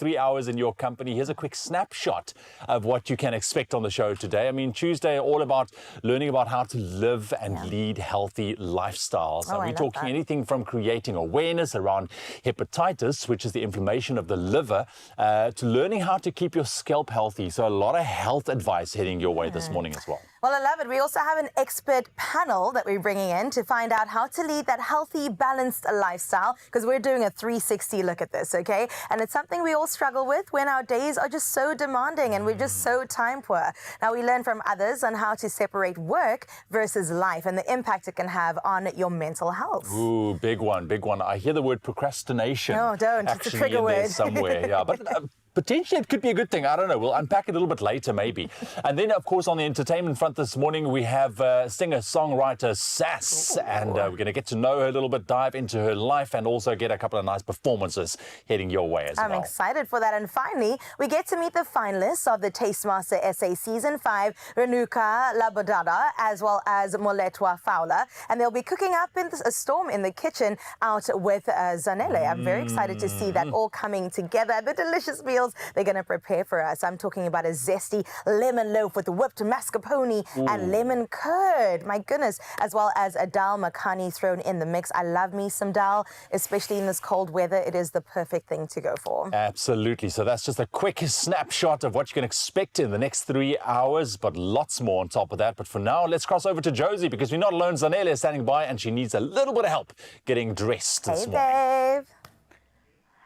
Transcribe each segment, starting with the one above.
3 hours in your company. Here's a quick snapshot of what you can expect on the show today. I mean, Tuesday, all about learning about how to live and lead healthy lifestyles. Oh, We're talking anything from creating awareness around hepatitis, which is the inflammation of the liver, to learning how to keep your scalp healthy. So a lot of health advice heading your way this morning as well. Well, I love it. We also have an expert panel that we're bringing in to find out how to lead that healthy, balanced lifestyle, because we're doing a 360 look at this, okay? And it's something we all struggle with when our days are just so demanding and we're just so time poor. Now, we learn from others on how to separate work versus life and the impact it can have on your mental health. Ooh, big one, big one. I hear the word procrastination. No, don't. It's a trigger word. Somewhere, yeah. But potentially it could be a good thing. I don't know. We'll unpack it a little bit later, maybe. And then, of course, on the entertainment front this morning, we have singer-songwriter Sass. And we're going to get to know her a little bit, dive into her life, and also get a couple of nice performances heading your way as well. I'm excited for that. And finally, we get to meet the finalists of the Tastemaster SA Season 5, Renuka Labodada, as well as Moletwa Fowler. And they'll be cooking up in a storm in the kitchen out with Zanele. I'm very excited to see that all coming together. The delicious meals they're going to prepare for us. I'm talking about a zesty lemon loaf with whipped mascarpone and lemon curd. My goodness. As well as a dal makhani thrown in the mix. I love me some dal, especially in this cold weather. It is the perfect thing to go for. Absolutely. So that's just a quick snapshot of what you can expect in the next 3 hours, but lots more on top of that. But for now, let's cross over to Josie, because we're not alone. Zanele is standing by and she needs a little bit of help getting dressed this morning. Hey, babe.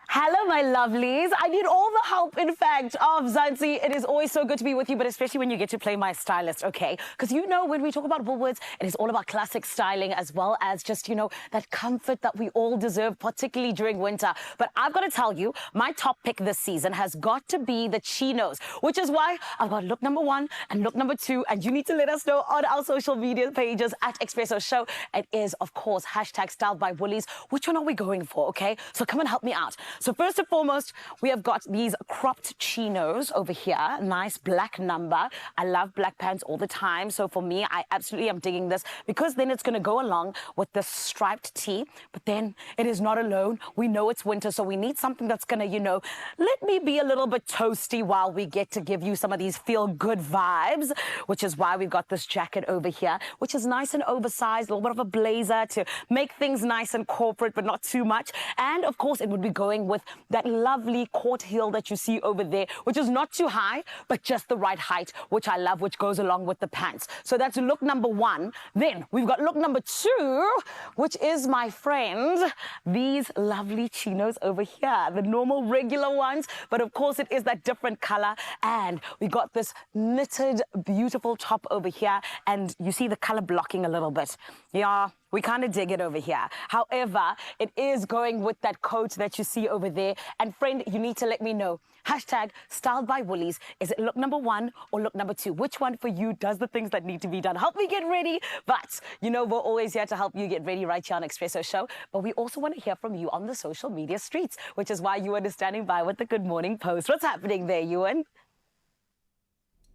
Hello, my lovelies. I need all the help, in fact, of Zanzi. It is always so good to be with you, but especially when you get to play my stylist, okay? Because you know, when we talk about Woolworths, it is all about classic styling as well as just, you know, that comfort that we all deserve, particularly during winter. But I've got to tell you, my top pick this season has got to be the chinos, which is why I've got look number 1 and look number 2, and you need to let us know on our social media pages at Expresso Show. It is, of course, hashtag Styled by Woolies. Which one are we going for, okay? So come and help me out. So first and foremost, we have got these cropped chinos over here. Nice black number. I love black pants all the time. So for me, I absolutely am digging this, because then it's going to go along with the striped tee. But then it is not alone. We know it's winter, so we need something that's going to, you know, let me be a little bit toasty while we get to give you some of these feel-good vibes, which is why we've got this jacket over here, which is nice and oversized, a little bit of a blazer to make things nice and corporate, but not too much. And of course, it would be going with that lovely court heel that you see over there, which is not too high, but just the right height, which I love, which goes along with the pants. So that's look number 1. Then we've got look number 2, which is, my friend, these lovely chinos over here, the normal regular ones, but of course it is that different color. And we got this knitted, beautiful top over here, and you see the color blocking a little bit. Yeah. We kind of dig it over here. However, it is going with that coat that you see over there. And friend, you need to let me know. Hashtag Styled by Woolies. Is it look number 1 or look number 2? Which one for you does the things that need to be done? Help me get ready. But, you know, we're always here to help you get ready right here on Expresso Show. But we also want to hear from you on the social media streets, which is why Ewan is standing by with the Good Morning Post. What's happening there, Ewan?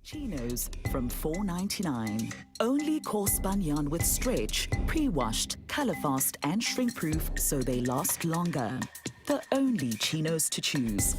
Chinos from $4.99. Only coarse spun yarn with stretch, pre-washed, color-fast and shrink-proof, so they last longer. The only chinos to choose.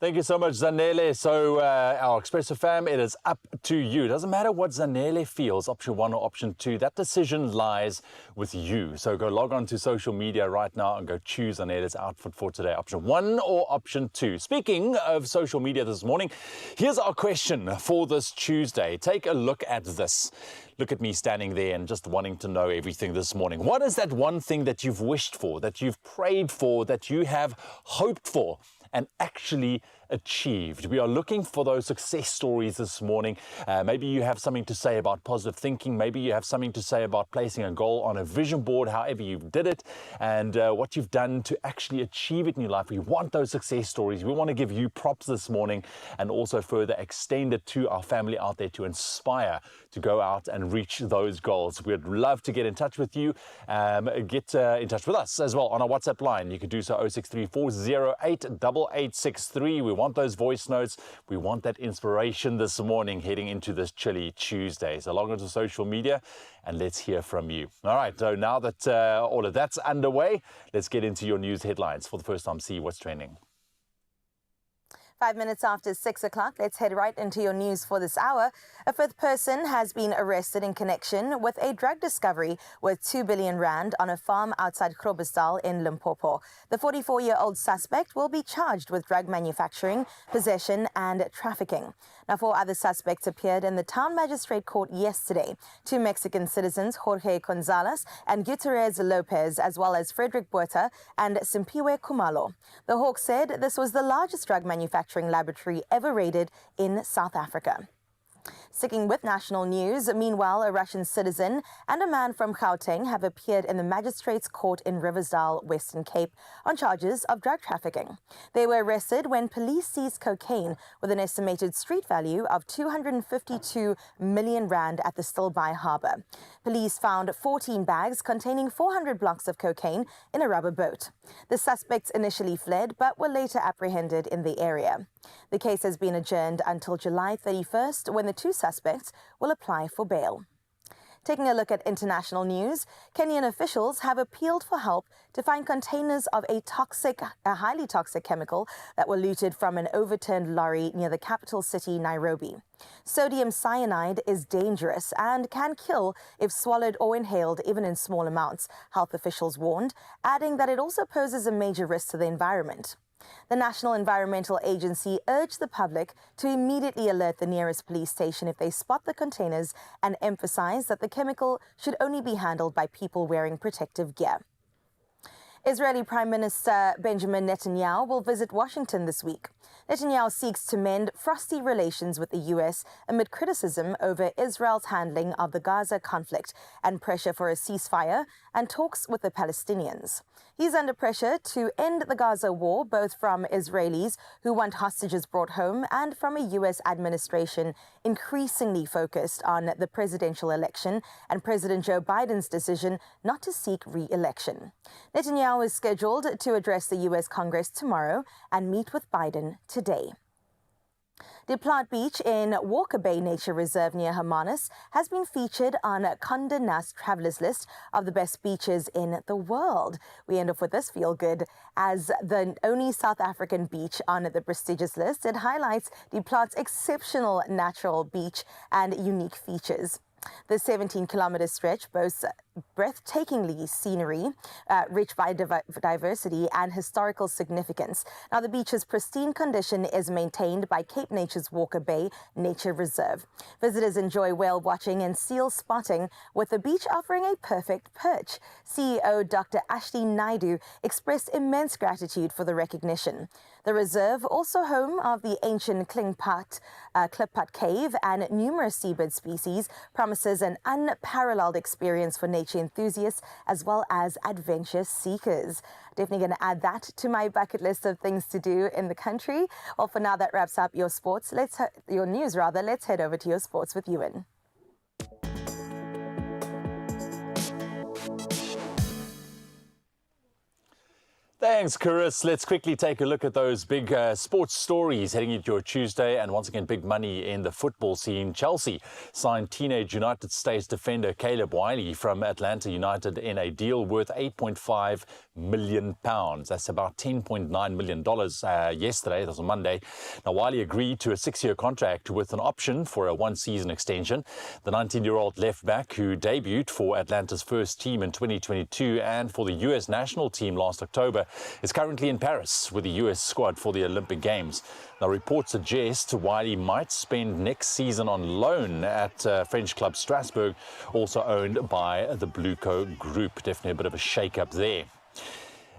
Thank you so much, Zanele. So, our Expresso fam, it is up to you. It doesn't matter what Zanele feels, option 1 or option 2. That decision lies with you. So go log on to social media right now and go choose Zanele's outfit for today. Option 1 or option 2. Speaking of social media this morning, here's our question for this Tuesday. Take a look at this. Look at me standing there and just wanting to know everything this morning. What is that one thing that you've wished for, that you've prayed for, that you have hoped for and actually achieved? We are looking for those success stories this morning. Maybe you have something to say about positive thinking. Maybe you have something to say about placing a goal on a vision board, however you did it, and what you've done to actually achieve it in your life. We want those success stories. We want to give you props this morning and also further extend it to our family out there to inspire to go out and reach those goals. We'd love to get in touch with you. Get in touch with us as well on our WhatsApp line. You can do so 0634088863. We want those voice notes. We want that inspiration this morning heading into this chilly Tuesday. So log on to social media and let's hear from you. All right, so now that all of that's underway, let's get into your news headlines. For the first time, see what's trending. 5 minutes after 6 o'clock, let's head right into your news for this hour. A fifth person has been arrested in connection with a drug discovery worth 2 billion rand on a farm outside Groblersdal in Limpopo. The 44-year-old suspect will be charged with drug manufacturing, possession and trafficking. Now, 4 other suspects appeared in the town magistrate court yesterday. 2 Mexican citizens, Jorge Gonzalez and Gutierrez Lopez, as well as Frederick Buerta and Simpiwe Kumalo. The Hawk said this was the largest drug manufacturing laboratory ever raided in South Africa. Sticking with national news, meanwhile, a Russian citizen and a man from Gauteng have appeared in the magistrate's court in Riversdale, Western Cape, on charges of drug trafficking. They were arrested when police seized cocaine with an estimated street value of 252 million rand at the Stilbaai harbour. Police found 14 bags containing 400 blocks of cocaine in a rubber boat. The suspects initially fled but were later apprehended in the area. The case has been adjourned until July 31st, when the 2 suspects will apply for bail. Taking a look at international news, Kenyan officials have appealed for help to find containers of a highly toxic chemical that were looted from an overturned lorry near the capital city, Nairobi. Sodium cyanide is dangerous and can kill if swallowed or inhaled, even in small amounts, health officials warned, adding that it also poses a major risk to the environment. The National Environmental Agency urged the public to immediately alert the nearest police station if they spot the containers and emphasize that the chemical should only be handled by people wearing protective gear. Israeli Prime Minister Benjamin Netanyahu will visit Washington this week. Netanyahu seeks to mend frosty relations with the U.S. amid criticism over Israel's handling of the Gaza conflict and pressure for a ceasefire and talks with the Palestinians. He's under pressure to end the Gaza war, both from Israelis who want hostages brought home and from a U.S. administration increasingly focused on the presidential election and President Joe Biden's decision not to seek re-election. Netanyahu is scheduled to address the U.S. Congress tomorrow and meet with Biden today. De Plant Beach in Walker Bay Nature Reserve near Hermanus has been featured on Condé Nast Travelers list of the best beaches in the world. We end up with this feel-good. As the only South African beach on the prestigious list, it highlights De Plant's exceptional natural beach and unique features. The 17-kilometer stretch boasts breathtakingly scenery, rich by diversity and historical significance. Now, the beach's pristine condition is maintained by Cape Nature's Walker Bay Nature Reserve. Visitors enjoy whale watching and seal spotting, with the beach offering a perfect perch. CEO Dr. Ashley Naidu expressed immense gratitude for the recognition. The reserve, also home of the ancient Klippat Cave and numerous seabird species, promises an unparalleled experience for nature enthusiasts as well as adventure seekers. Definitely going to add that to my bucket list of things to do in the country. Well, for now, that wraps up your your news. Let's head over to your sports with Ewan. Thanks, Chris. Let's quickly take a look at those big sports stories heading into your Tuesday. And once again, big money in the football scene. Chelsea signed teenage United States defender Caleb Wiley from Atlanta United in a deal worth £8.5 million. That's about $10.9 million yesterday. That was on Monday. Now, Wiley agreed to a 6-year contract with an option for a 1-season extension. The 19-year-old left back, who debuted for Atlanta's first team in 2022 and for the U.S. national team last October, is currently in Paris with the U.S. squad for the Olympic Games. Now, reports suggest Wiley might spend next season on loan at French club Strasbourg, also owned by the Blueco Group. Definitely a bit of a shake-up there.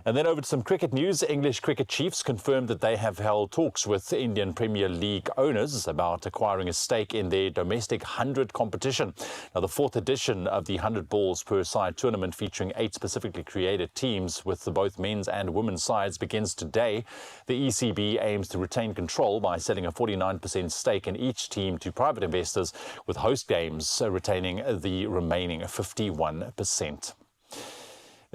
And then over to some cricket news. English cricket chiefs confirmed that they have held talks with Indian Premier League owners about acquiring a stake in their domestic 100 competition. Now, the 4th edition of the 100 balls per side tournament, featuring 8 specifically created teams with both men's and women's sides, begins today. The ECB aims to retain control by selling a 49% stake in each team to private investors, with host games retaining the remaining 51%.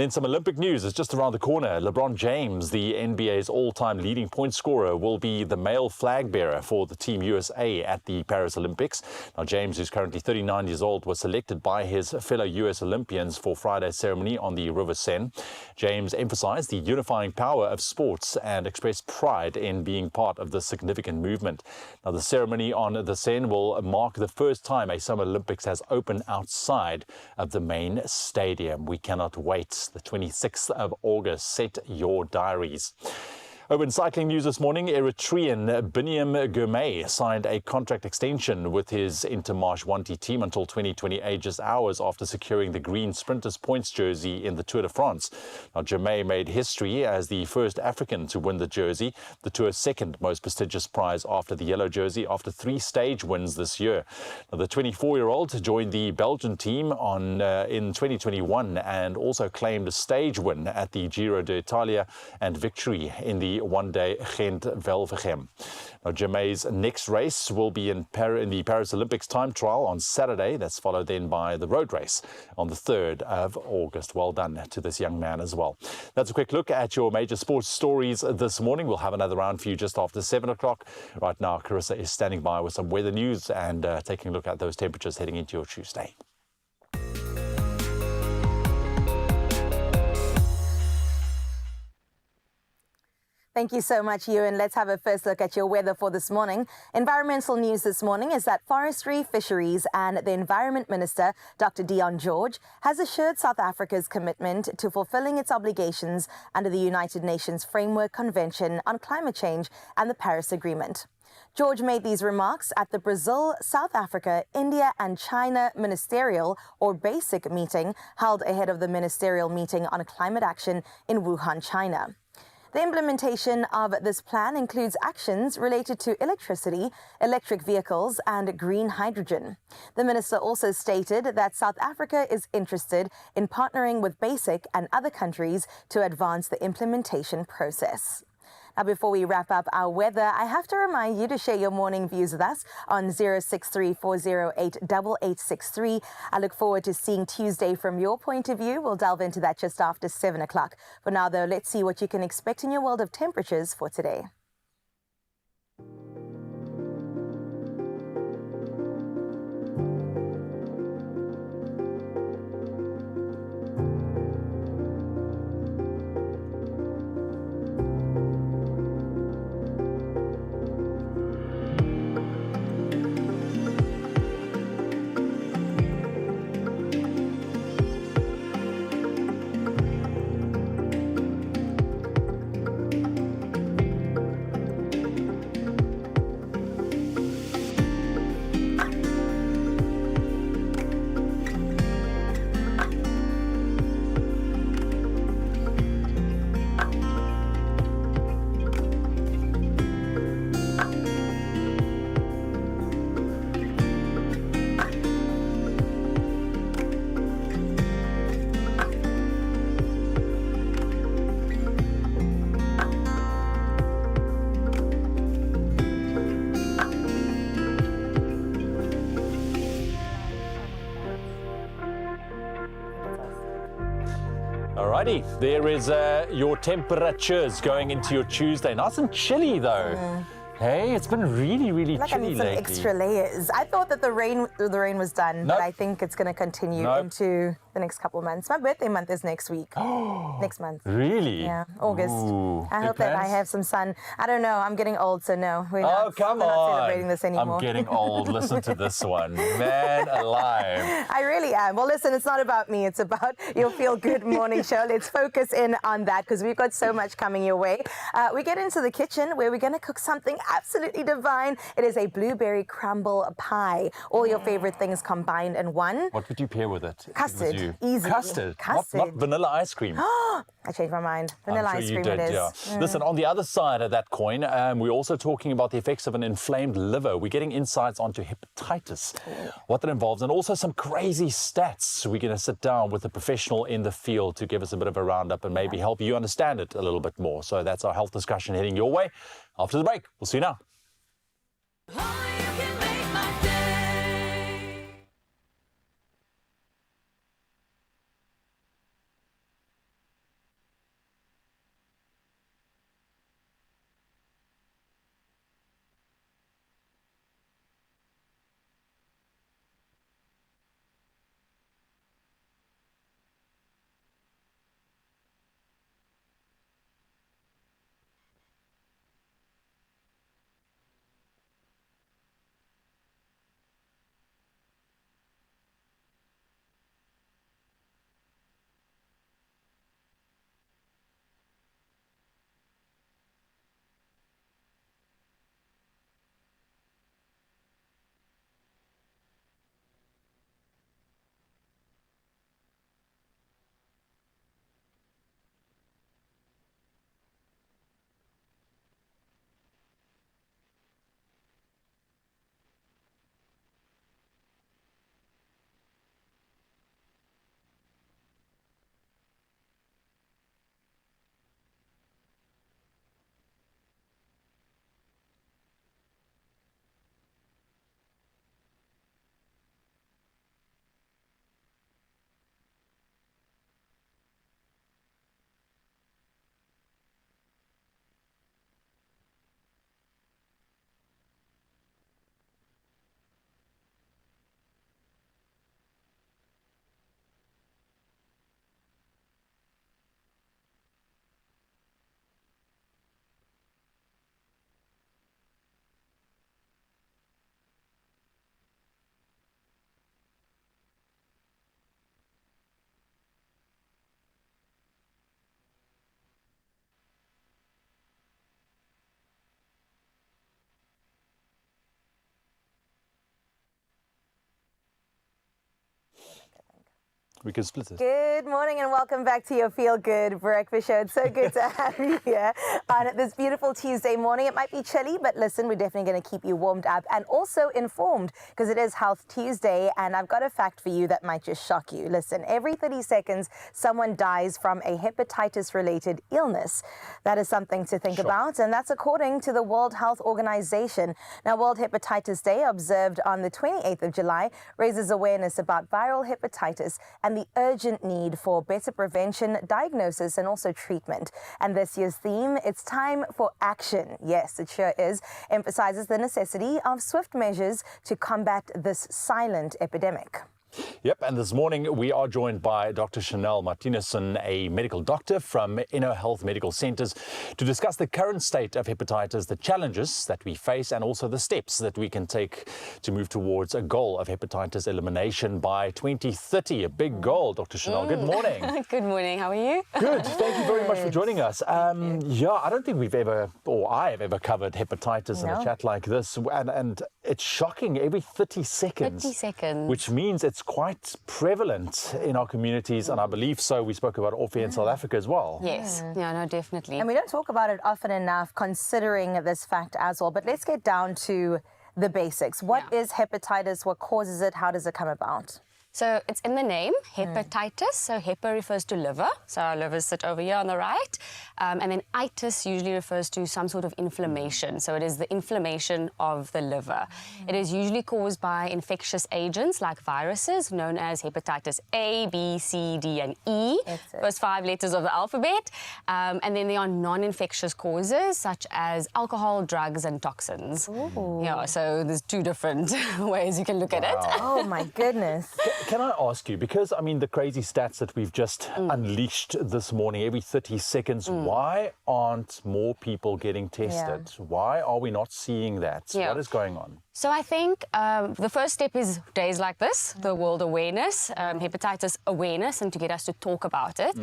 Then some Olympic news is just around the corner. LeBron James, the NBA's all-time leading point scorer, will be the male flag bearer for the Team USA at the Paris Olympics. Now, James, who's currently 39 years old, was selected by his fellow US Olympians for Friday's ceremony on the River Seine. James emphasized the unifying power of sports and expressed pride in being part of this significant movement. Now, the ceremony on the Seine will mark the first time a Summer Olympics has opened outside of the main stadium. We cannot wait. The 26th of August. Set your diaries. Over in cycling news this morning, Eritrean Biniam Gourmet signed a contract extension with his Intermarche 1T team until 2028, just hours after securing the green sprinters points jersey in the Tour de France. Now, Gourmet made history as the first African to win the jersey, the Tour's second most prestigious prize after the yellow jersey, after 3 stage wins this year. Now, the 24-year-old joined the Belgian team in 2021 and also claimed a stage win at the Giro d'Italia and victory in the one-day Gent-Wevelgem. Now, Gourmet's next race will be in the Paris Olympics time trial on Saturday. That's followed then by the road race on the 3rd of August. Well done to this young man as well. That's a quick look at your major sports stories this morning. We'll have another round for you just after 7 o'clock. Right now, Carissa is standing by with some weather news and taking a look at those temperatures heading into your Tuesday. Thank you so much, Ewan. Let's have a first look at your weather for this morning. Environmental news this morning is that Forestry, Fisheries and the Environment Minister, Dr. Dion George, has assured South Africa's commitment to fulfilling its obligations under the United Nations Framework Convention on Climate Change and the Paris Agreement. George made these remarks at the Brazil, South Africa, India and China ministerial or BASIC meeting held ahead of the ministerial meeting on climate action in Wuhan, China. The implementation of this plan includes actions related to electricity, electric vehicles and green hydrogen. The minister also stated that South Africa is interested in partnering with BASIC and other countries to advance the implementation process. Now, before we wrap up our weather, I have to remind you to share your morning views with us on 063-408-8863. I look forward to seeing Tuesday from your point of view. We'll delve into that just after 7 o'clock. For now, though, let's see what you can expect in your world of temperatures for today. Alrighty, there is your temperatures going into your Tuesday. Nice and chilly though. Hey, it's been really, really Like I chilly need some lately. extra layers. I thought that the rain was done, but Nope. I think it's going to continue Nope. into the next couple of months. My birthday month is next week. Next month. Really? Yeah, August. Ooh, I big hope that I plans? have some sun. I don't know. I'm getting old, so no. Oh, come we're not on. celebrating this anymore. I'm getting old. Listen to this one. Man alive. I really am. Well, listen, it's not about me. It's about your Feel Good Morning Show. Let's focus in on that because we've got so much coming your way. We get into the kitchen where we're going to cook something absolutely divine. It is a blueberry crumble pie. All your favorite things combined in one. What would you pair with it? if it was Custard, you? easily. Custard. Custard. Not vanilla ice cream. I changed my mind. Vanilla I'm sure ice you cream did, it is. yeah. Listen, on the other side of that coin, we're also talking about the effects of an inflamed liver. We're getting insights onto hepatitis, what that involves, and also some crazy stats. We're going to sit down with a professional in the field to give us a bit of a roundup and maybe help you understand it a little bit more. So that's our health discussion heading your way. After the break, we'll see you now. We can split it. Good morning and welcome back to your Feel Good Breakfast Show. It's so good to have you here on this beautiful Tuesday morning. It might be chilly, but listen, we're definitely going to keep you warmed up and also informed because it is Health Tuesday, and I've got a fact for you that might just shock you. Listen, every 30 seconds, someone dies from a hepatitis-related illness. That is something to think about, and that's according to the World Health Organization. Now, World Hepatitis Day, observed on the 28th of July, raises awareness about viral hepatitis and the urgent need for better prevention, diagnosis, and also treatment. And this year's theme, it's time for action. Yes, it sure is. Emphasizes the necessity of swift measures to combat this silent epidemic. Yep, and this morning we are joined by Dr. Chanel Martinezson, a medical doctor from Inner Health Medical Centers, to discuss the current state of hepatitis, the challenges that we face, and also the steps that we can take to move towards a goal of hepatitis elimination by 2030. A big goal, Dr. Chanel. Good morning. Good morning. How are you? Good. Thank you very much for joining us. Yeah, I don't think we've ever, or I have ever covered hepatitis in a chat like this, and it's shocking. Every 30 seconds. 30 seconds. Which means it's quite prevalent in our communities, and I believe so. We spoke about it off here in South Africa as well. Yes. Yeah, no, definitely. And we don't talk about it often enough considering this fact as well, but let's get down to the basics. What is hepatitis? What causes it? How does it come about? So it's in the name, hepatitis. So hepa refers to liver. So our livers sit over here on the right. And then itis usually refers to some sort of inflammation. So it is the inflammation of the liver. It is usually caused by infectious agents like viruses known as hepatitis A, B, C, D, and E. First 5 letters of the alphabet. And then there are non-infectious causes such as alcohol, drugs, and toxins. Ooh. Yeah, so there's 2 different ways you can look at it. Oh my goodness. Can I ask you, because, I mean, the crazy stats that we've just unleashed this morning, every 30 seconds, why aren't more people getting tested? Why are we not seeing that? What is going on? So I think the first step is days like this, the world awareness, hepatitis awareness, and to get us to talk about it.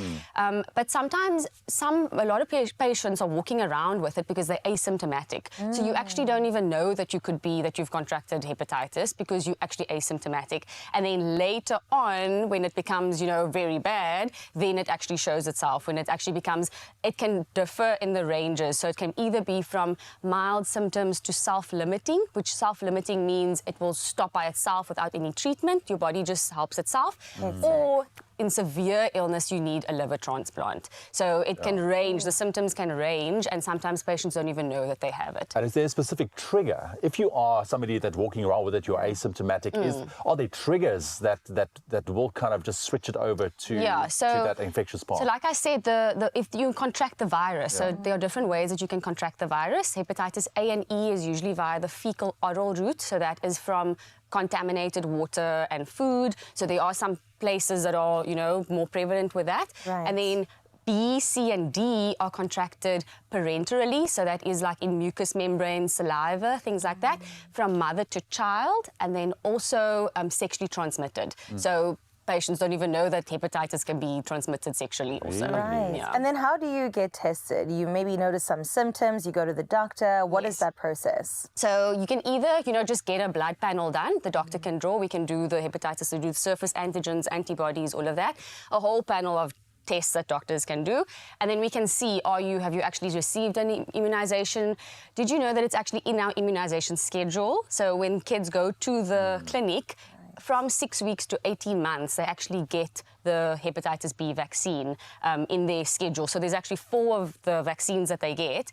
But sometimes a lot of patients are walking around with it because they're asymptomatic. So you actually don't even know that you've contracted hepatitis because you're actually asymptomatic. And then later on, when it becomes, very bad, then it actually shows itself. When it actually becomes, it can differ in the ranges. So it can either be from mild symptoms to self-limiting, which self-limiting means it will stop by itself without any treatment. Your body just helps itself. Or in severe illness, you need a liver transplant. So it can range, the symptoms can range, and sometimes patients don't even know that they have it. And is there a specific trigger? If you are somebody that's walking around with it, you're asymptomatic, are there triggers that will kind of just switch it over to that infectious part? So like I said, if you contract the virus, so there are different ways that you can contract the virus. Hepatitis A and E is usually via the fecal-oral route, so that is from contaminated water and food. So there are some places that are, more prevalent with that. Right. And then B, C, and D are contracted parenterally, so that is like in mucous membrane, saliva, things like that, from mother to child, and then also sexually transmitted. So patients don't even know that hepatitis can be transmitted sexually also. Right. Yeah. And then how do you get tested? You maybe notice some symptoms, you go to the doctor. What is that process? So you can either, just get a blood panel done. The doctor can draw. We can do the hepatitis, we do surface antigens, antibodies, all of that. A whole panel of tests that doctors can do. And then we can see, have you actually received any immunization? Did you know that it's actually in our immunization schedule? So when kids go to the clinic, from 6 weeks to 18 months, they actually get the hepatitis B vaccine in their schedule. So there's actually 4 of the vaccines that they get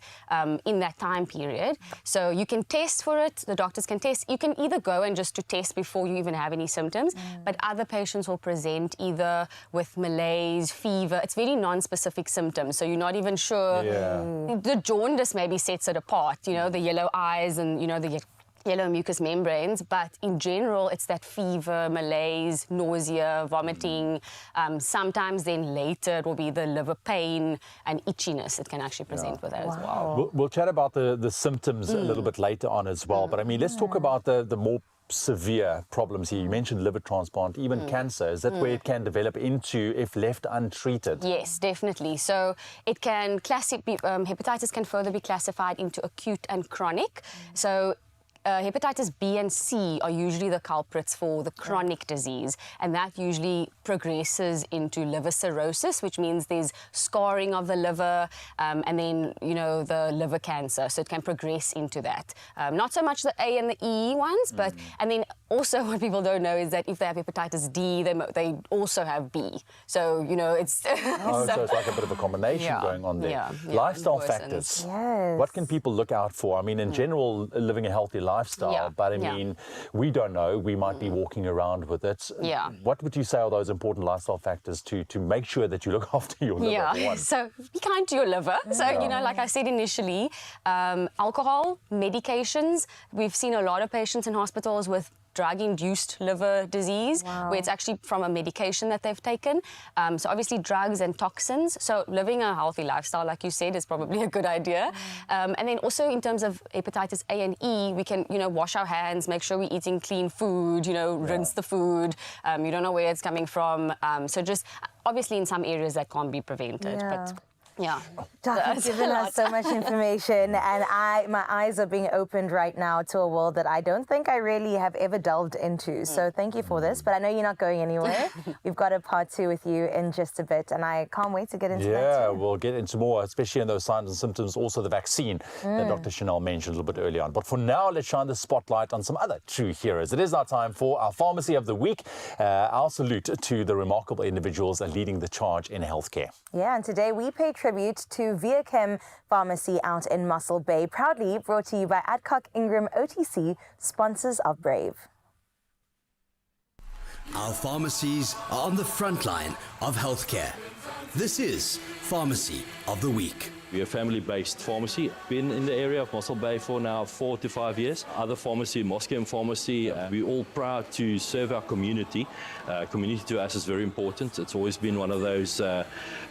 in that time period. So you can test for it. The doctors can test. You can either go and just to test before you even have any symptoms, but other patients will present either with malaise, fever. It's very non-specific symptoms, so you're not even sure. The jaundice maybe sets it apart, the yellow eyes and, the yellow mucous membranes, but in general, it's that fever, malaise, nausea, vomiting. Sometimes then later it will be the liver pain and itchiness it can actually present with that as well. We'll chat about the symptoms a little bit later on as well, but I mean, let's talk about the more severe problems here. You mentioned liver transplant, even cancer. Is that where it can develop into if left untreated? Yes, definitely. So it can hepatitis can further be classified into acute and chronic. So hepatitis B and C are usually the culprits for the chronic disease, and that usually progresses into liver cirrhosis, which means there's scarring of the liver, and then, you know, the liver cancer. So it can progress into that. Not so much the A and the E ones, but, and then also what people don't know is that if they have hepatitis D, they also have B. So, you know, it's... so it's like a bit of a combination going on there. Lifestyle factors. Yes. What can people look out for? I mean, in general, living a healthy lifestyle, but I mean, we don't know. We might be walking around with it. Yeah. What would you say are those important lifestyle factors to make sure that you look after your liver? For one? So be kind to your liver. So, you know, like I said initially, alcohol, medications. We've seen a lot of patients in hospitals with drug-induced liver disease, where it's actually from a medication that they've taken. So obviously drugs and toxins. So living a healthy lifestyle, like you said, is probably a good idea. And then also in terms of hepatitis A and E, we can, you know, wash our hands, make sure we're eating clean food, you know, rinse the food. You don't know where it's coming from. So just obviously in some areas that can't be prevented. But yeah. Doc, you've given us so much information, and my eyes are being opened right now to a world that I don't think I really have ever delved into. So thank you for this, but I know you're not going anywhere. We've got a part 2 with you in just a bit, and I can't wait to get into that Yeah, too. we'll get into more, especially in those signs and symptoms, also the vaccine that Dr. Chanel mentioned a little bit earlier on. But for now, let's shine the spotlight on some other true heroes. It is now time for our Pharmacy of the Week. Our salute to the remarkable individuals leading the charge in healthcare. Yeah, and today we pay tribute to Viachem Pharmacy out in Muscle Bay, proudly brought to you by Adcock Ingram OTC, sponsors of Brave. Our pharmacies are on the front line of healthcare. This is Pharmacy of the Week. We're a family-based pharmacy. Been in the area of Mossel Bay for now 4 to 5 years. Other pharmacy, Moscow Pharmacy, we're all proud to serve our community. Community to us is very important. It's always been one of those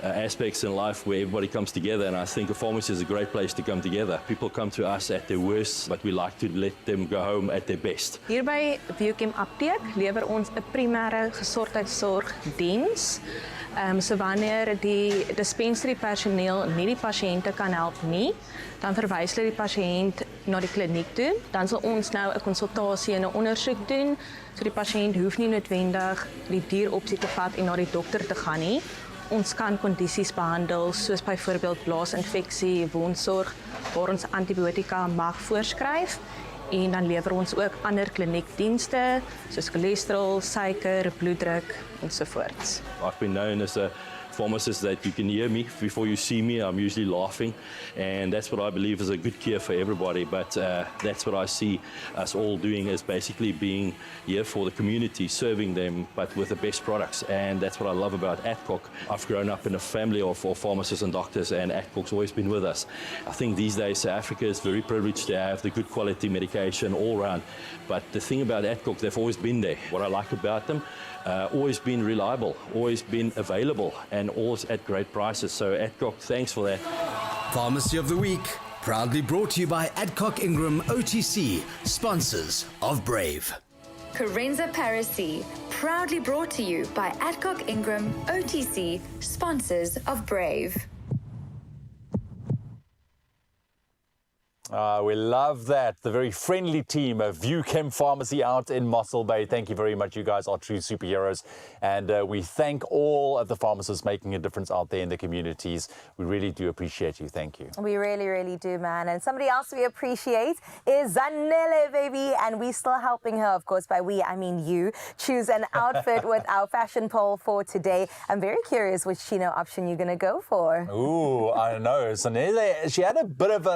aspects in life where everybody comes together, and I think a pharmacy is a great place to come together. People come to us at their worst, but we like to let them go home at their best. Hier by Viachem Apteek lewer ons 'n primêre gesondheidsorgdiens. So wanneer die dispensary personeel nie die pasiënte kan help nie, dan verwys hulle die pasiënt na die kliniek toe. Dan sal ons nou 'n konsultasie en 'n ondersoek doen. So die pasiënt hoef nie noodwendig die dieropsie te vat en na die dokter te gaan nie. Ons kan kondisies behandel soos byvoorbeeld blaasinfeksie, wondsorg, waar ons antibiotika mag voorskryf. En dan lewer ons ook ander kliniekdienste soos cholesterol, suiker, bloeddruk ensovoorts. I've been known as a pharmacist that you can hear me before you see me. I'm usually laughing, and that's what I believe is a good cure for everybody. But that's what I see us all doing, is basically being here for the community, serving them, but with the best products. And that's what I love about Adcock. I've grown up in a family of pharmacists and doctors, and Adcock's always been with us. I think these days South Africa is very privileged to have the good quality medication all around. But the thing about Adcock, they've always been there. What I like about them, always been reliable, always been available, and always at great prices. So Adcock, thanks for that. Pharmacy of the Week, proudly brought to you by Adcock Ingram OTC, sponsors of Brave. Carenza Parisi, proudly brought to you by Adcock Ingram OTC, sponsors of Brave. We love that. The very friendly team of Viachem Pharmacy out in Mossel Bay. Thank you very much. You guys are true superheroes. And we thank all of the pharmacists making a difference out there in the communities. We really do appreciate you. Thank you. We really, really do, man. And somebody else we appreciate is Zanele, baby. And we still helping her, of course. By we, I mean you. Choose an outfit with our fashion poll for today. I'm very curious which chino option you're going to go for. Ooh, I don't know. Zanele, she had a bit of a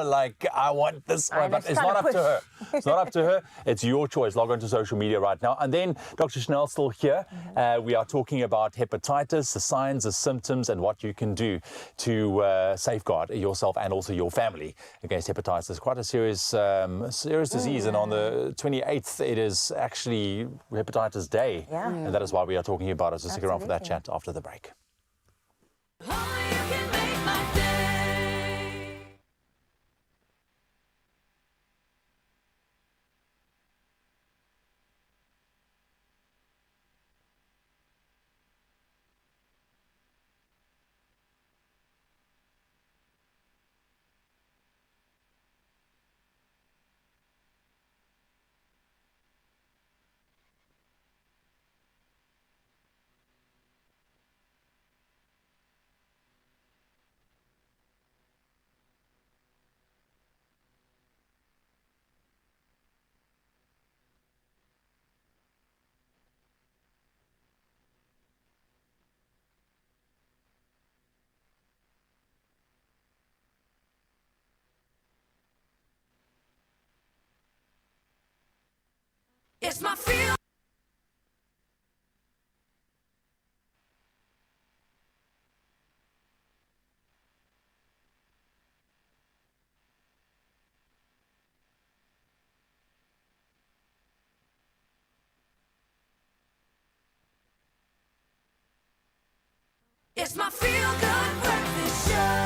I want this one, but it's not up to her. It's not up to her. It's your choice. Log on to social media right now. And then Dr. Chanel's still here. We are talking about hepatitis, the signs, the symptoms, and what you can do to safeguard yourself and also your family against hepatitis. It's quite a serious disease. And on the 28th, it is actually Hepatitis Day. Yeah. And that is why we are talking about it. So stick around for that chat after the break. It's my feel. It's my feel-good breakfast show.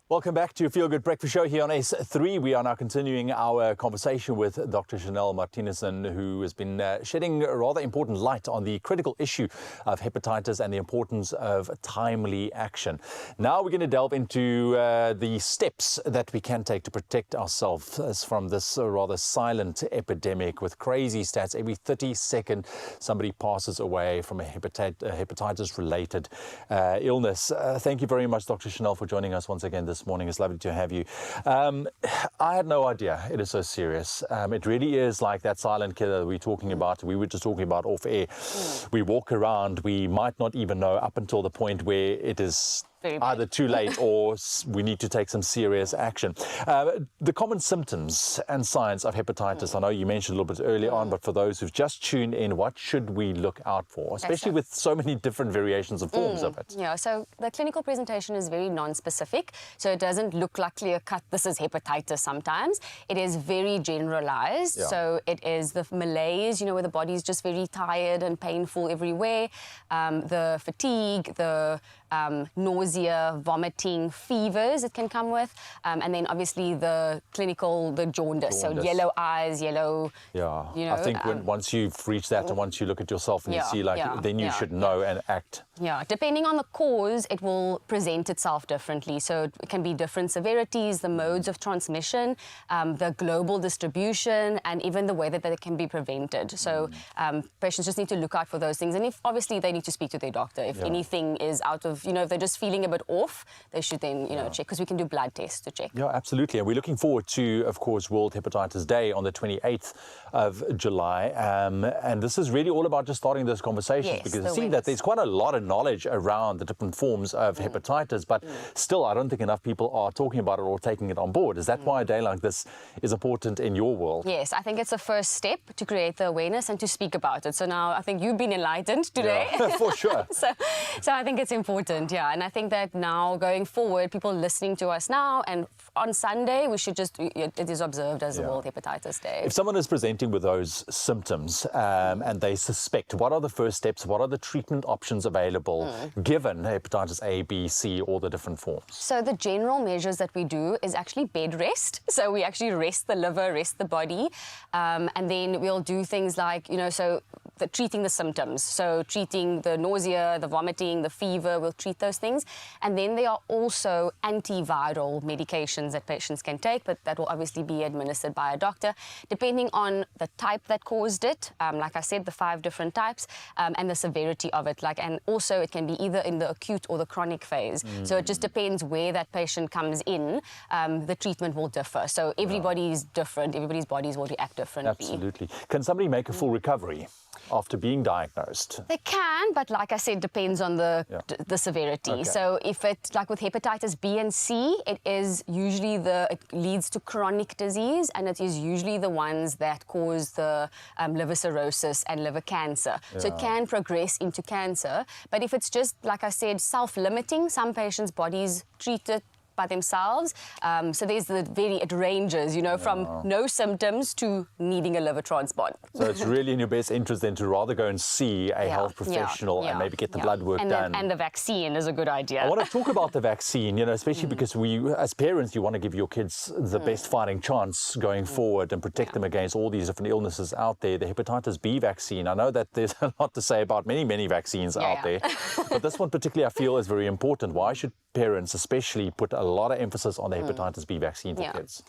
Welcome back to Feel Good Breakfast Show here on S3. We are now continuing our conversation with Dr. Chanel Martinezson, who has been shedding a rather important light on the critical issue of hepatitis and the importance of timely action. Now we're going to delve into the steps that we can take to protect ourselves from this rather silent epidemic with crazy stats. Every 32nd, somebody passes away from a hepatitis-related illness. Thank you very much, Dr. Chanel, for joining us once again this morning. It's lovely to have you. I had no idea it is so serious. It really is like that silent killer we're talking about. We were just talking about off air. We walk around, we might not even know up until the point where it is either too late or we need to take some serious action. The common symptoms and signs of hepatitis, I know you mentioned a little bit earlier on, but for those who've just tuned in, what should we look out for, especially with so many different variations of forms of it? Yeah, so the clinical presentation is very non-specific, so it doesn't look like clear-cut, this is hepatitis sometimes. It is very generalized, so it is the malaise, where the body's just very tired and painful everywhere, the fatigue, the nausea, vomiting, fevers it can come with, and then obviously the clinical, the jaundice. So yellow eyes, yellow, I think once you've reached that and once you look at yourself and you see then you should know and act. Yeah, depending on the cause, it will present itself differently. So it can be different severities, the modes of transmission, the global distribution, and even the way that it can be prevented. So patients just need to look out for those things. And if obviously they need to speak to their doctor. If anything is out of, if they're just feeling a bit off, they should then, check, because we can do blood tests to check. Yeah, absolutely. And we're looking forward to, of course, World Hepatitis Day on the 28th of July. And this is really all about just starting those conversations, because it seems that there's quite a lot of knowledge around the different forms of hepatitis, but still I don't think enough people are talking about it or taking it on board. Is that why a day like this is important in your world? Yes, I think it's a first step to create the awareness and to speak about it. So now I think you've been enlightened today. Yeah, for sure. So I think it's important, and I think that now going forward, people listening to us now, and on Sunday we should just, it is observed as the World Hepatitis Day. If someone is presenting with those symptoms and they suspect, what are the first steps, what are the treatment options available given hepatitis A, B, C, all the different forms? So the general measures that we do is actually bed rest. So we actually rest the liver, rest the body, and then we'll do things like, treating the symptoms. So treating the nausea, the vomiting, the fever, we'll treat those things. And then there are also antiviral medications that patients can take, but that will obviously be administered by a doctor, depending on the type that caused it. Like I said, the 5 different types, and the severity of it. And also it can be either in the acute or the chronic phase. So it just depends where that patient comes in. The treatment will differ. So everybody's different. Everybody's bodies will react differently. Absolutely. Can somebody make a full recovery after being diagnosed? They can, but like I said, depends on the severity. Okay. So if it's like with hepatitis B and C, it is usually it leads to chronic disease, and it is usually the ones that cause the liver cirrhosis and liver cancer. So it can progress into cancer. But if it's just, like I said, self-limiting, some patients' bodies treat it by themselves. So it ranges, from no symptoms to needing a liver transplant. So it's really in your best interest then to rather go and see a health professional and maybe get the blood work done. And the vaccine is a good idea. I want to talk about the vaccine, especially because we, as parents, you want to give your kids the best fighting chance going forward and protect them against all these different illnesses out there. The hepatitis B vaccine, I know that there's a lot to say about many vaccines out there, but this one particularly I feel is very important. Why should parents especially put a lot of emphasis on the hepatitis B vaccine for kids?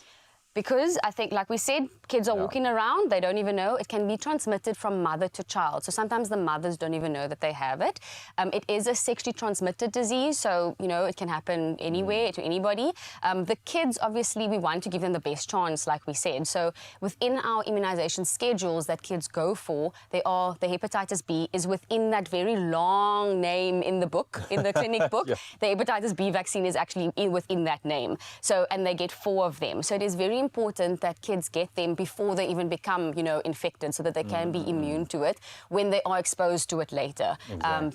Because I think, like we said, kids are walking around, they don't even know. It can be transmitted from mother to child. So sometimes the mothers don't even know that they have it. It is a sexually transmitted disease, so, it can happen anywhere to anybody. The kids, obviously, we want to give them the best chance, like we said. So within our immunization schedules that kids go for, the hepatitis B is within that very long name in the book, in the clinic book. The hepatitis B vaccine is actually within that name. So, and they get 4 of them. So it is very important that kids get them before they even become, infected, so that they can be immune to it when they are exposed to it later.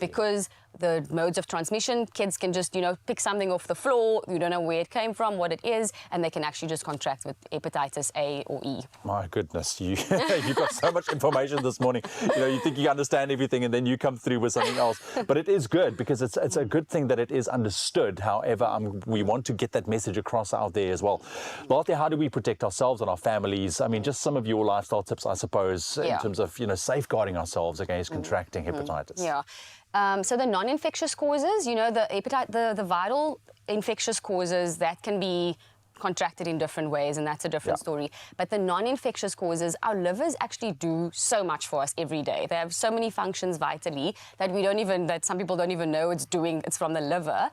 Because the modes of transmission, kids can just, pick something off the floor, you don't know where it came from, what it is, and they can actually just contract with hepatitis A or E. My goodness, you've got so much information this morning. You think you understand everything and then you come through with something else. But it is good because it's a good thing that it is understood. However, we want to get that message across out there as well. Lastly, how do we protect ourselves and our families? I mean, just some of your lifestyle tips, I suppose, in terms of, safeguarding ourselves against contracting hepatitis. Yeah. So the non-infectious causes, the viral infectious causes, that can be contracted in different ways, and that's a different story. But the non-infectious causes, our livers actually do so much for us every day. They have so many functions vitally that some people don't even know it's from the liver.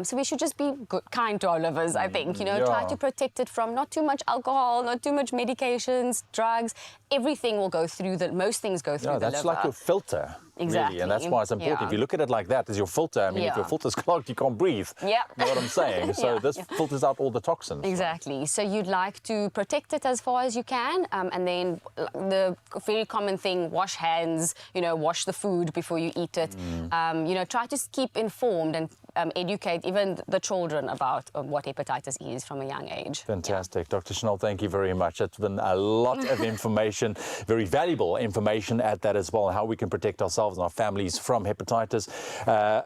So we should just be kind to our livers, I think. Try to protect it from not too much alcohol, not too much medications, drugs. Everything will go through most things go through the liver. That's like your filter. Exactly. Really, and that's why it's important. If you look at it like that, as your filter, I mean, if your filter's clogged, you can't breathe. Yeah. You know what I'm saying? So this filters out all the toxins. Exactly. So you'd like to protect it as far as you can. And then the very common thing, wash hands, wash the food before you eat it. Try to keep informed and educate even the children about what hepatitis is from a young age. Fantastic. Dr. Chanel, thank you very much. It's been a lot of information, very valuable information at that as well, how we can protect ourselves and our families from hepatitis.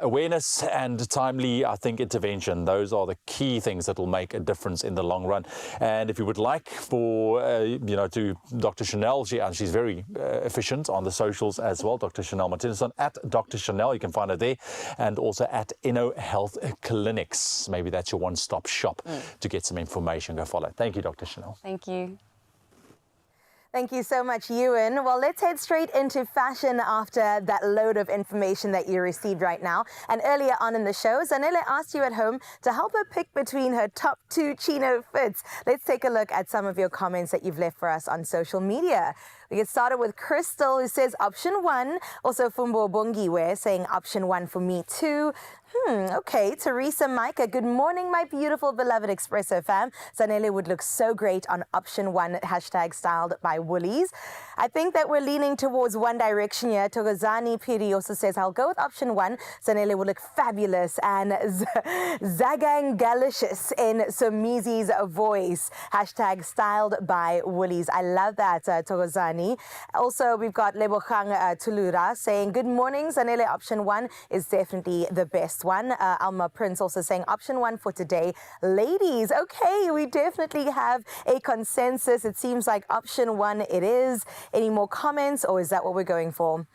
Awareness and timely, I think, intervention. Those are the key things that will make a difference in the long run. And if you would like for, to Dr. Chanel, she's very efficient on the socials as well, Dr. Chanel Martinson, at Dr. Chanel, you can find her there, and also at Inno Health Clinics. Maybe that's your one-stop shop to get some information. Go follow. Thank you, Dr. Chanel. Thank you. Thank you so much, Ewan. Well, let's head straight into fashion after that load of information that you received right now. And earlier on in the show, Zanele asked you at home to help her pick between her top 2 chino fits. Let's take a look at some of your comments that you've left for us on social media. We get started with Crystal, who says option 1. Also Fumbo Bongiwe saying option 1 for me too. Okay. Teresa Micah, good morning, my beautiful beloved Expresso fam. Zanele would look so great on option 1, #styled by Woolies. I think that we're leaning towards One Direction here. Togozani Piri also says, I'll go with option 1. Zanele would look fabulous. And Zagangalicious in Somizi's voice. #styled by Woolies. I love that, Togozani. Also, we've got Lebogang Tulura saying, good morning, Zanele, option 1 is definitely the best one. Alma Prince also saying option 1 for today. Ladies, okay, we definitely have a consensus. It seems like option 1 it is. Any more comments, or is that what we're going for?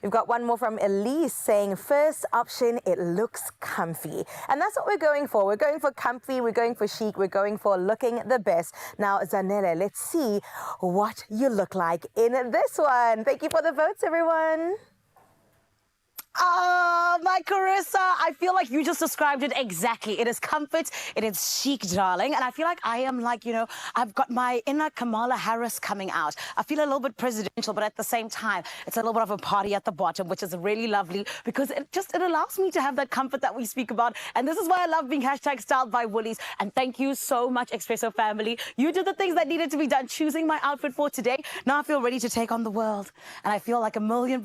We've got one more from Elise saying, first option, it looks comfy. And that's what we're going for. We're going for comfy, we're going for chic, we're going for looking the best. Now, Zanele, let's see what you look like in this one. Thank you for the votes, everyone. Oh, my Carissa, I feel like you just described it exactly. It is comfort, it is chic, darling. And I feel like I am like, I've got my inner Kamala Harris coming out. I feel a little bit presidential, but at the same time, it's a little bit of a party at the bottom, which is really lovely because it allows me to have that comfort that we speak about. And this is why I love being #styled by Woolies. And thank you so much, Expresso family. You did the things that needed to be done, choosing my outfit for today. Now I feel ready to take on the world. And I feel like $1 million,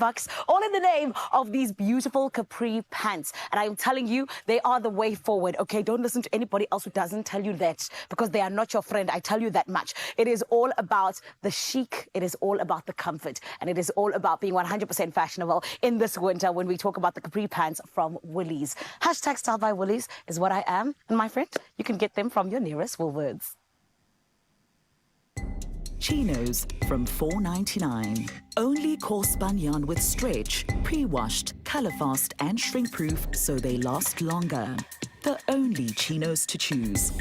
all in the name of these beautiful capri pants. And I'm telling you, they are the way forward. Okay, don't listen to anybody else who doesn't tell you that, because they are not your friend. I tell you that much. It is all about the chic. It is all about the comfort. And it is all about being 100% fashionable in this winter when we talk about the capri pants from Woolies. #styled by Woolies is what I am. And my friend, you can get them from your nearest Woolworths. Chinos from $4.99. Only coarse yarn with stretch, pre-washed, color-fast and shrink-proof so they last longer. The only chinos to choose.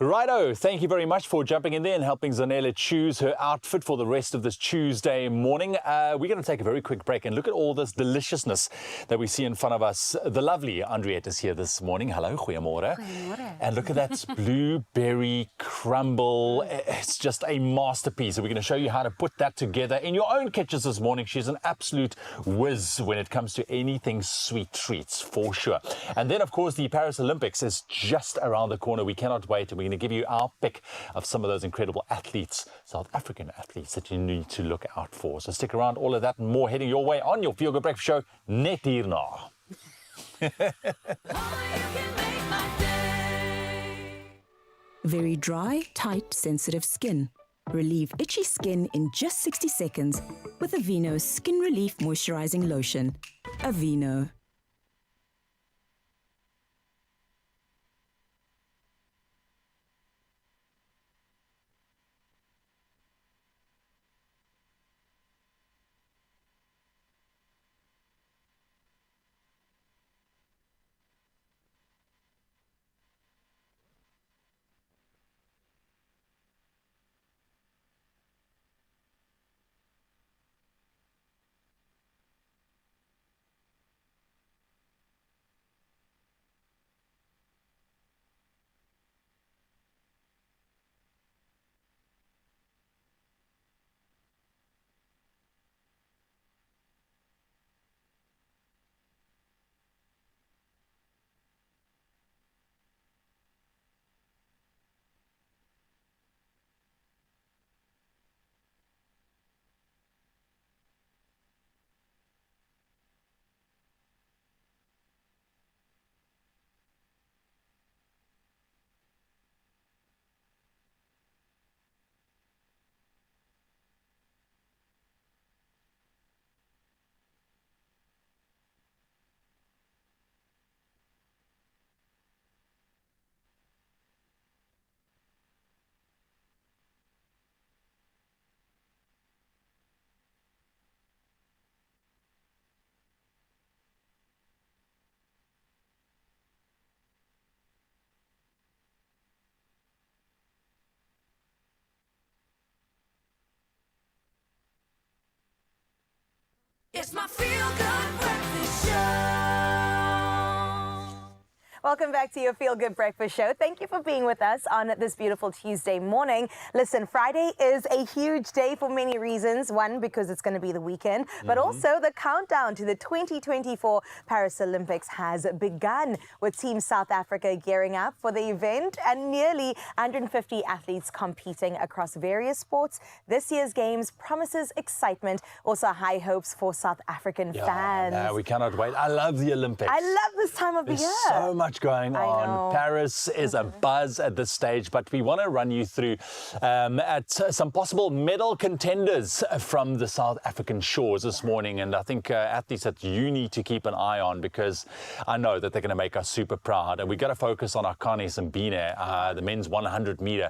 Righto, thank you very much for jumping in there and helping Zanele choose her outfit for the rest of this Tuesday morning. We're going to take a very quick break and look at all this deliciousness that we see in front of us. The lovely Andriette is here this morning. Hello, goeiemorgen. And look at that blueberry crumble. It's just a masterpiece. So we're going to show you how to put that together in your own kitchens this morning. She's an absolute whiz when it comes to anything sweet treats, for sure. And then, of course, the Paris Olympics is just around the corner. We cannot wait. And we're going to give you our pick of some of those incredible athletes, South African athletes, that you need to look out for. So stick around, all of that and more heading your way on your Feel Good Breakfast Show, net hierna. Very dry, tight, sensitive skin. Relieve itchy skin in just 60 seconds with Aveeno's Skin Relief Moisturizing Lotion. Aveeno. It's my Feel Good Breakfast Show. Welcome back to your Feel Good Breakfast Show. Thank you for being with us on this beautiful Tuesday morning. Listen, Friday is a huge day for many reasons. One, because it's going to be the weekend, but also the countdown to the 2024 Paris Olympics has begun, with Team South Africa gearing up for the event and nearly 150 athletes competing across various sports. This year's games promises excitement, also high hopes for South African fans. Yeah, we cannot wait. I love the Olympics. I love this time of the year. There's so much going on. Paris is a buzz at this stage, but we want to run you through at some possible medal contenders from the South African shores this morning. And I think athletes that you need to keep an eye on, because I know that they're going to make us super proud. And we got to focus on Akani Simbine, the men's 100 meter.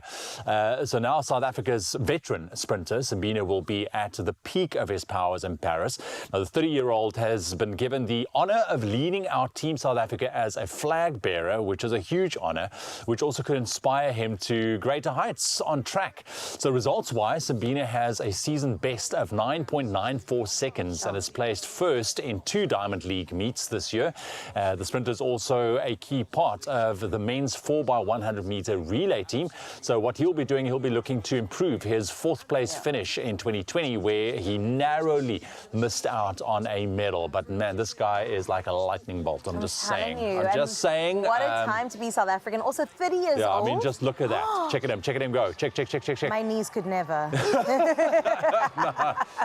So now South Africa's veteran sprinter, Simbine, will be at the peak of his powers in Paris. Now, the 30-year-old has been given the honor of leading our Team South Africa as a flag bearer, which is a huge honor, which also could inspire him to greater heights on track. So results-wise, Simbine has a season best of 9.94 seconds and is placed first in 2 Diamond League meets this year. The sprinter is also a key part of the men's 4x100 meter relay team. So what he'll be doing, he'll be looking to improve his 4th place finish in 2020, where he narrowly missed out on a medal. But man, this guy is like a lightning bolt. I'm just saying. I'm just saying. What a time to be South African. Also 30 years old. Yeah, I mean, just look at that. Check it in, go. Check. My knees could never.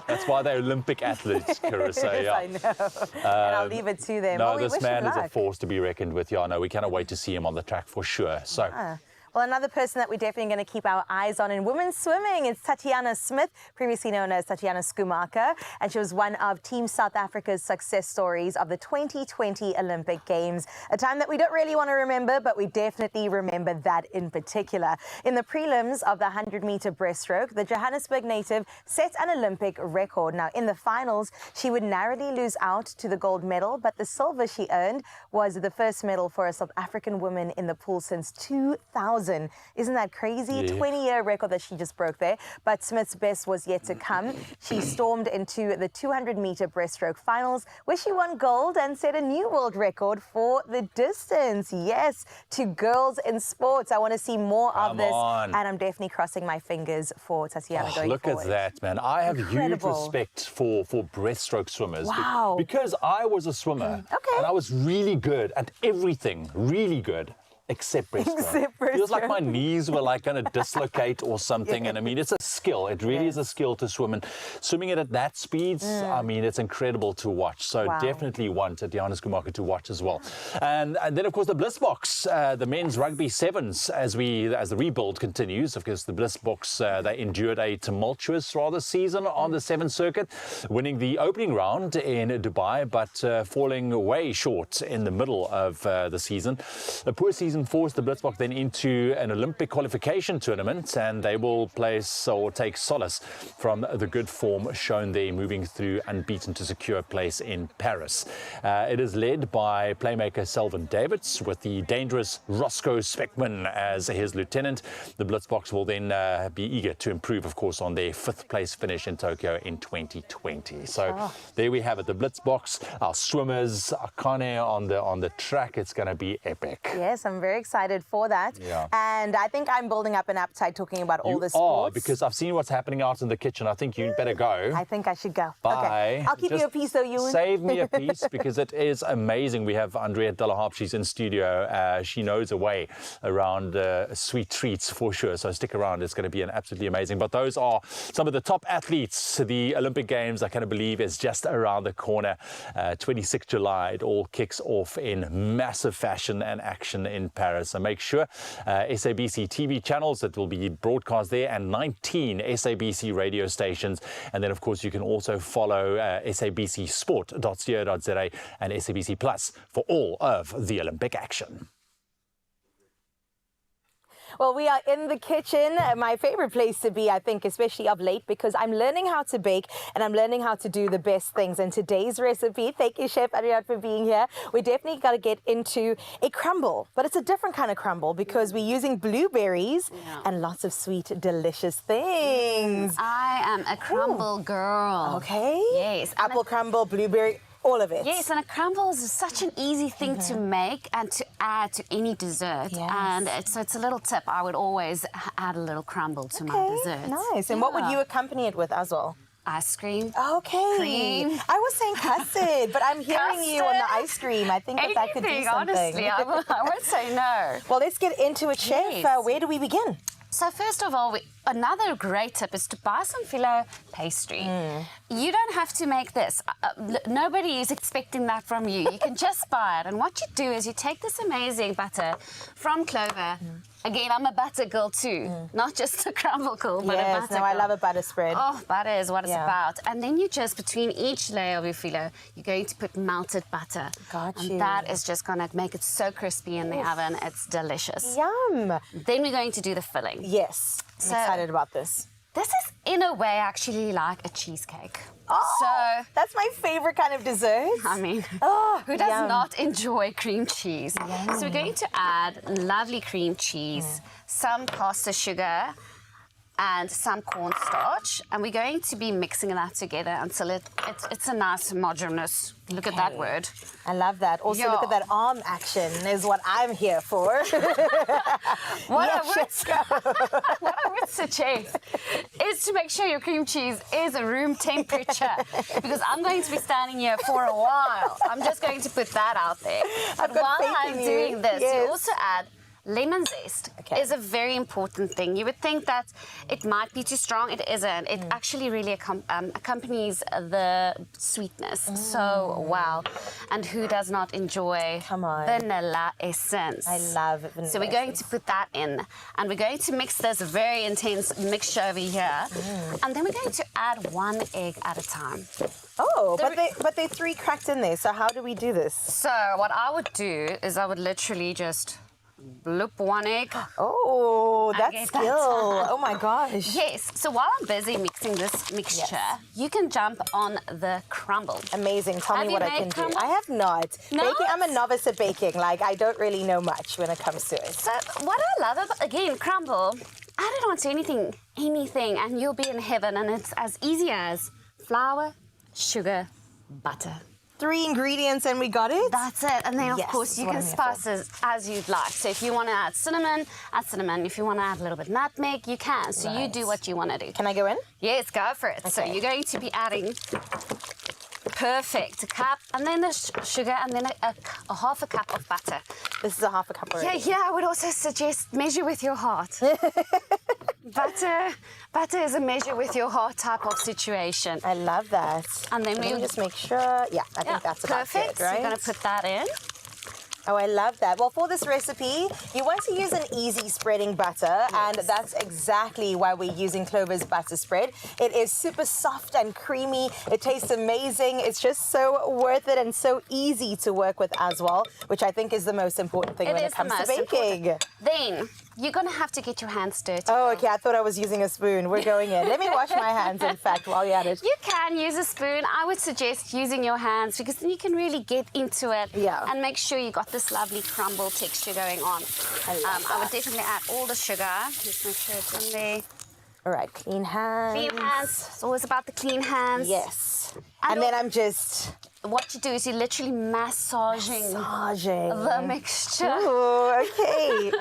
That's why they're Olympic athletes, Carissa. Yes, I know. And I'll leave it to them. No, well, we this wish man him is a luck. force to be reckoned with. Yeah, no, we cannot wait to see him on the track for sure. So. Well, another person that we're definitely going to keep our eyes on in women's swimming is Tatiana Smith, previously known as Tatiana Schumacher, and she was one of Team South Africa's success stories of the 2020 Olympic Games, a time that we don't really want to remember, but we definitely remember that in particular. In the prelims of the 100-meter breaststroke, the Johannesburg native set an Olympic record. Now, in the finals, she would narrowly lose out to the gold medal, but the silver she earned was the first medal for a South African woman in the pool since 2000. 20,000. Isn't that crazy? Yeah. 20-year record that she just broke there. But Smith's best was yet to come. She stormed into the 200-meter breaststroke finals, where she won gold and set a new world record for the distance. Yes, to girls in sports. I want to see more of this. And I'm definitely crossing my fingers for Tatiana going look forward. at that, man. I have Incredible. huge respect for breaststroke swimmers. Wow. Because I was a swimmer. Okay. And I was really good at everything, really good. Except breaststroke. Except Feels like breaststroke. my knees were like going to dislocate or something. And I mean, it's a skill. It really is a skill to swim. And swimming it at that speeds, I mean, it's incredible to watch. So definitely one Tatiana Schumacher to watch as well. And then, of course, the Bliss Box, the men's rugby sevens, as the rebuild continues. Of course, the Bliss Box, they endured a tumultuous season on the Seventh Circuit, winning the opening round in Dubai, but falling way short in the middle of the season. A poor season forced the Blitzboks then into an Olympic qualification tournament, and they will place or take solace from the good form shown there, moving through unbeaten to secure a place in Paris. It is led by playmaker Selvin Davids, with the dangerous Roscoe Speckman as his lieutenant. The Blitzboks will then be eager to improve, of course, on their fifth place finish in Tokyo in 2020. So there we have it, the Blitzboks, our swimmers, Akane on the track. It's going to be epic. Yes, I'm very excited for that. Yeah. And I think I'm building up an appetite talking about all the sports. Because I've seen what's happening out in the kitchen. I think you'd better go. I think I should go. Bye. Okay. I'll keep you a piece though, Ewan. Save me a piece, because it is amazing. We have Andrea Delaharp. She's in studio. She knows a way around sweet treats for sure. So stick around. It's going to be absolutely amazing. But those are some of the top athletes. The Olympic Games, I kind of believe, is just around the corner. 26th July, it all kicks off in massive fashion and action in Paris. So make sure SABC TV channels that will be broadcast there, and 19 SABC radio stations. And then, of course, you can also follow sabcsport.co.za and SABC Plus for all of the Olympic action. Well, we are in the kitchen, my favorite place to be, I think, especially of late, because I'm learning how to bake and I'm learning how to do the best things. And today's recipe, thank you, Chef Ariad, for being here. We definitely got to get into a crumble, but it's a different kind of crumble because we're using blueberries and lots of sweet, delicious things. I am a crumble girl. Okay. Yes. Apple crumble, blueberry. All of it. Yes, and a crumble is such an easy thing to make and to add to any dessert. Yes. And it's a little tip. I would always add a little crumble to my dessert. Nice. And what would you accompany it with as well? Ice cream. Okay. Cream. I was saying custard, but I'm hearing you on the ice cream. I think that could do something. Honestly, I would say no. Well, let's get into it, Chef. Yes. Where do we begin? So first of all, another great tip is to buy some phyllo pastry. You don't have to make this. Nobody is expecting that from you. You can just buy it. And what you do is you take this amazing butter from Clover. Again, I'm a butter girl too. Not just a crumble girl, but a butter girl. I love a butter spread. Oh, butter is what it's about. And then you just, between each layer of your phyllo, you're going to put melted butter. Got you. And that is just going to make it so crispy in the oven. It's delicious. Yum. Then we're going to do the filling. Yes. I'm excited about this. This is, in a way, actually like a cheesecake. Oh, so that's my favorite kind of dessert. I mean, who does not enjoy cream cheese? So we're going to add lovely cream cheese, some caster sugar, and some cornstarch, and we're going to be mixing that together until it's a nice homogeneous. Look at that word. I love that. Also, look at that arm action is what I'm here for. What I would suggest is to make sure your cream cheese is a room temperature, because I'm going to be standing here for a while. I'm just going to put that out there. But while I'm doing this, you also add lemon zest. Is a very important thing. You would think that it might be too strong. It isn't. It actually really accompanies the sweetness so well. And who does not enjoy vanilla essence? I love vanilla So we're going to put that in. And we're going to mix this very intense mixture over here. And then we're going to add 1 egg at a time. Oh, but they're 3 cracked in there. So how do we do this? So what I would do is I would literally just bloop, 1 egg. Oh, that's get skill. that. Oh my gosh. Yes, so while I'm busy mixing this mixture, you can jump on the crumble. Amazing. Tell Have me you what I made can crumble? do. I have not. Not? Baking, I'm a novice at baking. Like, I don't really know much when it comes to it. So what I love about, again, crumble, add it onto anything, and you'll be in heaven. And it's as easy as flour, sugar, butter. 3 ingredients and we got it? That's it. And then, of Yes, course, that's you what can I'm here for. spice it as you'd like. So if you want to add cinnamon, add cinnamon. If you want to add a little bit nutmeg, you can. So you do what you want to do. Can I go in? Yes, go for it. So Okay. you're going to be adding, perfect, a cup, and then the sugar, and then a half a cup of butter. This is a half a cup already. Yeah, I would also suggest measure with your heart. Butter is a measure with your heart type of situation. I love that. And then Let we me just make sure. Yeah, I think that's about perfect. good, right? So you're going to put that in. Oh, I love that. Well, for this recipe, you want to use an easy spreading butter, and that's exactly why we're using Clover's butter spread. It is super soft and creamy. It tastes amazing. It's just so worth it and so easy to work with as well, which I think is the most important thing when it is comes the to most baking. important. Then you're going to have to get your hands dirty. Oh, okay. I thought I was using a spoon. We're going in. Let me wash my hands, in fact, while you're at it. You can use a spoon. I would suggest using your hands because then you can really get into it and make sure you got this lovely crumble texture going on. I would definitely add all the sugar. Just make sure it's in there. All right, clean hands. Clean hands. It's always about the clean hands. Yes. And then I'm just... What you do is you're literally massaging the mixture. Ooh, okay.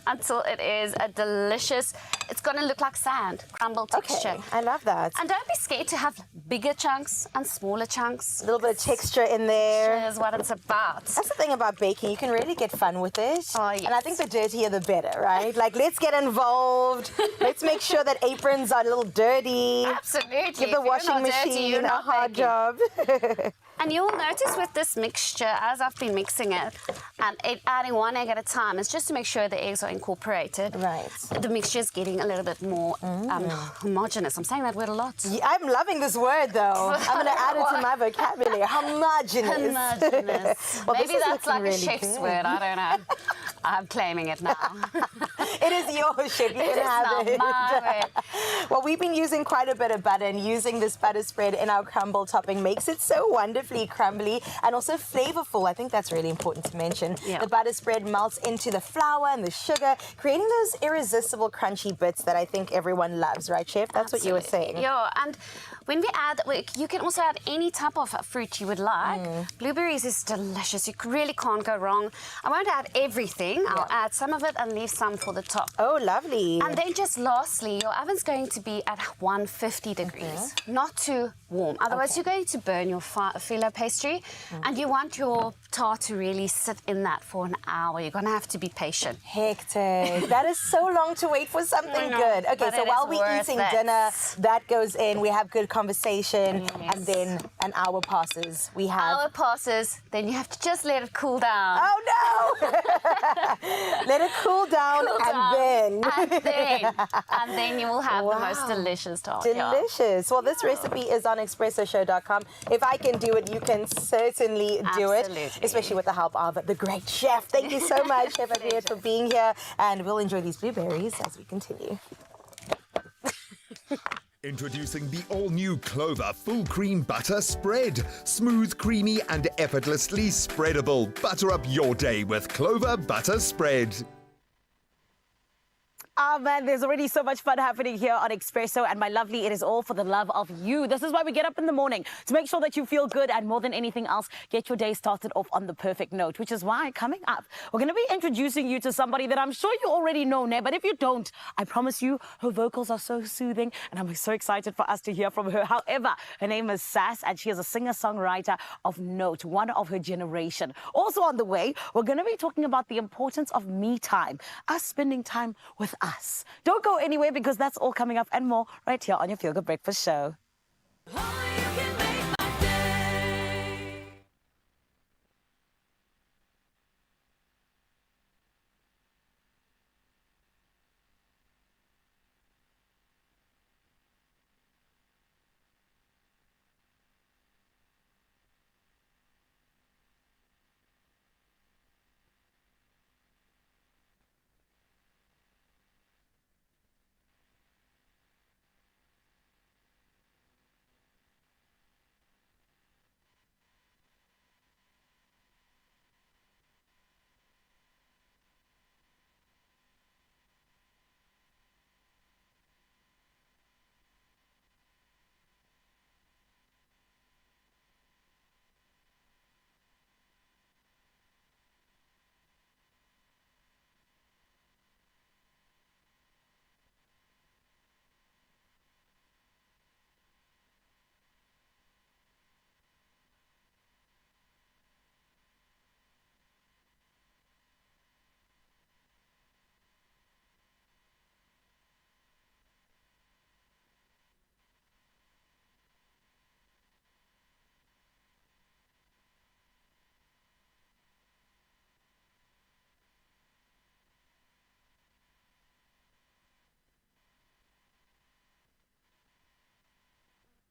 Until it is a delicious, it's going to look like sand, crumble texture. Okay, I love that. And don't be scared to have bigger chunks and smaller chunks. A little bit of texture in there. Is what it's about. That's the thing about baking. You can really get fun with it. Oh, yes. And I think the dirtier the better, right? Like, let's get involved. Let's make sure that aprons are a little dirty. Absolutely. Give the washing machine a hard job. And you'll notice with this mixture, as I've been mixing it, and adding 1 egg at a time, is just to make sure the eggs are incorporated. Right. The mixture is getting a little bit more homogeneous. I'm saying that word a lot. Yeah, I'm loving this word, though. I'm going to add it to my vocabulary. Homogeneous. Homogeneous. Well, Maybe this is that's like looking a chef's really good. word. I don't know. I'm claiming it now. It is your ship. You It can is have now it. my word. Well, we've been using quite a bit of butter, and using this butter spread in our crumble topping makes it so wonderfully crumbly and also flavorful. I think that's really important to mention. Yeah. The butter spread melts into the flour and the sugar, creating those irresistible crunchy bits that I think everyone loves, right, Chef? That's what you were saying. Yeah, and when we add, you can also add any type of fruit you would like. Blueberries is delicious. You really can't go wrong. I won't add everything. I'll add some of it and leave some for the top. Oh, lovely. And then just lastly, your oven's going to be at 150 degrees, not too warm. Otherwise, you're going to burn your filo pastry, and you want your tart to really sit in that for an hour. You're going to have to be patient. Hectic. That is so long to wait for something good. Okay, but so it while is we're worth eating it. dinner, that goes in. We have good conversation, and then an hour passes. We have... Hour passes, then you have to just let it cool down. Oh, no! Let it cool down, and then you will have the most delicious tart. Delicious. Well, this recipe is on expressoshow.com. If I can do it, you can certainly do it, especially with the help of the great chef. Thank you so much, Chef Adriette, for being here, and we'll enjoy these blueberries as we continue. Introducing the all-new Clover Full Cream Butter Spread. Smooth, creamy, and effortlessly spreadable. Butter up your day with Clover Butter Spread. Oh man, there's already so much fun happening here on Expresso, and my lovely, it is all for the love of you. This is why we get up in the morning, to make sure that you feel good, and more than anything else, get your day started off on the perfect note, which is why coming up, we're going to be introducing you to somebody that I'm sure you already know, but if you don't, I promise you, her vocals are so soothing, and I'm so excited for us to hear from her. However, her name is Sass, and she is a singer-songwriter of note, one of her generation. Also on the way, we're going to be talking about the importance of me time, us spending time with us. Don't go anywhere, because that's all coming up and more right here on your Feel Good Breakfast Show.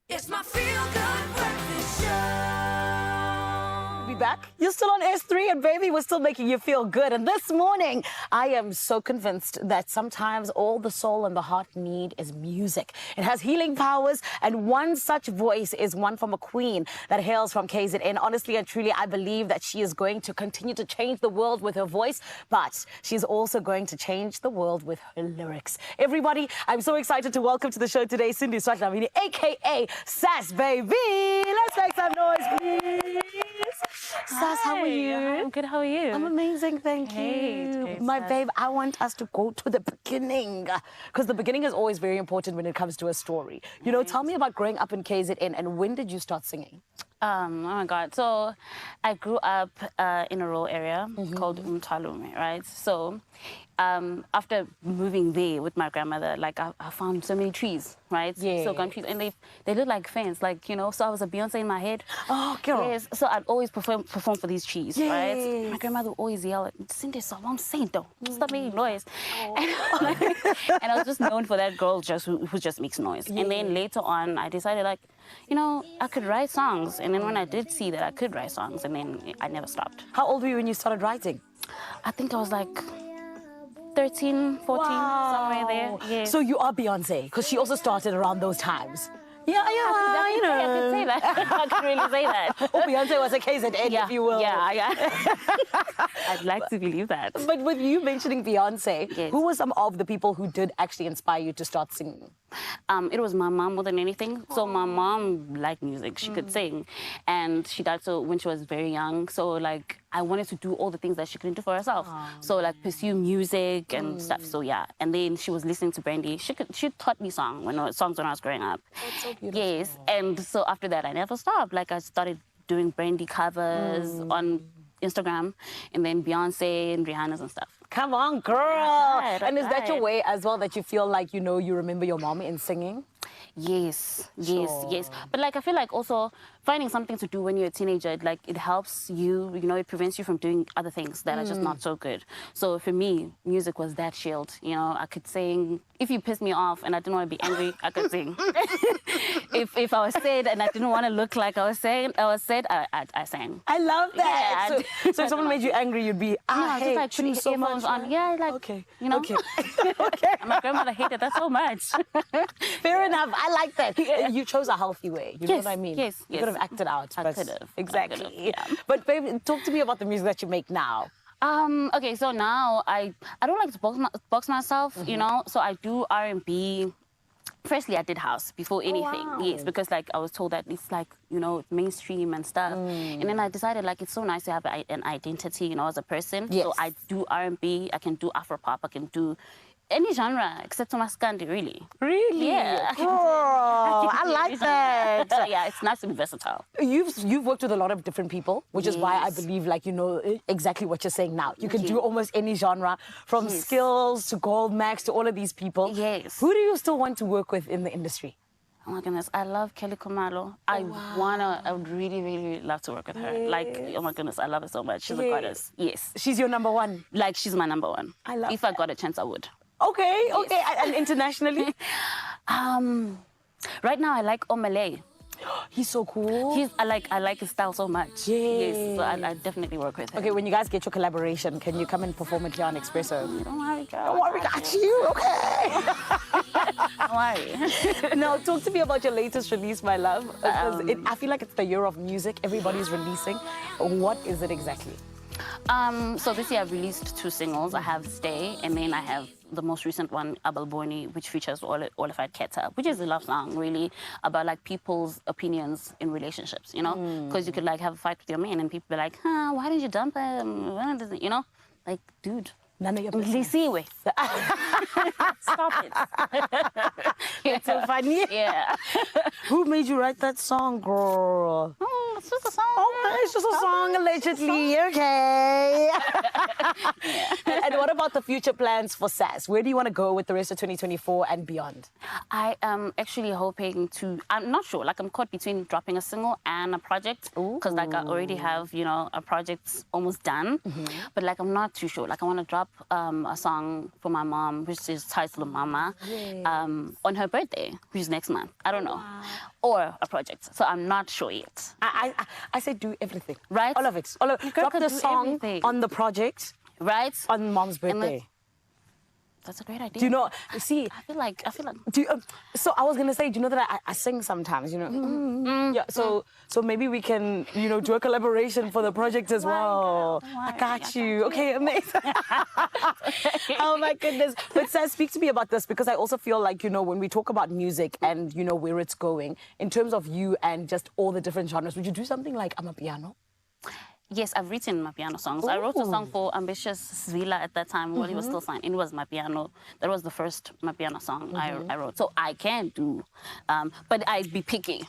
It's my feel-good breakfast show. Be back. You're still on S3 and baby, we're still making you feel good. And this morning, I am so convinced that sometimes all the soul and the heart need is music. It has healing powers, and one such voice is one from a queen that hails from KZN. Honestly and truly, I believe that she is going to continue to change the world with her voice, but she's also going to change the world with her lyrics. Everybody, I'm so excited to welcome to the show today Cindy Swatlamini, aka Sass Baby. Let's make some noise, please. Sass, how are you? I'm good. How are you? I'm amazing, thank Hey, you. great, My Sass. babe, I want us to go to the beginning, because the beginning is always very important when it comes to a story. You know, tell me about growing up in KZN and when did you start singing? Oh my God. So I grew up in a rural area called Umtalume, right? So after moving there with my grandmother, like I found so many trees, right? Yeah. So gone trees, and they look like fence, like, you know, so I was a Beyonce in my head. Oh, girl. Yes. So I'd always perform for these trees, right? Yes. My grandmother would always yell, Cindy, so I'm saying though, stop making noise. And I was just known for that girl who just makes noise. And then later on, I decided, like, you know, I could write songs. And then when I did see that I could write songs, and then I never stopped. How old were you when you started writing? I think I was like 13, 14, somewhere there. Yes. So you are Beyonce, because she also started around those times. Yeah, you know. I could say that. I could really say that. Oh, Beyonce was a KZN, if you will. Yeah. I'd like to believe that. But with you mentioning Beyonce, Yes. who were some of the people who did actually inspire you to start singing? It was my mom more than anything. So my mom liked music. She could sing. And she died so when she was very young. So, like, I wanted to do all the things that she couldn't do for herself. So, like, pursue music and stuff. So, yeah. And then she was listening to Brandy. She taught me songs when I was growing up. That's so beautiful. Yes. And so after that, I never stopped. Like, I started doing Brandy covers on Instagram, and then Beyonce and Rihanna's and stuff. Come on, girl. I And is that your tried. way as well, that you feel like, you know, you remember your mom in singing? Yes. Sure. But, like, I feel like also finding something to do when you're a teenager, it helps you, you know, it prevents you from doing other things that are just not so good. So for me, music was that shield. You know, I could sing. If you pissed me off and I didn't want to be angry, I could sing. if I was sad and I didn't want to look like I was sad, I sang. I love that. Yeah. So if someone made you angry, you'd be, No, hey, just like putting choose so earphones much, on. right? Yeah, like, Okay. you know. Okay. And my grandmother hated that so much. Fair enough. I like that. You chose a healthy way. You know Yes, what I mean? yes, You yes. could have acted out. I but- could have. Exactly. Yeah. But babe, talk to me about the music that you make now. Okay, so now I don't like to box myself, you know. So I do R&B. Firstly, I did house before anything. wow. Yes, because, like, I was told that it's, like, you know, mainstream and stuff. And then I decided, like, it's so nice to have an identity, you know, as a person. Yes. So I do R&B. I can do Afropop. I can do any genre except Tomaskandi, really. Really? Yeah. Girl, I like that. Yeah, it's nice to be versatile. You've worked with a lot of different people, which is why I Yes. believe, like, you know, exactly what you're saying now. You can do Yes. almost any genre, from Yes. Skills to Gold Max to all of these people. Yes. Who do you still want to work with in the industry? Oh my goodness, I love Kelly Komalo. I would really, really love to work with her. Like, oh my goodness, I love her so much. She's a Yes. goddess. Yes. She's your number one. Like, she's my number one. I love If I got a chance, I would. Okay, okay. And internationally? Right now, I like Omalay. He's so cool. I like his style so much. Yes. So I definitely work with him. Okay, when you guys get your collaboration, can you come and perform it here on Expresso? Don't worry, girl. Don't worry, got you. Okay. Don't worry. Now, talk to me about your latest release, my love. Because I feel like it's the year of music. Everybody's releasing. What is it exactly? So this year I've released 2 singles. I have Stay, and then I have the most recent one, Abalboni, which features Olified Keta, which is a love song, really, about, like, people's opinions in relationships, you know? Because you could, like, have a fight with your man and people be like, why didn't you dump him? Why does it, you know? Like, dude. None of your business. Stop it. It's so funny. Yeah. Who made you write that song, girl? It's just a song. Okay, it's just a song, allegedly. Okay. And what about the future plans for SAS? Where do you want to go with the rest of 2024 and beyond? I am actually hoping to, I'm not sure, like I'm caught between dropping a single and a project, because like I already have, you know, a project almost done, but like I'm not too sure. Like I want to drop a song for my mom, which is titled Mama, on her birthday, which is next month. I don't know. Or a project. So I'm not sure yet. I say do everything. Right? All of it. All of, drop the song everything. on the project. Right? On mom's birthday. That's a great idea. Do you know, see... I feel like... Do you, so I was going to say, do you know that I sing sometimes, you know? Yeah, so maybe we can, you know, do a collaboration for the project as well. I got you. Okay, amazing. Oh my goodness. But Saz, speak to me about this, because I also feel like, you know, when we talk about music and, you know, where it's going, in terms of you and just all the different genres, would you do something like Amapiano? Yes, I've written my piano songs. I wrote a song for Ambitious Zvila at that time when he was still signed. It was my piano. That was the first my piano song I wrote. So I can do, but I'd be picky.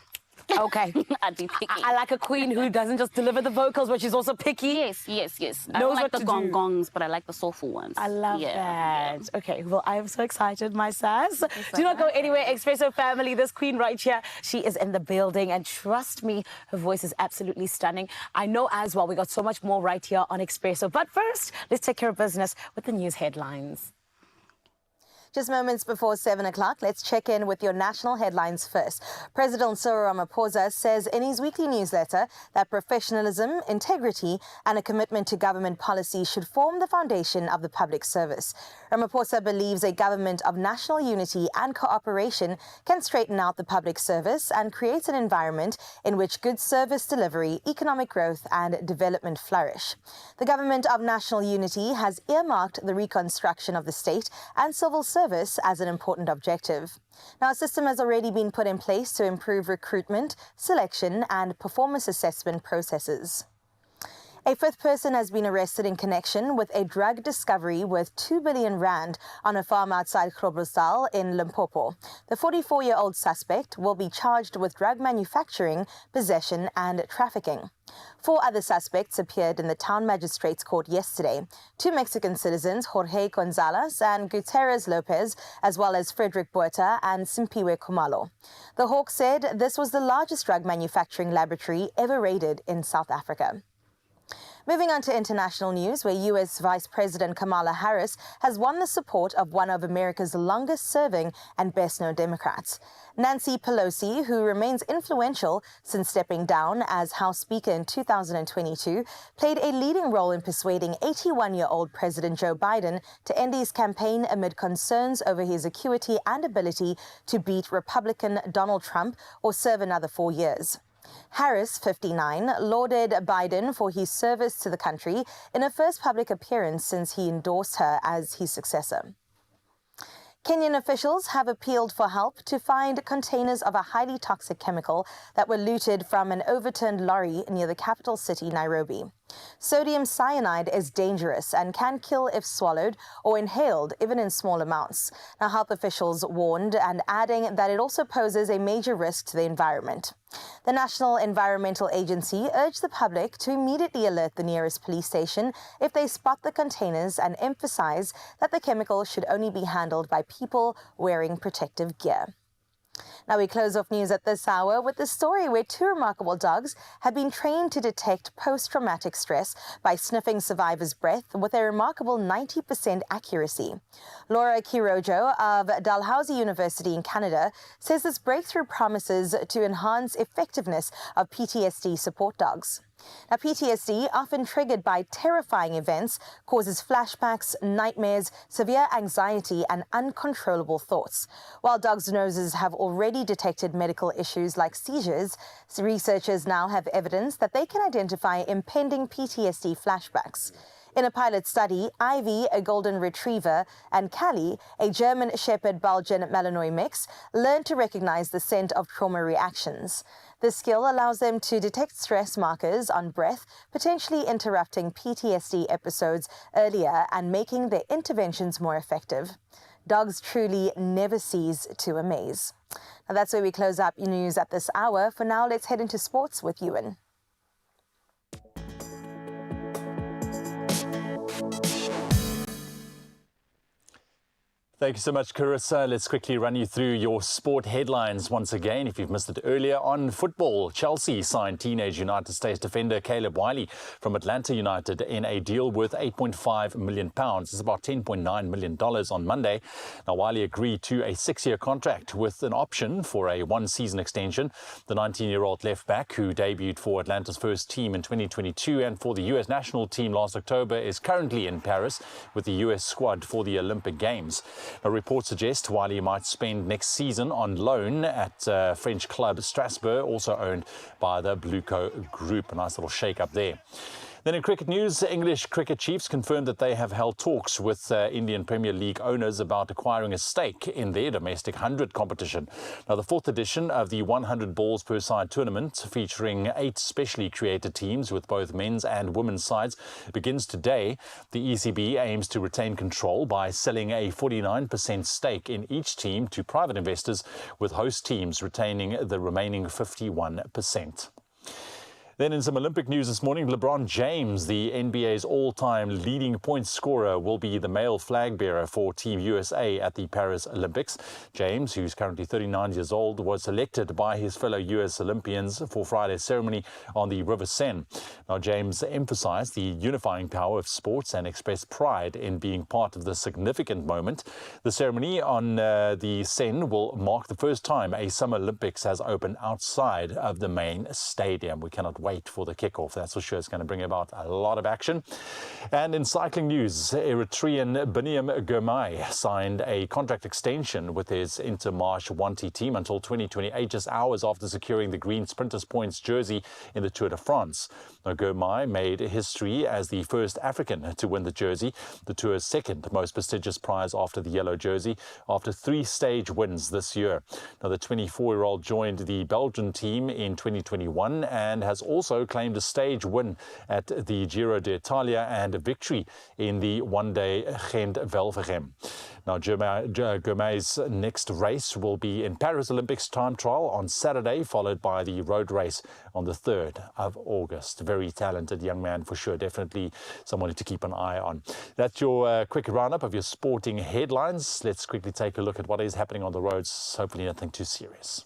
Okay. I'd be picky. I like a queen who doesn't just deliver the vocals, but she's also picky. Yes. I don't like the gongs, but I like the soulful ones. I love that. Okay, well, I am so excited, my Saz. Do not go anywhere, Expresso family. This queen right here, she is in the building, and trust me, her voice is absolutely stunning. I know as well, we got so much more right here on Expresso. But first, let's take care of business with the news headlines. Just moments before 7 o'clock, let's check in with your national headlines first. President Cyril Ramaphosa says in his weekly newsletter that professionalism, integrity and a commitment to government policy should form the foundation of the public service. Ramaphosa believes a government of national unity and cooperation can straighten out the public service and create an environment in which good service delivery, economic growth and development flourish. The government of national unity has earmarked the reconstruction of the state and civil service as an important objective. Now, a system has already been put in place to improve recruitment, selection and performance assessment processes. A fifth person has been arrested in connection with a drug discovery worth 2 billion rand on a farm outside Groblersdal in Limpopo. The 44-year-old suspect will be charged with drug manufacturing, possession and trafficking. 4 other suspects appeared in the town magistrate's court yesterday. 2 Mexican citizens, Jorge Gonzalez and Gutierrez Lopez, as well as Frederick Buerta and Simpiwe Kumalo. The Hawk said this was the largest drug manufacturing laboratory ever raided in South Africa. Moving on to international news, where U.S. Vice President Kamala Harris has won the support of one of America's longest-serving and best-known Democrats. Nancy Pelosi, who remains influential since stepping down as House Speaker in 2022, played a leading role in persuading 81-year-old President Joe Biden to end his campaign amid concerns over his acuity and ability to beat Republican Donald Trump or serve another 4 years. Harris, 59, lauded Biden for his service to the country in her first public appearance since he endorsed her as his successor. Kenyan officials have appealed for help to find containers of a highly toxic chemical that were looted from an overturned lorry near the capital city, Nairobi. Sodium cyanide is dangerous and can kill if swallowed or inhaled, even in small amounts. Now, health officials warned, and adding that it also poses a major risk to the environment. The National Environmental Agency urged the public to immediately alert the nearest police station if they spot the containers and emphasize that the chemical should only be handled by people wearing protective gear. Now we close off news at this hour with the story where 2 remarkable dogs have been trained to detect post-traumatic stress by sniffing survivors' breath with a remarkable 90% accuracy. Laura Kirojo of Dalhousie University in Canada says this breakthrough promises to enhance effectiveness of PTSD support dogs. Now, PTSD, often triggered by terrifying events, causes flashbacks, nightmares, severe anxiety and uncontrollable thoughts. While dogs' noses have already detected medical issues like seizures, researchers now have evidence that they can identify impending PTSD flashbacks. In a pilot study, Ivy, a golden retriever, and Callie, a German Shepherd Belgian Malinois mix, learned to recognize the scent of trauma reactions. This skill allows them to detect stress markers on breath, potentially interrupting PTSD episodes earlier and making their interventions more effective. Dogs truly never cease to amaze. Now that's where we close up news at this hour. For now, let's head into sports with Ewan. Thank you so much, Carissa. Let's quickly run you through your sport headlines once again. If you've missed it earlier on football, Chelsea signed teenage United States defender Caleb Wiley from Atlanta United in a deal worth £8.5 million. It's about $10.9 million on Monday. Now, Wiley agreed to a 6-year contract with an option for a 1-season extension. The 19-year-old left back, who debuted for Atlanta's first team in 2022 and for the U.S. national team last October, is currently in Paris with the U.S. squad for the Olympic Games. A report suggests Wiley might spend next season on loan at French club Strasbourg, also owned by the Bluco Group. A nice little shake-up there. Then in cricket news, English cricket chiefs confirmed that they have held talks with Indian Premier League owners about acquiring a stake in their domestic 100 competition. Now, the 4th edition of the 100 balls per side tournament, featuring 8 specially created teams with both men's and women's sides, begins today. The ECB aims to retain control by selling a 49% stake in each team to private investors, with host teams retaining the remaining 51%. Then in some Olympic news this morning, LeBron James, the NBA's all-time leading point scorer, will be the male flag bearer for Team USA at the Paris Olympics. James, who's currently 39 years old, was selected by his fellow US Olympians for Friday's ceremony on the River Seine. Now, James emphasized the unifying power of sports and expressed pride in being part of this significant moment. The ceremony on the Seine will mark the first time a Summer Olympics has opened outside of the main stadium. We cannot wait for the kickoff. That's for sure. It's going to bring about a lot of action. And in cycling news, Eritrean Biniam Girmay signed a contract extension with his Intermarche 1T team until 2028, just hours after securing the Green Sprinters Points jersey in the Tour de France. Now, Girmay made history as the first African to win the jersey, the Tour's second most prestigious prize after the yellow jersey, after 3 stage wins this year. Now, the 24-year-old joined the Belgian team in 2021 and has also claimed a stage win at the Giro d'Italia and a victory in the one-day Gent-Wevelgem. Now, Girmay's next race will be in Paris Olympics time trial on Saturday, followed by the road race on the 3rd of August. Very talented young man for sure. Definitely someone to keep an eye on. That's your quick roundup of your sporting headlines. Let's quickly take a look at what is happening on the roads. Hopefully nothing too serious.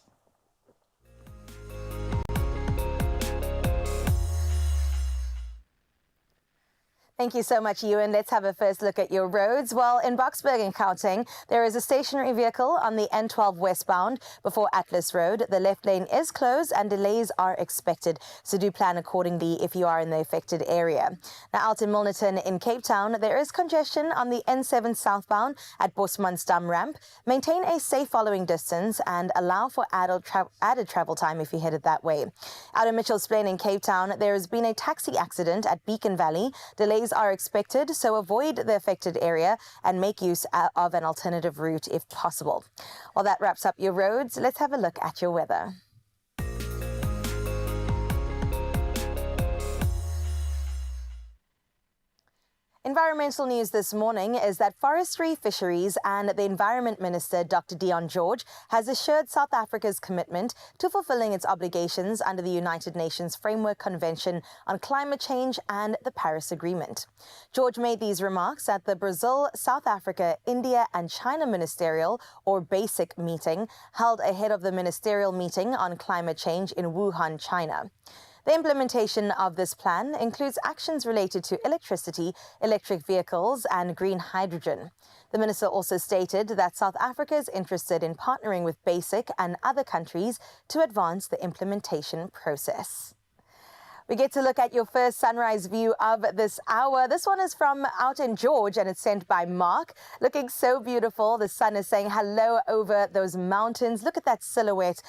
Thank you so much, Ewan. Let's have a first look at your roads. Well, in Boksburg and Gauteng, there is a stationary vehicle on the N12 westbound before Atlas Road. The left lane is closed and delays are expected, so do plan accordingly if you are in the affected area. Now, out in Milnerton in Cape Town, there is congestion on the N7 southbound at Bosmansdam ramp. Maintain a safe following distance and allow for added travel time if you're headed that way. Out in Mitchell's Plain in Cape Town, there has been a taxi accident at Beacon Valley. Delays are expected, so avoid the affected area and make use of an alternative route if possible. Well, that wraps up your roads. Let's have a look at your weather. Environmental news this morning is that Forestry, Fisheries and the Environment Minister, Dr. Dion George, has assured South Africa's commitment to fulfilling its obligations under the United Nations Framework Convention on Climate Change and the Paris Agreement. George made these remarks at the Brazil, South Africa, India and China Ministerial, or BASIC meeting, held ahead of the ministerial meeting on climate change in Wuhan, China. The implementation of this plan includes actions related to electricity, electric vehicles and green hydrogen. The minister also stated that South Africa is interested in partnering with BASIC and other countries to advance the implementation process. We get to look at your first sunrise view of this hour. This one is from out in George and it's sent by Mark. Looking so beautiful. The sun is saying hello over those mountains. Look at that silhouette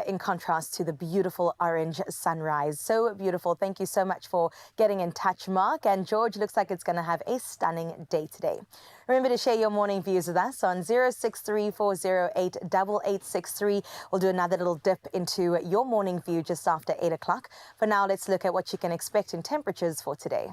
in contrast to the beautiful orange sunrise. So beautiful. Thank you so much for getting in touch, Mark. And George, looks like it's going to have a stunning day today. Remember to share your morning views with us on 0634088863. We'll do another little dip into your morning view just after 8 o'clock. For now, let's look at what you can expect in temperatures for today.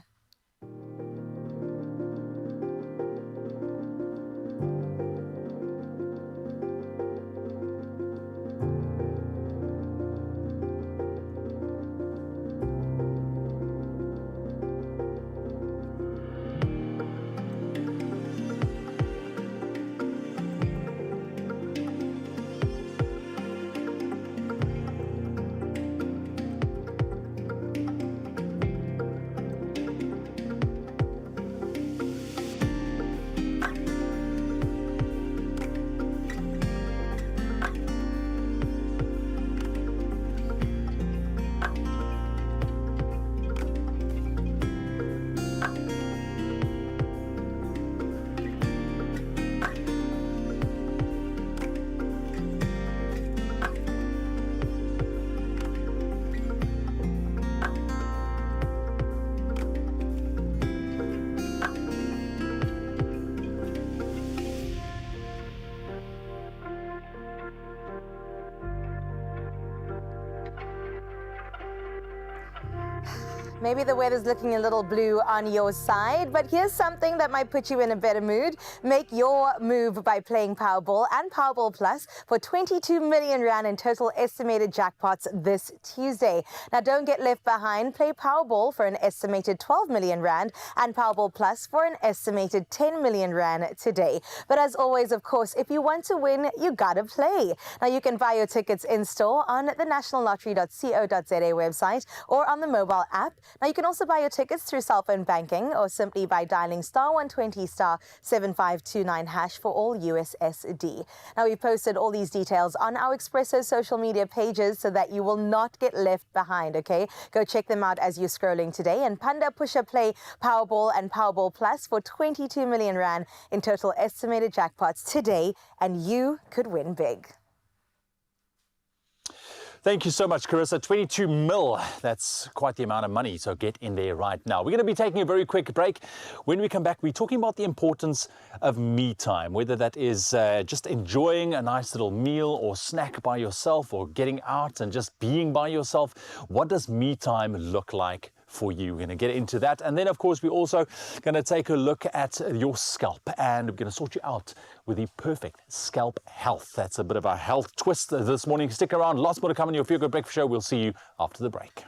Maybe the weather's looking a little blue on your side, but here's something that might put you in a better mood. Make your move by playing Powerball and Powerball Plus for 22 million rand in total estimated jackpots this Tuesday. Now, don't get left behind. Play Powerball for an estimated 12 million rand and Powerball Plus for an estimated 10 million rand today. But as always, of course, if you want to win, you gotta play. Now, you can buy your tickets in store on the nationallottery.co.za website or on the mobile app. Now, you can also buy your tickets through cell phone banking or simply by dialing *120 *7529 hash for all USSD. Now, we've posted all these details on our Expresso social media pages so that you will not get left behind, okay? Go check them out as you're scrolling today. And Panda Pusher play Powerball and Powerball Plus for 22 million rand in total estimated jackpots today, and you could win big. Thank you so much, Carissa. 22 mil. That's quite the amount of money, so get in there right now. We're going to be taking a very quick break. When we come back, we're talking about the importance of me time, whether that is just enjoying a nice little meal or snack by yourself or getting out and just being by yourself. What does me time look like for you? We're going to get into that. And then, of course, we're also going to take a look at your scalp, and we're going to sort you out with the perfect scalp health. That's a bit of a health twist this morning. Stick around. Lots more to come on your Feel Good Breakfast Show. We'll see you after the break.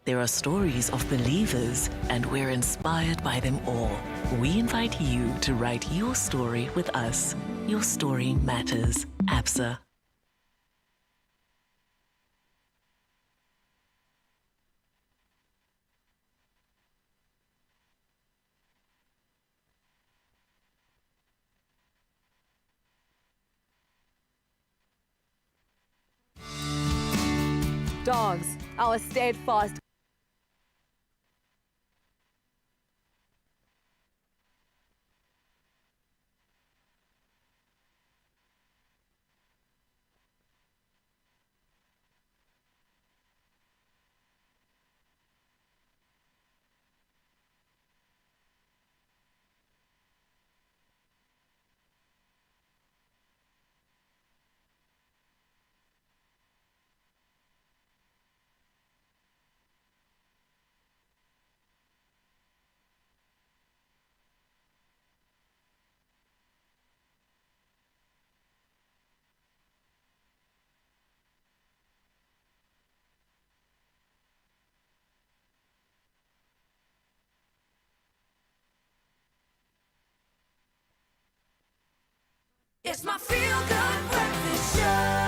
There are stories of believers, and we're inspired by them all. We invite you to write your story with us. Your story matters. ABSA. Dogs, our steadfast It's my Feel Good Breakfast Show.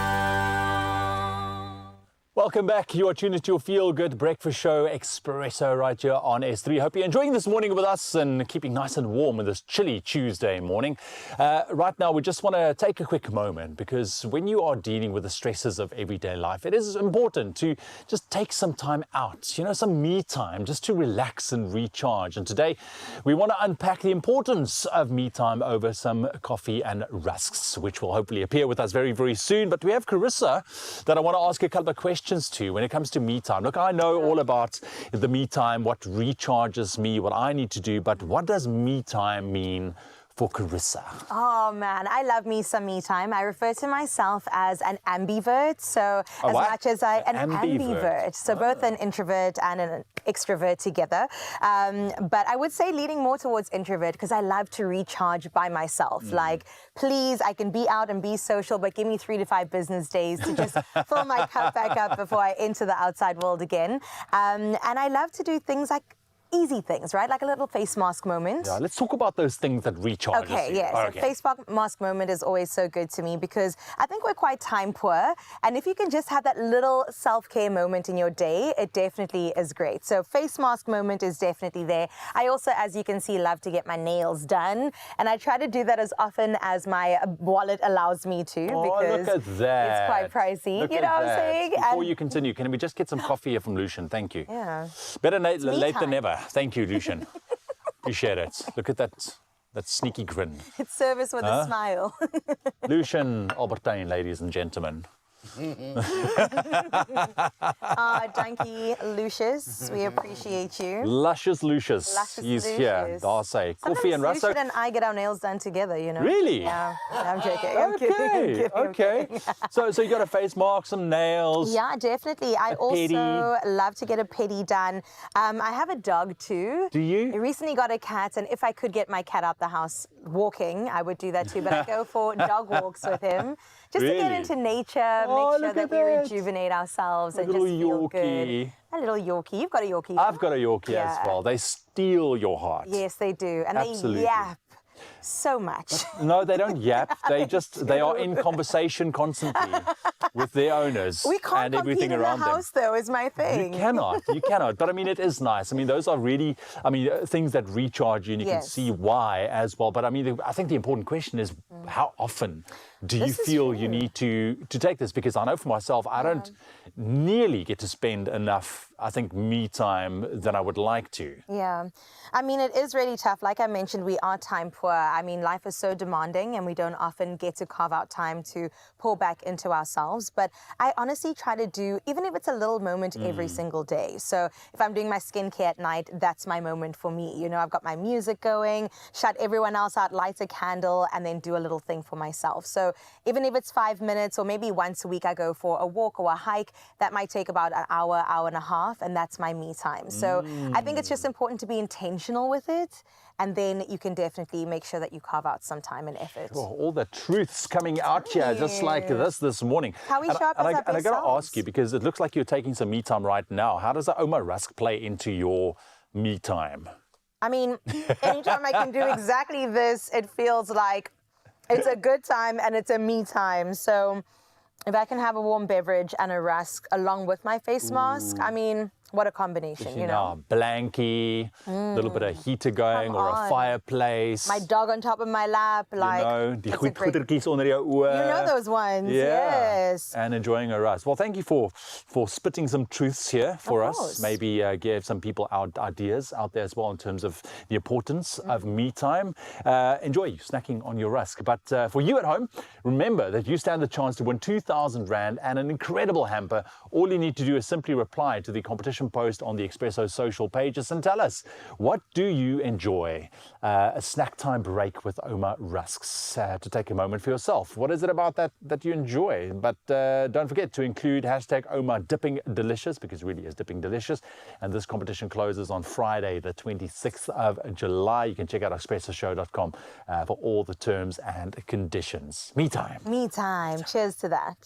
Welcome back. You are tuned into your Feel Good Breakfast Show, Expresso, right here on S3. Hope you're enjoying this morning with us and keeping nice and warm in this chilly Tuesday morning. Right now, we just want to take a quick moment, because when you are dealing with the stresses of everyday life, it is important to just take some time out, some me time, just to relax and recharge. And today, we want to unpack the importance of me time over some coffee and rusks, which will hopefully appear with us very, very soon. But we have Carissa that I want to ask a couple of questions to when it comes to me time. Look, I know all about the me time, what recharges me, what I need to do, but what does me time mean for Carissa? Oh man, I love me some me time. I refer to myself as an ambivert. So A as what? much as I An ambivert. So both an introvert and an extrovert together. But I would say leaning more towards introvert, because I love to recharge by myself. Like, please, I can be out and be social, but give me 3 to 5 business days to just fill my cup back up before I enter the outside world again. And I love to do things like easy things, right? Like a little face mask moment. Yeah, let's talk about those things that recharge Okay, you. yes. Okay. So face mask moment is always so good to me, because I think we're quite time poor. And if you can just have that little self-care moment in your day, it definitely is great. So face mask moment is definitely there. I also, as you can see, love to get my nails done. And I try to do that as often as my wallet allows me to, because look at that. it's quite pricey. Look you at know what I'm that. saying? Before And- you continue, can we just get some coffee here from Lucian? Thank you. Yeah. Better me late than time. never. Thank you, Lucian. Appreciate it. Look at that sneaky grin. It's service with a smile. Lucian Albertine, ladies and gentlemen. Donkey Lucius, we appreciate you. Luscious Lucius. Luscious He's Lucius. here. I'll say. Coffee and Sometimes Russo. Lucian and I get our nails done together, you know. Really? Yeah, I'm joking. I'm kidding, I'm Okay, kidding, I'm okay. kidding. So you got a face mask, some nails. Yeah, definitely. I pedi. also love to get a pedi done. I have a dog too. Do you? I recently got a cat, and if I could get my cat out the house walking, I would do that too. But I go for dog walks with him, just to get Really? into nature, Oh, make sure look that at we that. rejuvenate ourselves and little just feel Yorkie. good. A little Yorkie. You've got a Yorkie. I've got a Yorkie Yeah. as well. They steal your heart. Yes, they do, and Absolutely. they yap so much. No, they don't yap. They are in conversation constantly with their owners We can't and compete everything in around the house, though, is my them. thing. You cannot. But I mean, it is nice. I mean, those are really, things that recharge you, and you can Yes. see why as well. But I mean, I think the important question is, how often do you This is feel you true. need to take this? Because I know for myself, I don't nearly get to spend enough, I think, me time than I would like to. Yeah. I mean, it is really tough. Like I mentioned, we are time poor. I mean, life is so demanding and we don't often get to carve out time to pull back into ourselves. But I honestly try to do, even if it's a little moment every single day. So if I'm doing my skincare at night, that's my moment for me. You know, I've got my music going, shut everyone else out, light a candle, and then do a little thing for myself. So even if it's 5 minutes or maybe once a week I go for a walk or a hike, that might take about an hour, hour and a half, and that's my me time. So I think it's just important to be intentional with it, and then you can definitely make sure that you carve out some time and effort. Oh, all the truths coming out here, just like this morning. How we And sharp as our I best got to selves. ask you, because it looks like you're taking some me time right now. How does the Oma Rusk play into your me time? I mean, anytime I can do exactly this, it feels like it's a good time and it's a me time. So if I can have a warm beverage and a rusk along with my face mask, I mean, what a combination, you know? Blankie, a little bit of heater going, Come or a on. fireplace. My dog on top of my lap, like, die it's a great- goedgoedertjies onder jou oë. you know those ones, Yeah. yes. And enjoying a rest. Well, thank you for spitting some truths here for us. course. Maybe give some people out ideas out there as well in terms of the importance of me time. Enjoy snacking on your rusk. But for you at home, remember that you stand the chance to win 2,000 Rand and an incredible hamper. All you need to do is simply reply to the competition post on the Expresso social pages and tell us, what do you enjoy? A snack time break with Oma Rusks, to take a moment for yourself. What is it about that you enjoy? But don't forget to include hashtag Oma Dipping Delicious, because it really is dipping delicious. And this competition closes on Friday, the 26th of July. You can check out expressoshow.com for all the terms and conditions. Me time. Me time. Cheers to that.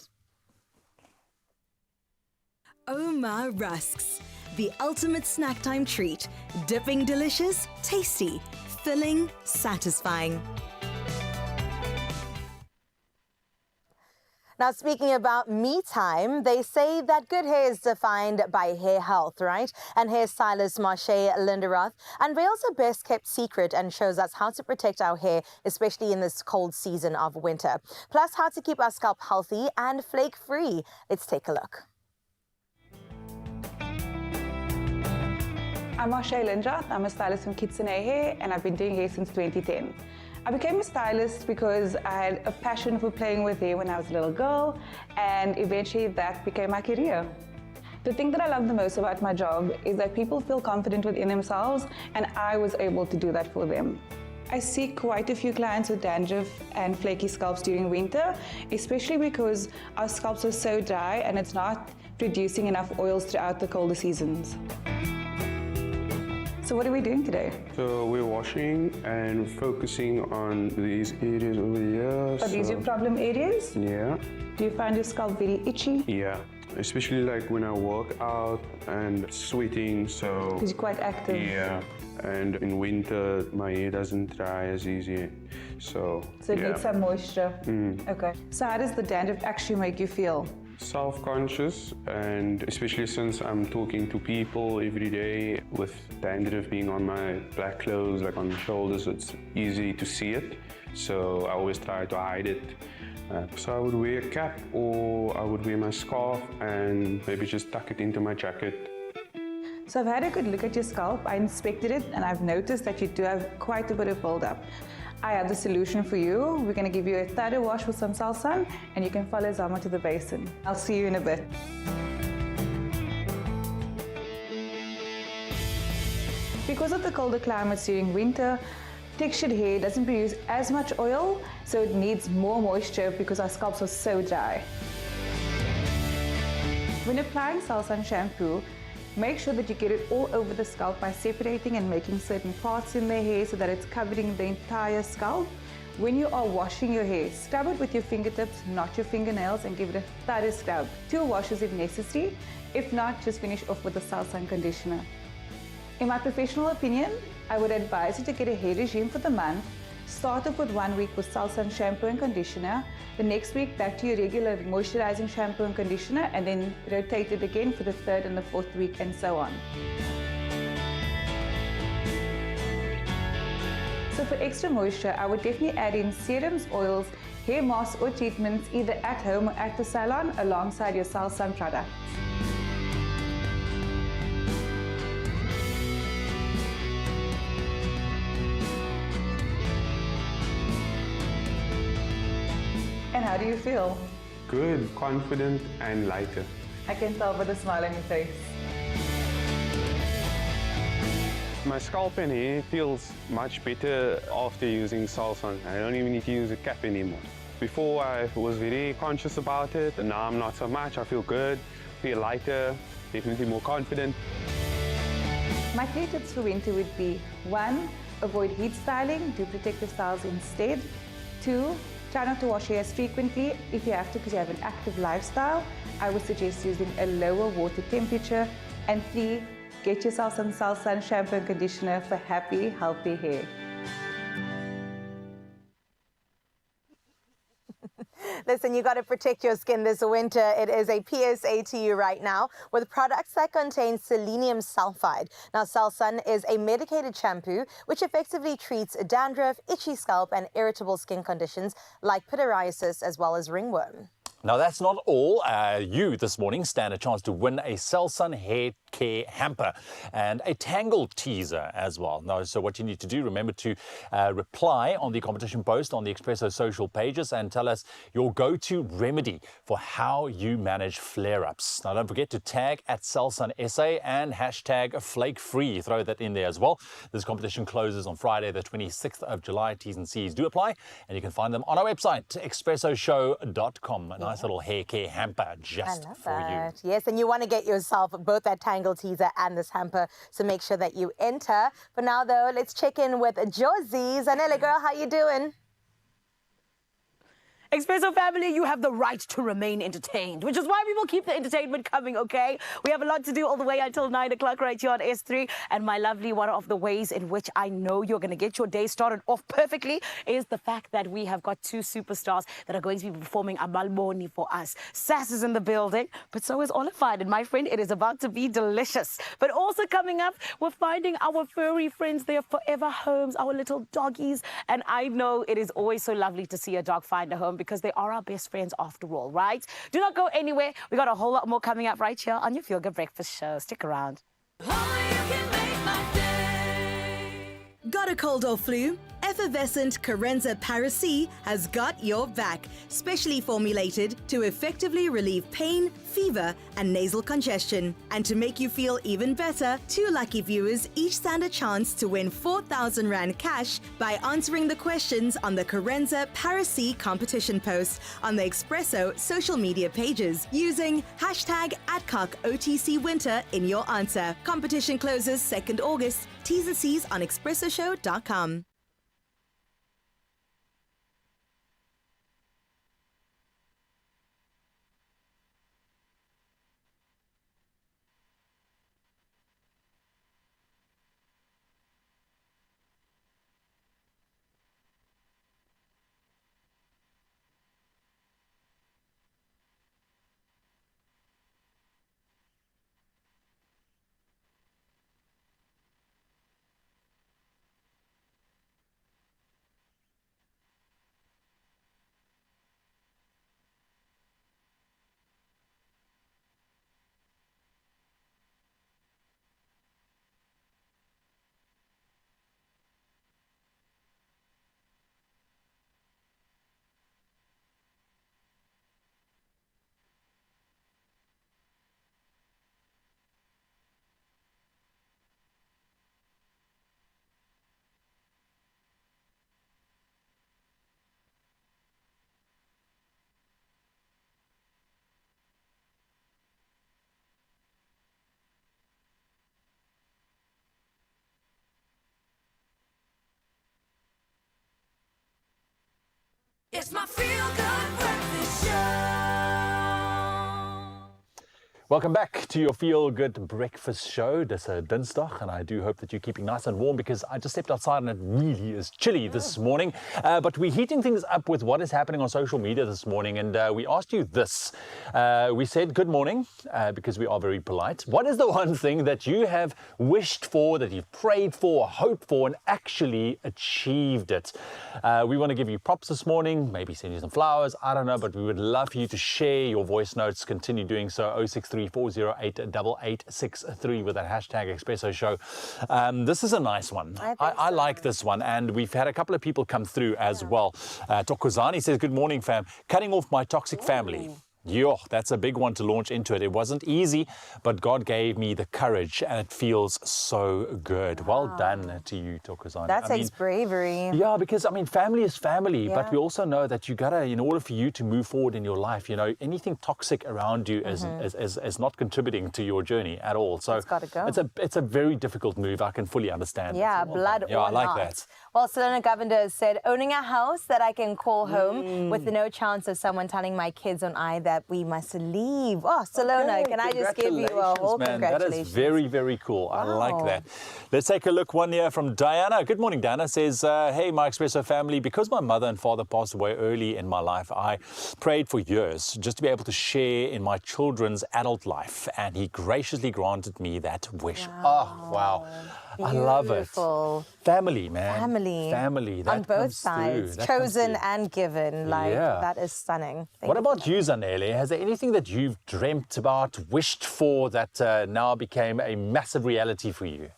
Oma Rusks, the ultimate snack time treat. Dipping delicious, tasty, filling, satisfying. Now, speaking about me time, they say that good hair is defined by hair health, right? And hairstylist Marsha Linderoth unveils a best-kept secret and shows us how to protect our hair, especially in this cold season of winter. Plus, how to keep our scalp healthy and flake-free. Let's take a look. I'm Marsha Linderoth. I'm a stylist from Kitsune Hair, and I've been doing hair since 2010. I became a stylist because I had a passion for playing with hair when I was a little girl, and eventually that became my career. The thing that I love the most about my job is that people feel confident within themselves, and I was able to do that for them. I see quite a few clients with dandruff and flaky scalps during winter, especially because our scalps are so dry and it's not producing enough oils throughout the colder seasons. So what are we doing today? So we're washing and focusing on these areas over here. Are these your problem areas? Yeah. Do you find your scalp very itchy? Yeah. Especially like when I work out and sweating, so... Because you're quite active. Yeah. And in winter, my hair doesn't dry as easy, so... So it yeah. needs some moisture. Mm. Okay. So how does the dandruff actually make you feel? Self-conscious, and especially since I'm talking to people every day with dandruff being on my black clothes, like on the shoulders, it's easy to see it. So I always try to hide it. So I would wear a cap, or I would wear my scarf and maybe just tuck it into my jacket. So I've had a good look at your scalp. I inspected it and I've noticed that you do have quite a bit of buildup. I have the solution for you. We're going to give you a thorough wash with some Salsan, and you can follow Zama to the basin. I'll see you in a bit. Because of the colder climates during winter, textured hair doesn't produce as much oil, so it needs more moisture because our scalps are so dry. When applying Salsan shampoo, make sure that you get it all over the scalp by separating and making certain parts in the hair so that it's covering the entire scalp. When you are washing your hair, scrub it with your fingertips, not your fingernails, and give it a thorough scrub. 2 washes if necessary. If not, just finish off with the Salsan conditioner. In my professional opinion, I would advise you to get a hair regime for the month. Start off with 1 week with Salsan shampoo and conditioner. The next week back to your regular moisturizing shampoo and conditioner, and then rotate it again for the 3rd and the 4th week, and so on. So for extra moisture, I would definitely add in serums, oils, hair masks or treatments either at home or at the salon alongside your Salsan products. And how do you feel? Good, confident and lighter. I can tell by the smile on your face. My scalp and hair feels much better after using Salsan. I don't even need to use a cap anymore. Before I was very conscious about it, and now I'm not so much. I feel good, feel lighter, definitely more confident. My 3 tips for winter would be: 1. Avoid heat styling, do protective styles instead. 2. Try not to wash your hair as frequently. If you have to because you have an active lifestyle, I would suggest using a lower water temperature. And 3. Get yourself some Salsan shampoo and conditioner for happy, healthy hair. Listen, you got to protect your skin this winter. It is a PSA to you right now with products that contain selenium sulfide. Now, Salsan is a medicated shampoo which effectively treats dandruff, itchy scalp, and irritable skin conditions like pityriasis as well as ringworm. Now, that's not all. You this morning stand a chance to win a Salsan hair care hamper and a tangle teaser as well. Now, so what you need to do, remember to reply on the competition post on the Expresso social pages and tell us your go-to remedy for how you manage flare-ups. Now, don't forget to tag at SalsanSA and hashtag flake-free. Throw that in there as well. This competition closes on Friday, the 26th of July. T's and C's do apply, and you can find them on our website, expressoshow.com. Nice little hair care hamper just for you. Yes, and you want to get yourself both that tangle teaser and this hamper, so make sure that you enter. For now, though, let's check in with Josie. Zanele, girl, how you doing? Expresso family, you have the right to remain entertained, which is why we will keep the entertainment coming, okay? We have a lot to do all the way until 9 o'clock right here on S3. And my lovely, one of the ways in which I know you're going to get your day started off perfectly is the fact that we have got 2 superstars that are going to be performing Amalboni for us. Sass is in the building, but so is Olified. And my friend, it is about to be delicious. But also coming up, we're finding our furry friends, their forever homes, our little doggies. And I know it is always so lovely to see a dog find a home, because they are our best friends after all, right? Do not go anywhere. We got a whole lot more coming up right here on your Feel Good Breakfast Show. Stick around. Got a cold or flu? Effervescent Carenza Paracy has got your back, specially formulated to effectively relieve pain, fever, and nasal congestion. And to make you feel even better, 2 lucky viewers each stand a chance to win 4,000 Rand cash by answering the questions on the Carenza Paracy competition post on the Expresso social media pages using hashtag #OTCWinter in your answer. Competition closes 2nd August. T's and C's on expressoshow.com. It's my feel-good breakfast show. Welcome back to your Feel Good Breakfast Show. Dis 'n Dinsdag, and I do hope that you're keeping nice and warm because I just stepped outside and it really is chilly this morning. But we're heating things up with what is happening on social media this morning, and we asked you this. We said good morning because we are very polite. What is the one thing that you have wished for, that you've prayed for, hoped for, and actually achieved it? We want to give you props this morning, maybe send you some flowers, I don't know, but we would love for you to share your voice notes. Continue doing so, 063-408-8863 with that hashtag Expresso Show. This is a nice one. I like this one, and we've had a couple of people come through as well. Tokozani says, good morning, fam. Cutting off my toxic family. Yo, that's a big one to launch into it. It wasn't easy, but God gave me the courage, and it feels so good. Well done to you, Tokozani. That takes bravery. Yeah, because, family is family, but we also know that you gotta, in order for you to move forward in your life, anything toxic around you is not contributing to your journey at all. So it's gotta go. It's a very difficult move. I can fully understand. Yeah, blood or I like not. that. Well, Selena Govender said, owning a house that I can call home with no chance of someone telling my kids on I that we must leave. Oh, Selena, can I just give you a whole congratulations? That is very, very cool. I like that. Let's take a look. One here from Diana. Good morning, Diana. Says, hey, my Expresso family, because my mother and father passed away early in my life, I prayed for years just to be able to share in my children's adult life, and he graciously granted me that wish. Oh, wow. I love it. Family, man. Family. That on both sides. Chosen and given. That is stunning. What about you, Zanele? Has there anything that you've dreamt about, wished for, that now became a massive reality for you?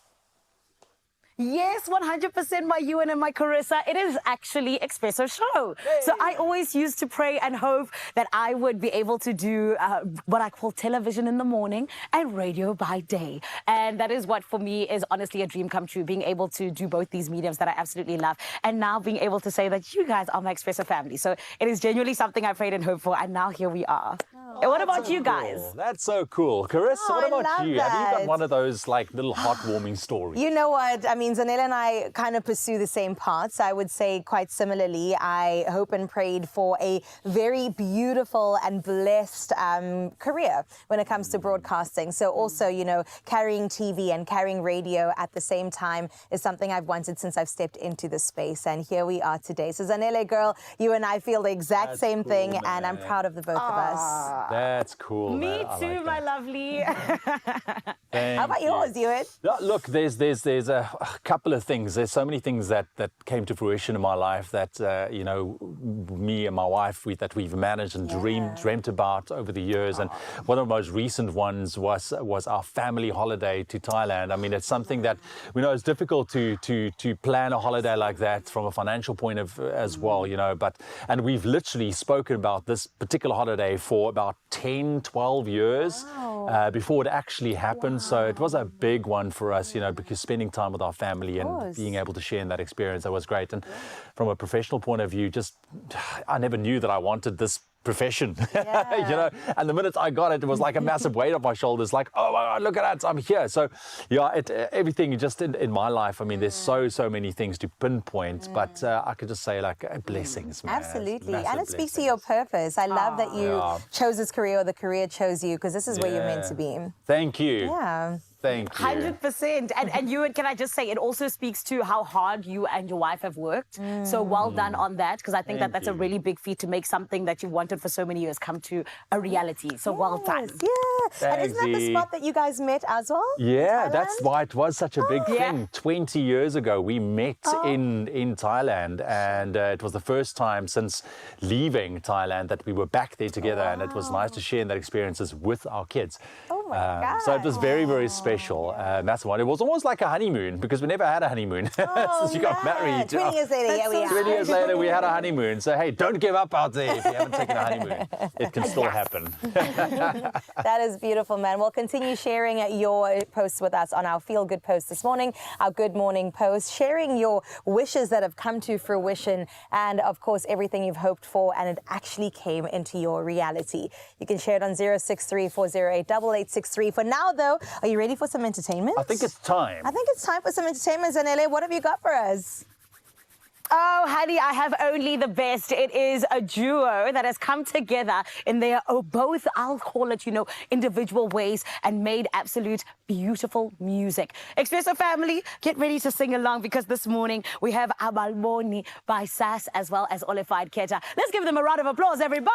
Yes, 100% my Ewan and my Carissa. It is actually Expresso Show. Hey. So I always used to pray and hope that I would be able to do what I call television in the morning and radio by day. And that is what for me is honestly a dream come true, being able to do both these mediums that I absolutely love. And now being able to say that you guys are my Expresso family. So it is genuinely something I prayed and hoped for. And now here we are. And what about you guys? That's so cool. Carissa, what about you? Have you got one of those little heartwarming stories? You know what? Zanele and I kind of pursue the same paths. I would say quite similarly. I hope and prayed for a very beautiful and blessed career when it comes to broadcasting. So also, carrying TV and carrying radio at the same time is something I've wanted since I've stepped into the space. And here we are today. So Zanele, girl, you and I feel the exact same thing, man. And I'm proud of the both of us. That's cool. Me too, my lovely. How about yours, Ewan? Look, there's a couple of things. There's so many things that came to fruition in my life that me and my wife that we've managed and dreamt about over the years. And one of the most recent ones was our family holiday to Thailand. It's something that we know is difficult to plan a holiday like that from a financial point of as well. And we've literally spoken about this particular holiday for about 10, 12 years before it actually happened. So it was a big one for us, because spending time with our family and being able to share in that experience, that was great. And from a professional point of view, I never knew that I wanted this profession. And the minute I got it, it was like a massive weight off my shoulders, like, oh my God, look at that, I'm here. So everything just in my life, there's so many things to pinpoint, but I could just say blessings, man. Absolutely. And it speaks to your purpose. I love that you chose this career, or the career chose you, because this is where you're meant to be. Thank you. Yeah. Thank you. 100%. And you, can I just say, it also speaks to how hard you and your wife have worked. So well done on that, because I think that's a really big feat to make something that you wanted for so many years come to a reality. So well done. Yeah. Thanks, and isn't that the spot that you guys met as well? Yeah, that's why it was such a big thing. 20 years ago, we met in Thailand, and it was the first time since leaving Thailand that we were back there together, and it was nice to share in that experiences with our kids. Oh my God. So it was very, very special. That's one. It was almost like a honeymoon, because we never had a honeymoon since you got married. 20 years later, yeah, we are. 20 years later, we had a honeymoon. So hey, don't give up out there if you haven't taken a honeymoon. It can still happen. That is beautiful, man. We'll continue sharing your posts with us on our Feel Good post this morning, our Good Morning post, sharing your wishes that have come to fruition, and of course, everything you've hoped for and it actually came into your reality. You can share it on 063-408-8863. For now, though, are you ready for some entertainment? I think it's time. I think it's time for some entertainment. Zanele, what have you got for us? Oh, honey, I have only the best. It is a duo that has come together in their both, I'll call it, individual ways and made absolute beautiful music. Expresso family, get ready to sing along because this morning we have Abalboni by Sass as well as Olified Keta. Let's give them a round of applause, everybody.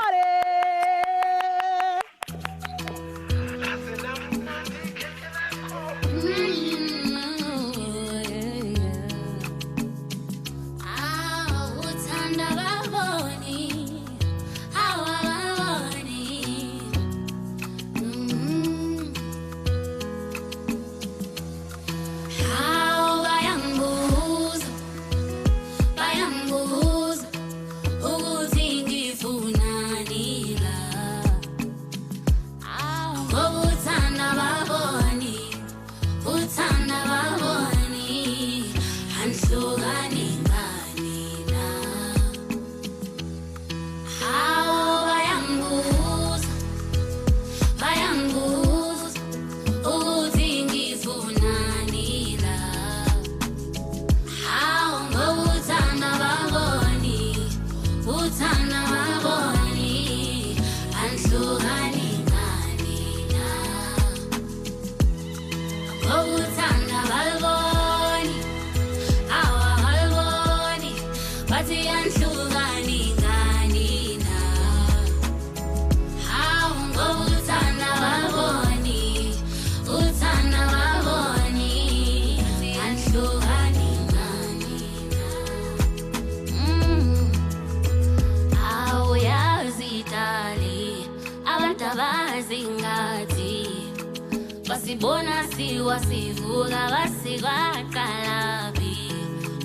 Basibona siwa sivuka basikaqalabi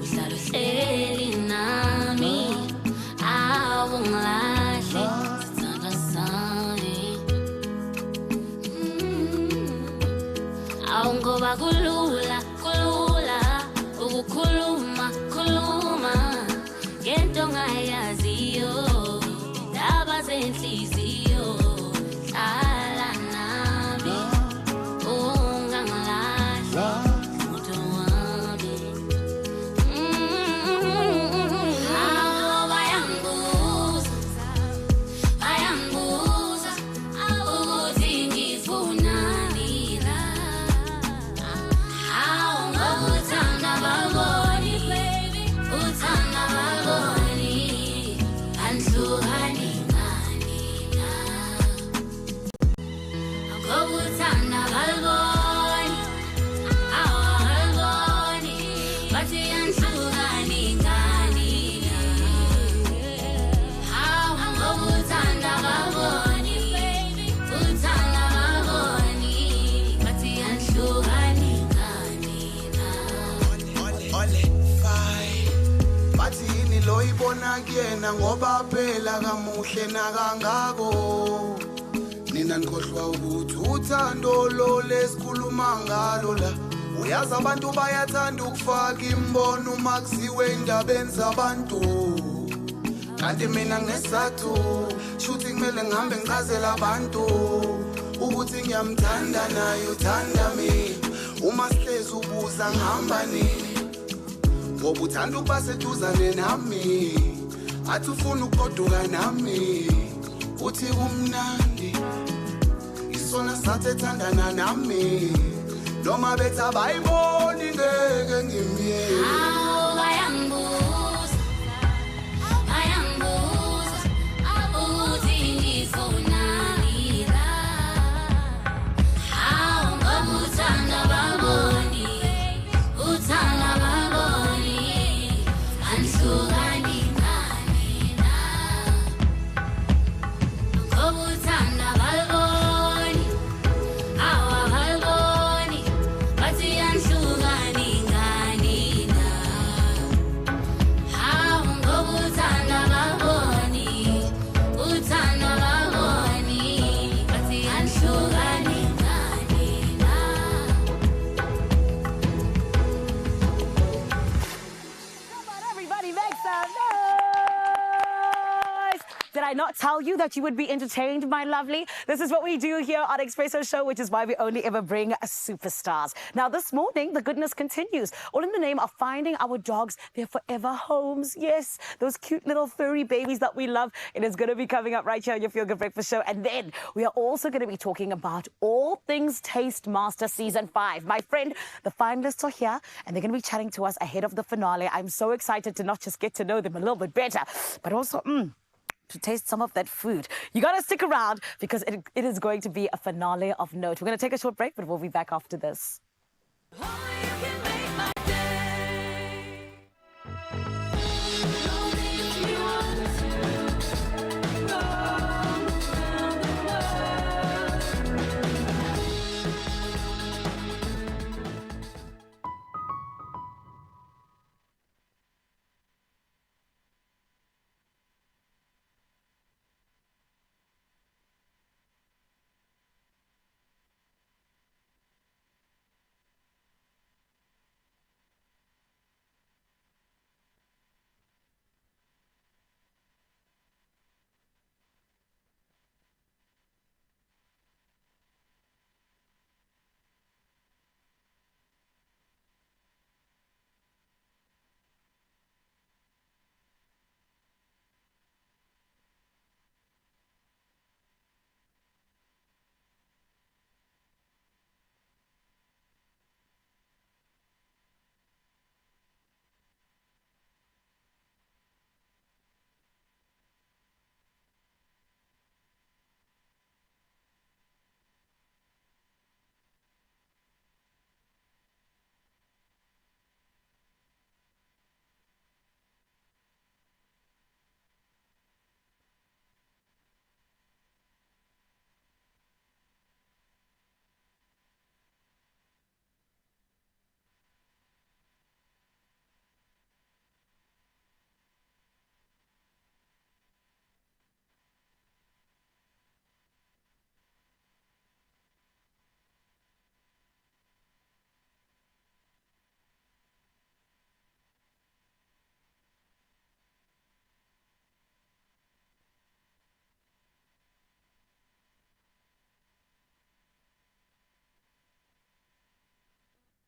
uhlala uhleli nami awungilahle sithanda sami awungoba kulula ukukhuluma ngento ongayaziyo indaba zenhliziyo hlala nami ungangilahla muntu wami bayangibuza ukuthi ngifunani la ngokuthanda baboni baby uthanda baboni anhlukani ngani na ngokuthanda baboni awalboni bathi anhlukani ngani na ngokuthanda baboni baby uthanda baboni bathi anhlukani ngani na ole fine bathi yini lo ibona kuyena ngoba phela kamuhle nakangako nina nikhohlwa ukuthi uthando lo lesikhuluma ngalo la uyazi abantu bayathanda ukufaka imbono uma kuziwe endabeni zabantu kanti mina ngesathu shuthi kumele ngihambe ngichazela abantu ukuthi ngiyamthanda naye uthanda mina uma sihlezi ubuza ngihamba nini ngoba uthanda ukuba seduzane nami athi ufuna ukugoduka nami uthi kumnandi isona sathethandana nami noma bethi abayiboni ngeke ngimyeke bayangibuza ukuthi ngifunani la ngokuthanda baboni uthanda baboni anhlukani ngani na ngokuthanda baboni awalboni bathi anhlukani ngani na not tell you that you would be entertained, my lovely? This is what we do here on Expresso Show, which is why we only ever bring superstars. Now, this morning, the goodness continues, all in the name of finding our dogs their forever homes. Yes, those cute little furry babies that we love. It is going to be coming up right here on your Feel Good Breakfast Show. And then we are also going to be talking about all things Taste Master Season 5. My friend, the finalists are here, and they're going to be chatting to us ahead of the finale. I'm so excited to not just get to know them a little bit better, but also to taste some of that food. You got to stick around because it is going to be a finale of note. We're going to take a short break, but we'll be back after this.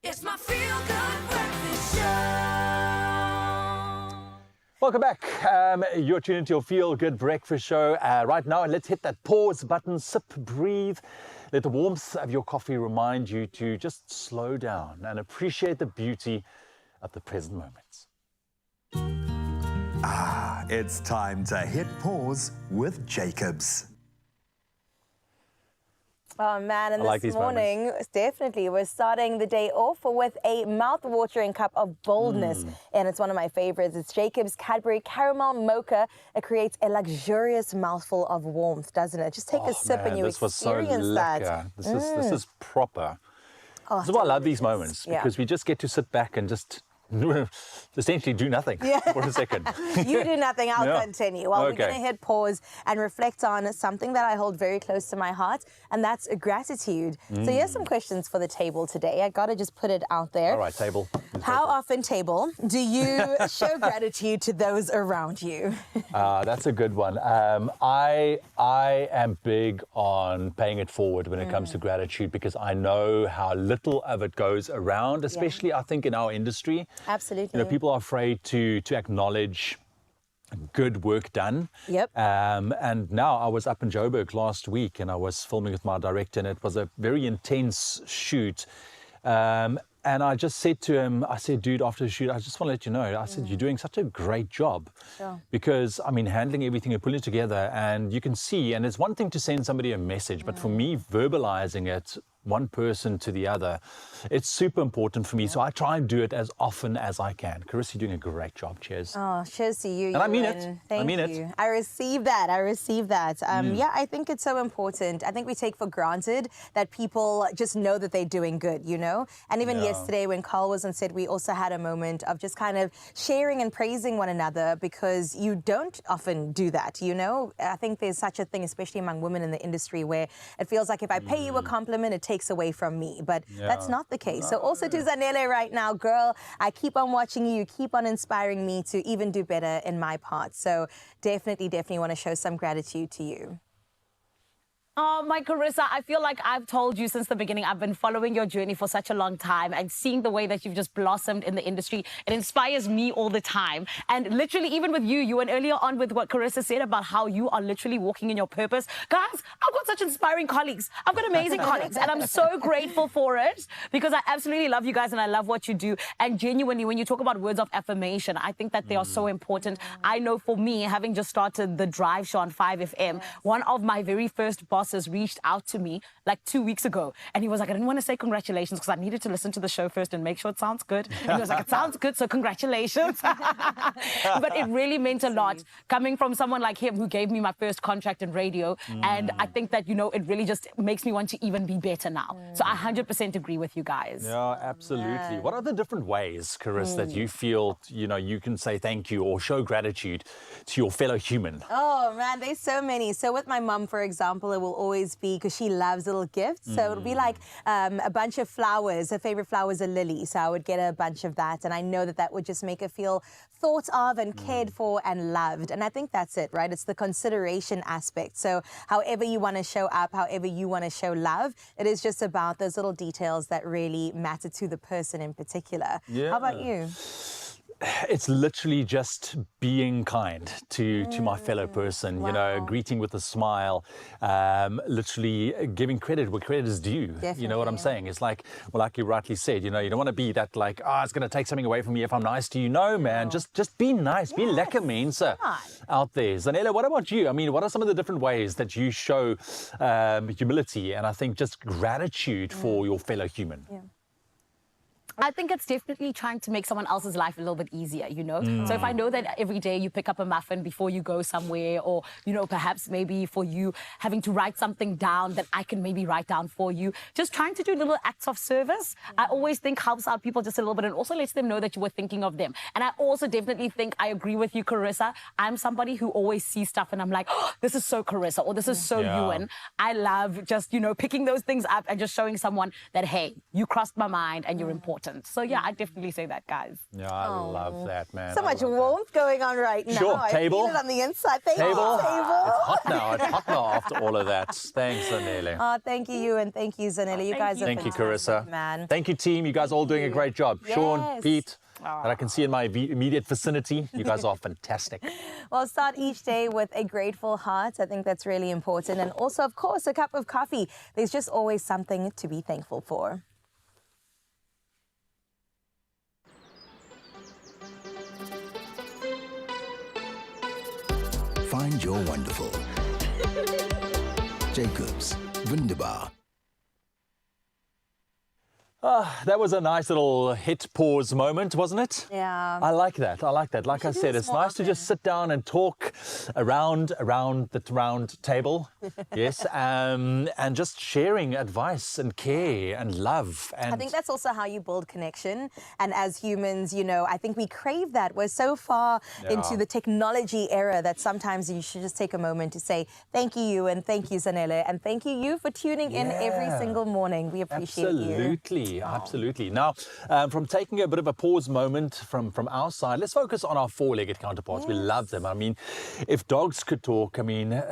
It's my Feel Good Breakfast Show. Welcome back. You're tuned into your Feel Good Breakfast Show. Right now, let's hit that pause button, sip, breathe. Let the warmth of your coffee remind you to just slow down and appreciate the beauty of the present moments. It's time to hit pause with Jacobs. Oh man, and I like this these morning, definitely, we're starting the day off with a mouth-watering cup of boldness. And it's one of my favorites. It's Jacobs Cadbury Caramel Mocha. It creates a luxurious mouthful of warmth, doesn't it? Just take a sip and you this was so experience that. lekker. This is proper. Oh, This is why I love these moments, Yeah. because we just get to sit back and just essentially do nothing for a second. You do nothing, I'll Yeah. continue. Well, we're Okay. going to hit pause and reflect on something that I hold very close to my heart, and that's gratitude. So here's some questions for the table today. I got to just put it out there. All right, table. How often, table, do you show gratitude to those around you? That's a good one. I am big on paying it forward when it comes to gratitude, because I know how little of it goes around, especially I think in our industry. Absolutely. You know, people are afraid to acknowledge good work done. Yep. And now I was up in Joburg last week and I was filming with my director, and it was a very intense shoot. And I just said to him, I said, dude, after the shoot, I just want to let you know, I said, you're doing such a great job. Sure. Because, I mean, handling everything and putting it together, and you can see, and it's one thing to send somebody a message, but for me, verbalizing it, one person to the other, it's super important for me. So I try and do it as often as I can. Carissa, you're doing a great job. Cheers. Oh, cheers to you. And I mean Ewan. it. Thank I mean you. it. I receive that. Yeah, I think it's so important. I think we take for granted that people just know that they're doing good, you know? And even yesterday when Carl was on set, we also had a moment of just kind of sharing and praising one another, because you don't often do that, you know? I think there's such a thing, especially among women in the industry, where it feels like if I pay you a compliment, it takes takes away from me. But that's not the case. So also to Zanele right now, girl, I keep on watching you. You keep on inspiring me to even do better in my part. So definitely want to show some gratitude to you. Oh, my Carissa, I feel like I've told you since the beginning, I've been following your journey for such a long time, and seeing the way that you've just blossomed in the industry, it inspires me all the time. And literally, even with you and earlier on with what Carissa said about how you are literally walking in your purpose. Guys, I've got such inspiring colleagues. I've got amazing colleagues, and I'm so grateful for it, because I absolutely love you guys and I love what you do. And genuinely, when you talk about words of affirmation, I think that they are so important. I know for me, having just started the drive show on 5FM, one of my very first bosses reached out to me like 2 weeks ago, and he was like, I didn't want to say congratulations because I needed to listen to the show first and make sure it sounds good. And he was like, it sounds good, so congratulations. But it really meant a lot coming from someone like him who gave me my first contract in radio. And I think that, you know, it really just makes me want to even be better now. So I 100% agree with you guys. Yeah, absolutely. What are the different ways, Carissa, that you feel, you know, you can say thank you or show gratitude to your fellow human? Oh man, there's so many. So with my mum, for example, it will always be, because she loves little gifts, so it'll be like a bunch of flowers. Her favorite flower is a lily, so I would get her a bunch of that, and I know that that would just make her feel thought of and cared for and loved. And I think that's it, right? It's the consideration aspect. So however you want to show up, however you want to show love, it is just about those little details that really matter to the person in particular. How about you? It's literally just being kind to my fellow person, you know, greeting with a smile, literally giving credit where credit is due. You know what I'm saying? It's like, well, like you rightly said, you know, you don't want to be that like, oh, it's going to take something away from me if I'm nice to you. No, man, just be nice, be lekker mense out there. Zanele, what about you? I mean, what are some of the different ways that you show humility and I think just gratitude for your fellow human? I think it's definitely trying to make someone else's life a little bit easier, you know? So if I know that every day you pick up a muffin before you go somewhere, or, you know, perhaps maybe for you having to write something down that I can maybe write down for you, just trying to do little acts of service, I always think helps out people just a little bit, and also lets them know that you were thinking of them. And I also definitely think I agree with you, Carissa. I'm somebody who always sees stuff and I'm like, oh, this is so Carissa, or this is so Ewan. I love just, you know, picking those things up and just showing someone that, hey, you crossed my mind and you're important. So yeah, I definitely say that, guys. Yeah, I love that, man. So much warmth going on right now. Sure, table. I feel it on the inside. Thank you, Table. table. It's hot now. It's hot now after all of that. Thanks, Zanele. Oh, thank you, and thank you, Zanele. You guys are Thank you, fantastic, Carissa. man. Thank you, team. You guys are all doing a great job. Sean, Yes. Pete, that I can see in my immediate vicinity. You guys are fantastic. Well, start each day with a grateful heart. I think that's really important. And also, of course, a cup of coffee. There's just always something to be thankful for. Find your wonderful. Jacobs, Wunderbar. That was a nice little hit pause moment, wasn't it? Yeah. I like that. I like that. Like I said, it's nice to just sit down and talk around the round table. Yes. And just sharing advice and care and love. And I think that's also how you build connection. And as humans, you know, I think we crave that. We're so far into the technology era that sometimes you should just take a moment to say thank you, and thank you, Zanele, and thank you for tuning in every single morning. We appreciate you. Absolutely. Absolutely. Now, from taking a bit of a pause moment from our side, let's focus on our four-legged counterparts. We love them. I mean, if dogs could talk, I mean,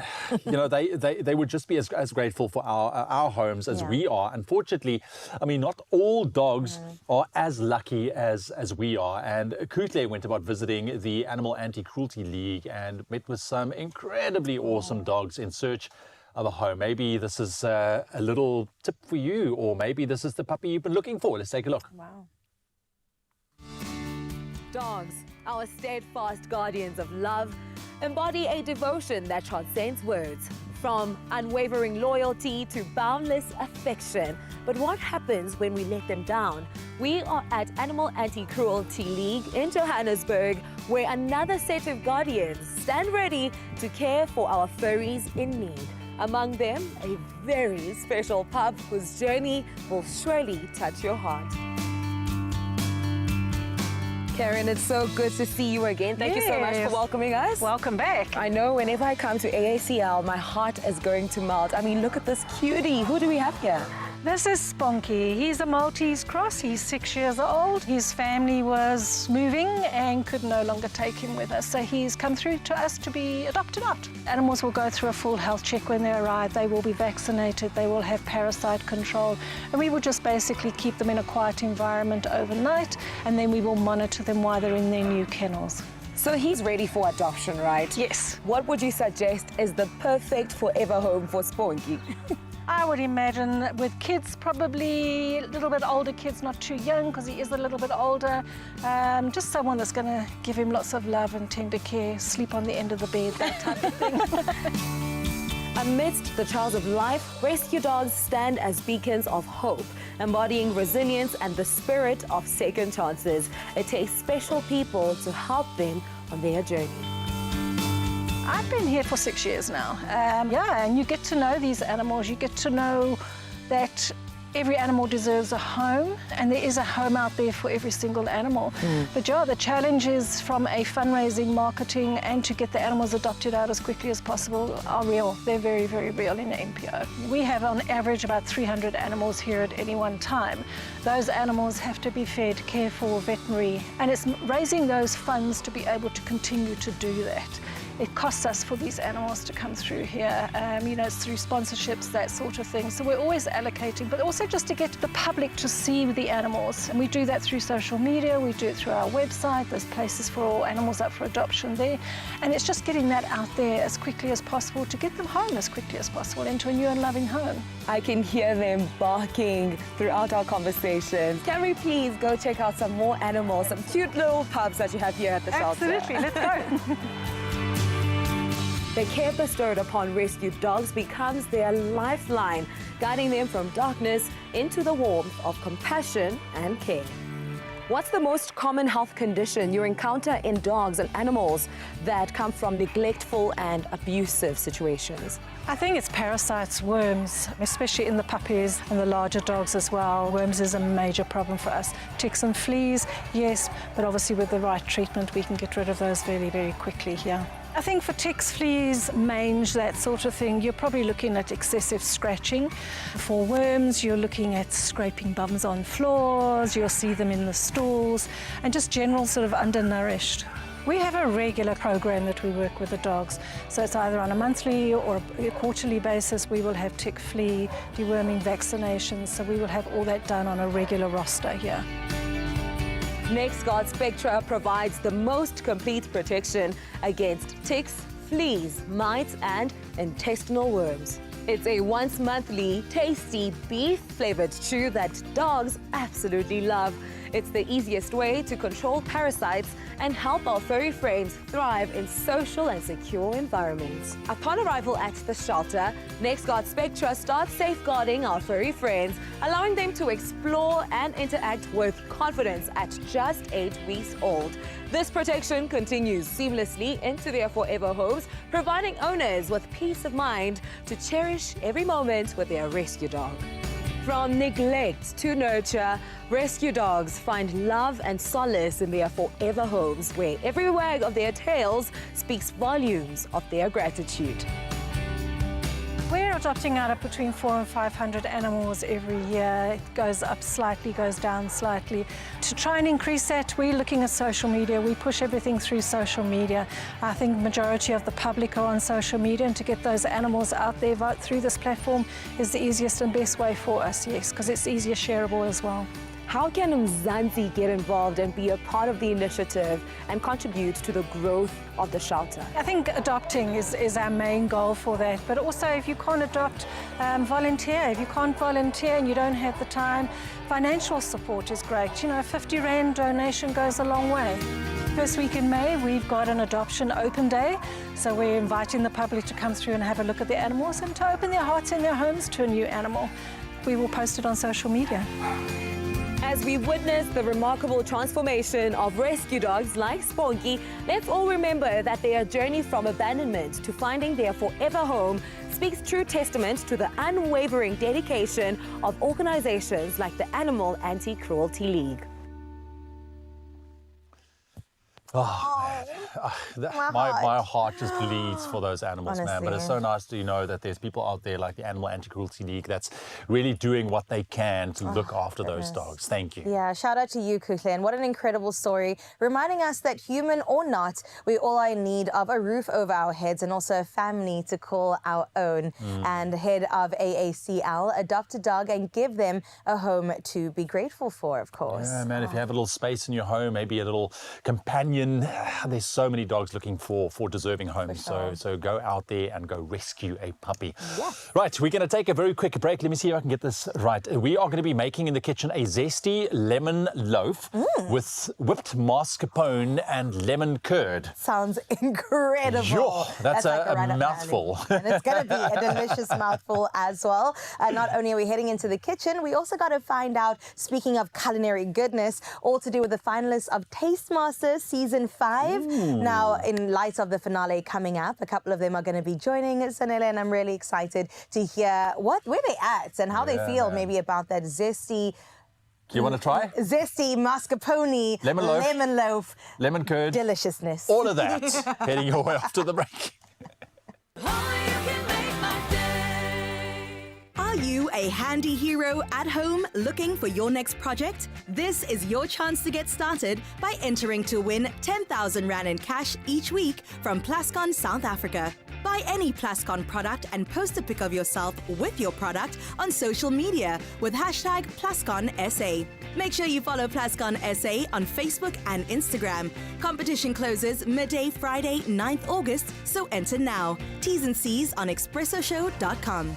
you know, they would just be as grateful for our homes as we are. Unfortunately, I mean, not all dogs are as lucky as we are. And Kutle went about visiting the Animal Anti-Cruelty League and met with some incredibly awesome dogs in search of a home. Maybe this is a little tip for you, or maybe this is the puppy you've been looking for. Let's take a look. Wow. Dogs, our steadfast guardians of love, embody a devotion that transcends words, from unwavering loyalty to boundless affection. But what happens when we let them down? We are at Animal Anti-Cruelty League in Johannesburg, where another set of guardians stand ready to care for our furries in need. Among them, a very special pup whose journey will surely touch your heart. Karen, it's so good to see you again. Thank you so much for welcoming us. Welcome back. I know whenever I come to AACL, my heart is going to melt. I mean, look at this cutie. Who do we have here? This is Spunky. He's a Maltese cross. He's 6 years old. His family was moving and could no longer take him with us. So he's come through to us to be adopted out. Animals will go through a full health check when they arrive. They will be vaccinated. They will have parasite control. And we will just basically keep them in a quiet environment overnight. And then we will monitor them while they're in their new kennels. So he's ready for adoption, right? Yes. What would you suggest is the perfect forever home for Spunky? I would imagine with kids, probably a little bit older kids, not too young because he is a little bit older. Just someone that's going to give him lots of love and tender care, sleep on the end of the bed, that type of thing. Amidst the trials of life, rescue dogs stand as beacons of hope, embodying resilience and the spirit of second chances. It takes special people to help them on their journey. I've been here for 6 years now. Yeah, and you get to know these animals. You get to know that every animal deserves a home, and there is a home out there for every single animal. But yeah, the challenges from a fundraising, marketing, and to get the animals adopted out as quickly as possible are real. They're very, very real in the NPO. We have on average about 300 animals here at any one time. Those animals have to be fed, cared for, veterinary, and it's raising those funds to be able to continue to do that. It costs us for these animals to come through here. You know, it's through sponsorships, that sort of thing. So we're always allocating, but also just to get the public to see the animals. And we do that through social media, we do it through our website. There's places for all animals up for adoption there. And it's just getting that out there as quickly as possible to get them home as quickly as possible into a new and loving home. I can hear them barking throughout our conversations. Can we please go check out some more animals, some cute little pups that you have here at the shelter? Absolutely, let's go. The care bestowed upon rescued dogs becomes their lifeline, guiding them from darkness into the warmth of compassion and care. What's the most common health condition you encounter in dogs and animals that come from neglectful and abusive situations? I think it's parasites, worms, especially in the puppies and the larger dogs as well. Worms is a major problem for us. Ticks and fleas, yes, but obviously with the right treatment we can get rid of those very, very quickly here. I think for ticks, fleas, mange, that sort of thing, you're probably looking at excessive scratching. For worms, you're looking at scraping bums on floors, you'll see them in the stalls, and just general sort of undernourished. We have a regular program that we work with the dogs. So it's either on a monthly or a quarterly basis. We will have tick, flea, deworming vaccinations. So we will have all that done on a regular roster here. NexGard Spectra provides the most complete protection against ticks, fleas, mites, and intestinal worms. It's a once-monthly, tasty, beef-flavored chew that dogs absolutely love. It's the easiest way to control parasites and help our furry friends thrive in social and secure environments. Upon arrival at the shelter, NexGard Spectra starts safeguarding our furry friends, allowing them to explore and interact with confidence at just 8 weeks old. This protection continues seamlessly into their forever homes, providing owners with peace of mind to cherish every moment with their rescue dog. From neglect to nurture, rescue dogs find love and solace in their forever homes, where every wag of their tails speaks volumes of their gratitude. We're adopting out of between 400 and 500 animals every year. It goes up slightly, goes down slightly. To try and increase that, we're looking at social media. We push everything through social media. I think the majority of the public are on social media, and to get those animals out there through this platform is the easiest and best way for us, yes, because it's easier shareable as well. How can Mzansi get involved and be a part of the initiative and contribute to the growth of the shelter? I think adopting is our main goal for that, but also if you can't adopt, volunteer. If you can't volunteer and you don't have the time, financial support is great. You know, 50 Rand donation goes a long way. First week in May, we've got an adoption open day, so we're inviting the public to come through and have a look at the animals and to open their hearts and their homes to a new animal. We will post it on social media. As we witness the remarkable transformation of rescue dogs like Spunky, let's all remember that their journey from abandonment to finding their forever home speaks true testament to the unwavering dedication of organizations like the Animal Anti-Cruelty League. Oh, man. my heart just bleeds for those animals, man. But it's Honestly. so nice to know that there's people out there like the Animal Anti-Cruelty League that's really doing what they can to look after those dogs. Thank you. Yeah, shout out to you, Kuklen. What an incredible story, reminding us that human or not, we all are in need of a roof over our heads and also a family to call our own. And head of AACL, adopt a dog and give them a home to be grateful for, of course. Yeah, man, if you have a little space in your home, maybe a little companion, there's so many dogs looking for deserving homes. So go out there and go rescue a puppy. Yes. Right, we're going to take a very quick break. Let me see if I can get this right. We are going to be making in the kitchen a zesty lemon loaf with whipped mascarpone and lemon curd. Sounds incredible. Yo, that's like a right up my mouthful. alley. And it's going to be a delicious mouthful as well. Not only are we heading into the kitchen, we also got to find out, speaking of culinary goodness, all to do with the finalists of Taste Masters Season 5. Now, in light of the finale coming up, a couple of them are going to be joining Sanele, and I'm really excited to hear where they at and how they feel maybe about that zesty. You want to try? Zesty mascarpone, lemon loaf, lemon curd, deliciousness. all of that heading your way after the break. Are you a handy hero at home looking for your next project? This is your chance to get started by entering to win 10,000 Rand in cash each week from Plascon South Africa. Buy any Plascon product and post a pic of yourself with your product on social media with hashtag PlasconSA. Make sure you follow Plascon SA on Facebook and Instagram. Competition closes midday Friday, 9th August, so enter now. T's and C's on expressoshow.com.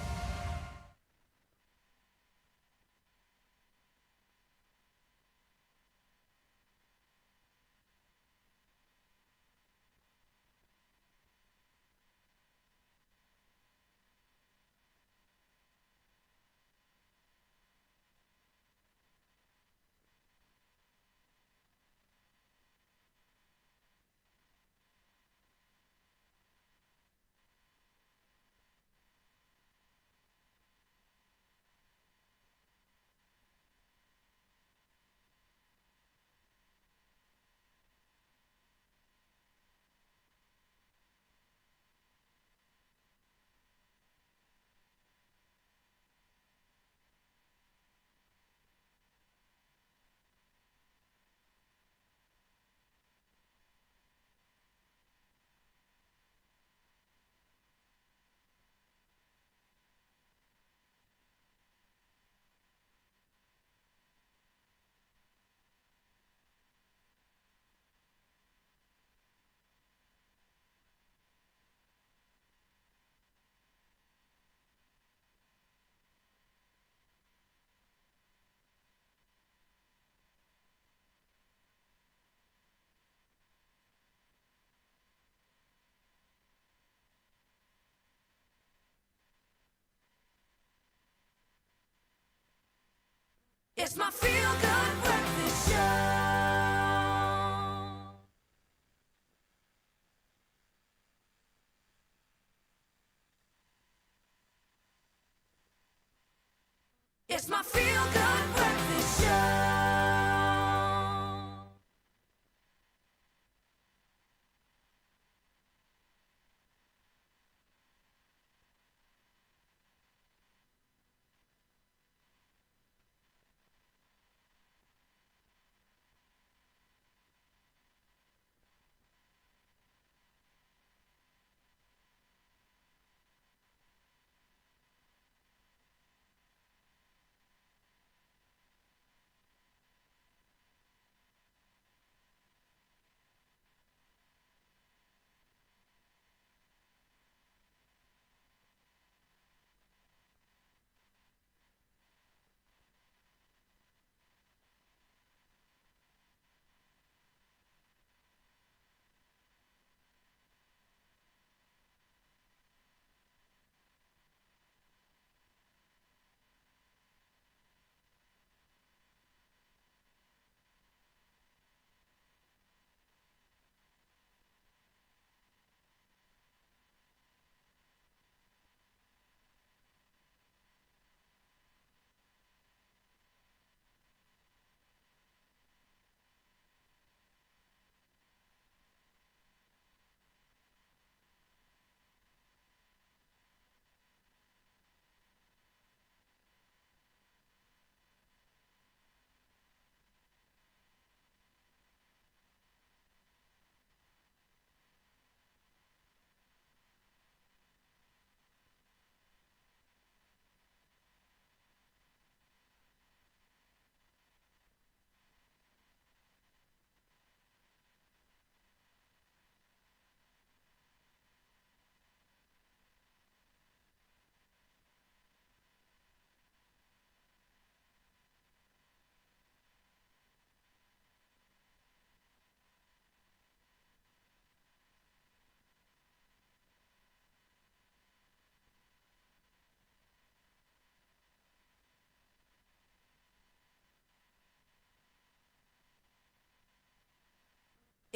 It's my feel-good breakfast show. It's my feel-good breakfast show.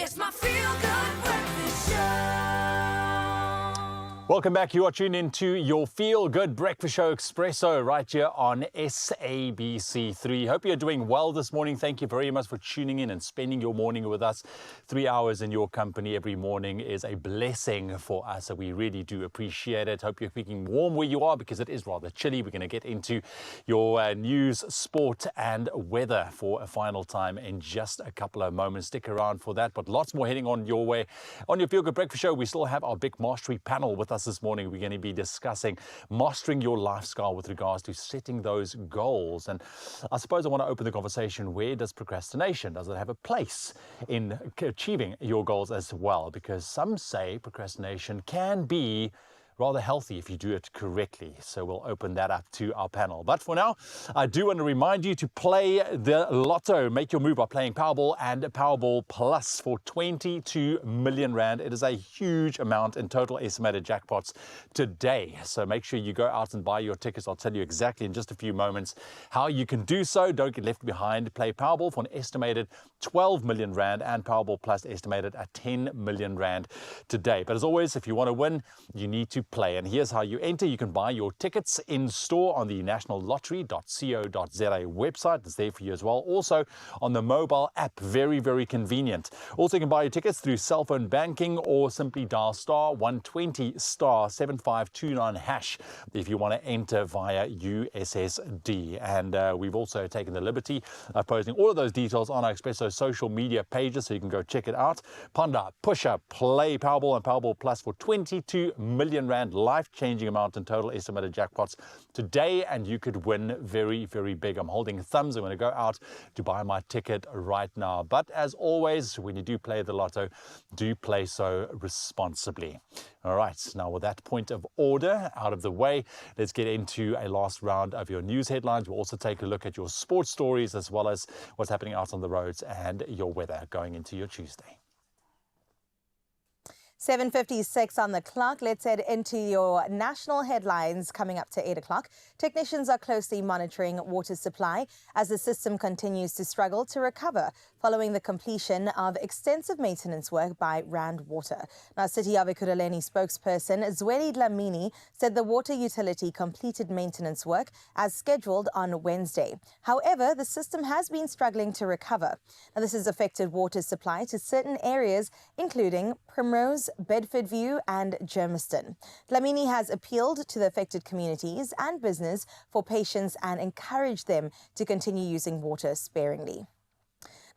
It's my feel-good breakfast show. Welcome back. You are tuned into your Feel Good Breakfast Show Expresso right here on SABC3. Hope you're doing well this morning. Thank you very much for tuning in and spending your morning with us. 3 hours in your company every morning is a blessing for us, so we really do appreciate it. Hope you're keeping warm where you are because it is rather chilly. We're going to get into your news, sport and weather for a final time in just a couple of moments. Stick around for that, but lots more heading on your way. On your Feel Good Breakfast Show, we still have our big mastery panel with us this morning. We're going to be discussing mastering your lifestyle with regards to setting those goals. And I suppose I want to open the conversation, where does procrastination, does it have a place in achieving your goals as well? Because some say procrastination can be rather healthy if you do it correctly. So we'll open that up to our panel. But for now, I do want to remind you to play the lotto. Make your move by playing Powerball and Powerball Plus for 22 million rand. It is a huge amount in total estimated jackpots today. So make sure you go out and buy your tickets. I'll tell you exactly in just a few moments how you can do so. Don't get left behind. Play Powerball for an estimated 12 million rand and Powerball Plus estimated at 10 million rand today. But as always, if you want to win, you need to play. And here's how you enter. You can buy your tickets in store on the nationallottery.co.za website. It's there for you as well. Also on the mobile app, very, very convenient. Also, you can buy your tickets through cell phone banking or simply dial star 120 star 7529 hash if you want to enter via USSD. And we've also taken the liberty of posting all of those details on our Expresso social media pages, so you can go check it out. Panda, Pusher, Play Powerball and Powerball Plus for 22 million rand, life-changing amount in total estimated jackpots today, and you could win very, very big. I'm holding thumbs. I'm going to go out to buy my ticket right now. But as always, when you do play the lotto, do play so responsibly. All right, now with that point of order out of the way, let's get into a last round of your news headlines. We'll also take a look at your sports stories as well as what's happening out on the roads and your weather going into your Tuesday. 7:56 on the clock. Let's head into your national headlines coming up to 8 o'clock. Technicians are closely monitoring water supply as the system continues to struggle to recover following the completion of extensive maintenance work by Rand Water. Now, City of Ekurhuleni spokesperson Zweli Dlamini said the water utility completed maintenance work as scheduled on Wednesday. However, the system has been struggling to recover. Now, this has affected water supply to certain areas, including Primrose, Bedfordview and Germiston. Dlamini has appealed to the affected communities and business for patience and encouraged them to continue using water sparingly.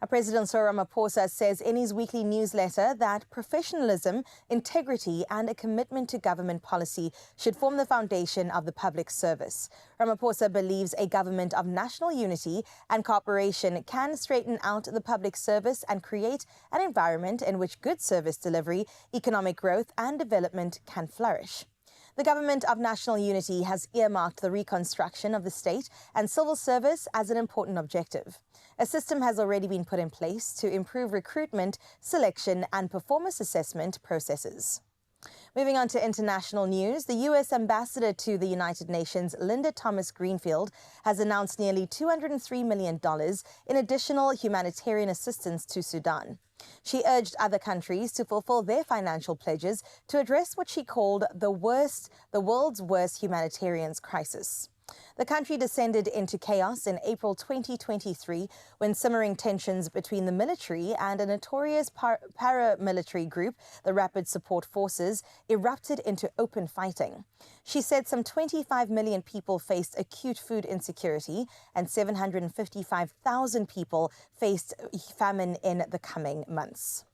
Now, President Cyril Ramaphosa says in his weekly newsletter that professionalism, integrity and a commitment to government policy should form the foundation of the public service. Ramaphosa believes a government of national unity and cooperation can straighten out the public service and create an environment in which good service delivery, economic growth and development can flourish. The Government of National Unity has earmarked the reconstruction of the state and civil service as an important objective. A system has already been put in place to improve recruitment, selection and performance assessment processes. Moving on to international news, the U.S. ambassador to the United Nations, Linda Thomas-Greenfield, has announced nearly $203 million in additional humanitarian assistance to Sudan. She urged other countries to fulfill their financial pledges to address what she called the world's worst humanitarian crisis. The country descended into chaos in April 2023 when simmering tensions between the military and a notorious paramilitary group, the Rapid Support Forces, erupted into open fighting. She said some 25 million people faced acute food insecurity and 755,000 people faced famine in the coming months.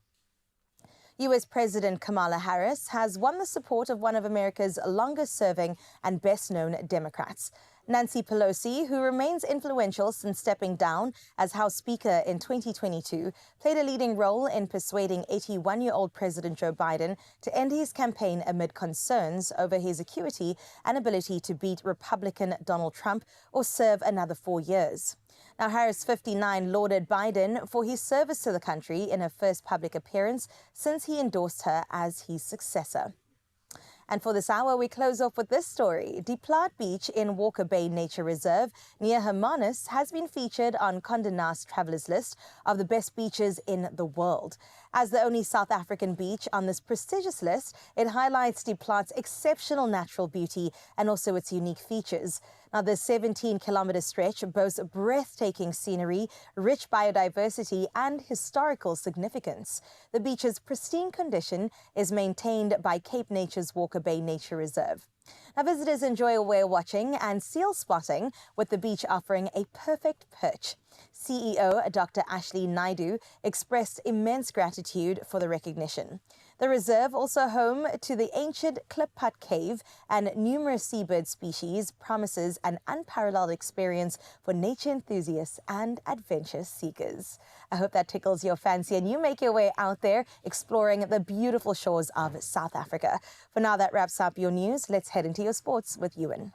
U.S. President Kamala Harris has won the support of one of America's longest-serving and best-known Democrats. Nancy Pelosi, who remains influential since stepping down as House Speaker in 2022, played a leading role in persuading 81-year-old President Joe Biden to end his campaign amid concerns over his acuity and ability to beat Republican Donald Trump or serve another 4 years. Now, Harris, 59, lauded Biden for his service to the country in her first public appearance since he endorsed her as his successor. And for this hour, we close off with this story. Diepplaat Beach in Walker Bay Nature Reserve near Hermanus has been featured on Condé Nast Travelers list of the best beaches in the world. As the only South African beach on this prestigious list, it highlights the plant's exceptional natural beauty and also its unique features. Now, the 17-kilometer stretch boasts breathtaking scenery, rich biodiversity, and historical significance. The beach's pristine condition is maintained by Cape Nature's Walker Bay Nature Reserve. Now, visitors enjoy whale watching and seal spotting, with the beach offering a perfect perch. CEO Dr. Ashley Naidu expressed immense gratitude for the recognition. The reserve, also home to the ancient Klip Hut Cave and numerous seabird species, promises an unparalleled experience for nature enthusiasts and adventure seekers. I hope that tickles your fancy and you make your way out there exploring the beautiful shores of South Africa. For now, that wraps up your news. Let's head into your sports with Ewan.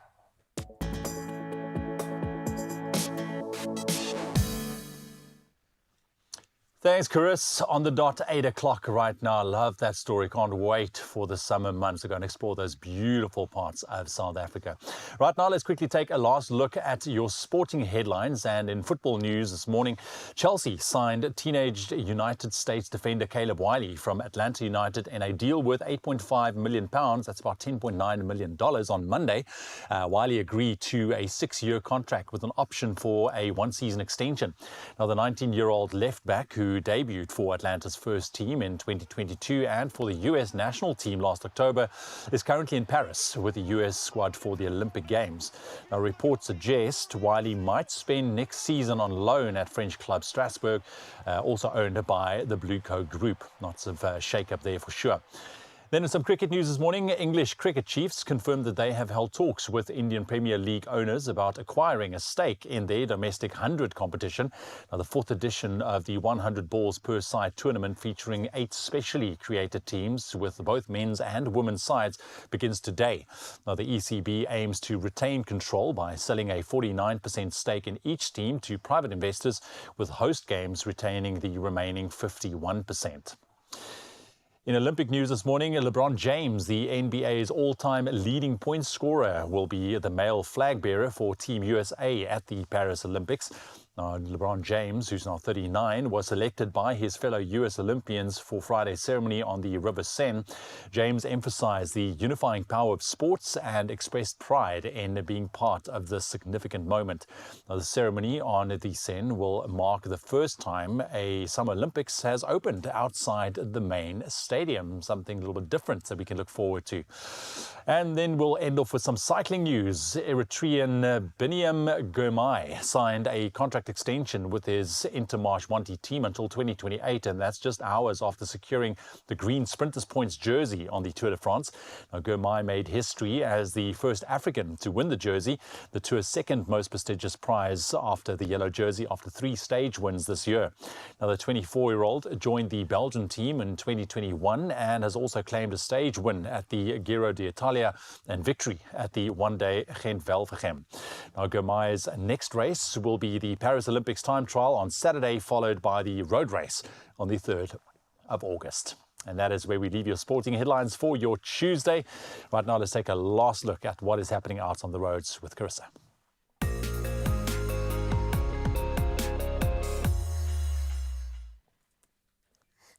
Thanks, Chris. On the dot, 8 o'clock right now. I love that story. Can't wait for the summer months to go and explore those beautiful parts of South Africa. Right now, let's quickly take a last look at your sporting headlines. And in football news this morning, Chelsea signed teenage United States defender Caleb Wiley from Atlanta United in a deal worth £8.5 million. That's about $10.9 million on Monday. Wiley agreed to a 6-year contract with an option for a 1-season extension. Now, the 19-year-old left-back who debuted for Atlanta's first team in 2022 and for the US national team last October, is currently in Paris with the US squad for the Olympic Games. Now, reports suggest Wiley might spend next season on loan at French club Strasbourg, also owned by the Blue Coat Group. Lots of shake-up there for sure. Then in some cricket news this morning, English cricket chiefs confirmed that they have held talks with Indian Premier League owners about acquiring a stake in their domestic 100 competition. Now, the 4th edition of the 100 balls per side tournament, featuring 8 specially created teams with both men's and women's sides, begins today. Now, the ECB aims to retain control by selling a 49% stake in each team to private investors, with host games retaining the remaining 51%. In Olympic news this morning, LeBron James, the NBA's all-time leading point scorer, will be the male flag bearer for Team USA at the Paris Olympics. Now, LeBron James, who's now 39, was selected by his fellow US Olympians for Friday's ceremony on the River Seine. James emphasized the unifying power of sports and expressed pride in being part of this significant moment. Now, the ceremony on the Seine will mark the first time a Summer Olympics has opened outside the main stadium, something a little bit different that we can look forward to. And then we'll end off with some cycling news. Eritrean Biniam Girmay signed a contract extension with his Intermarche 1T team until 2028, and that's just hours after securing the green Sprinters Points jersey on the Tour de France. Now, Girmay made history as the first African to win the jersey, the Tour's second most prestigious prize after the yellow jersey, after 3 stage wins this year. Now, the 24-year-old joined the Belgian team in 2021 and has also claimed a stage win at the Giro d'Italia and victory at the one-day Gent-Wevelgem. Now, Girmay's next race will be the Paris Olympics time trial on Saturday, followed by the road race on the 3rd of August. And that is where we leave your sporting headlines for your Tuesday. Right now, let's take a last look at what is happening out on the roads with Carissa.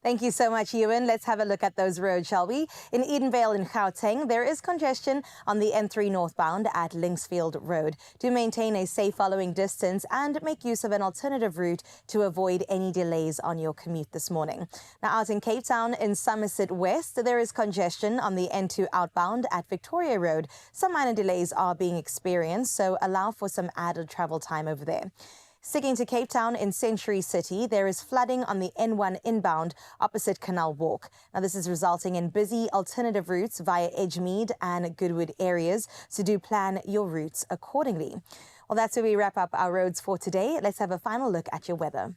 Thank you so much, Ewan. Let's have a look at those roads, shall we? In Edenvale in Gauteng, there is congestion on the N3 northbound at Linksfield Road. Do maintain a safe following distance and make use of an alternative route to avoid any delays on your commute this morning. Now, out in Cape Town in Somerset West, there is congestion on the N2 outbound at Victoria Road. Some minor delays are being experienced, so allow for some added travel time over there. Sticking to Cape Town in Century City, there is flooding on the N1 inbound opposite Canal Walk. Now, this is resulting in busy alternative routes via Edgemead and Goodwood areas, so do plan your routes accordingly. Well, that's where we wrap up our roads for today. Let's have a final look at your weather.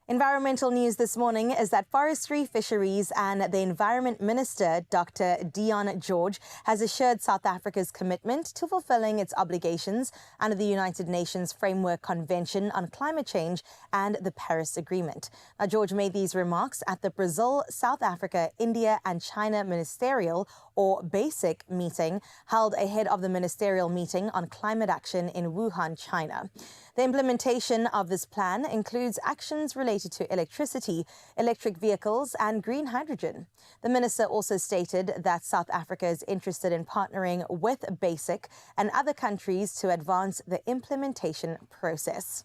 Environmental news this morning is that Forestry, Fisheries and the Environment Minister, Dr. Dion George, has assured South Africa's commitment to fulfilling its obligations under the United Nations Framework Convention on Climate Change and the Paris Agreement. Now, George made these remarks at the Brazil, South Africa, India and China Ministerial or BASIC meeting held ahead of the ministerial meeting on climate action in Wuhan, China. The implementation of this plan includes actions related to electricity, electric vehicles, and green hydrogen. The minister also stated that South Africa is interested in partnering with BASIC and other countries to advance the implementation process.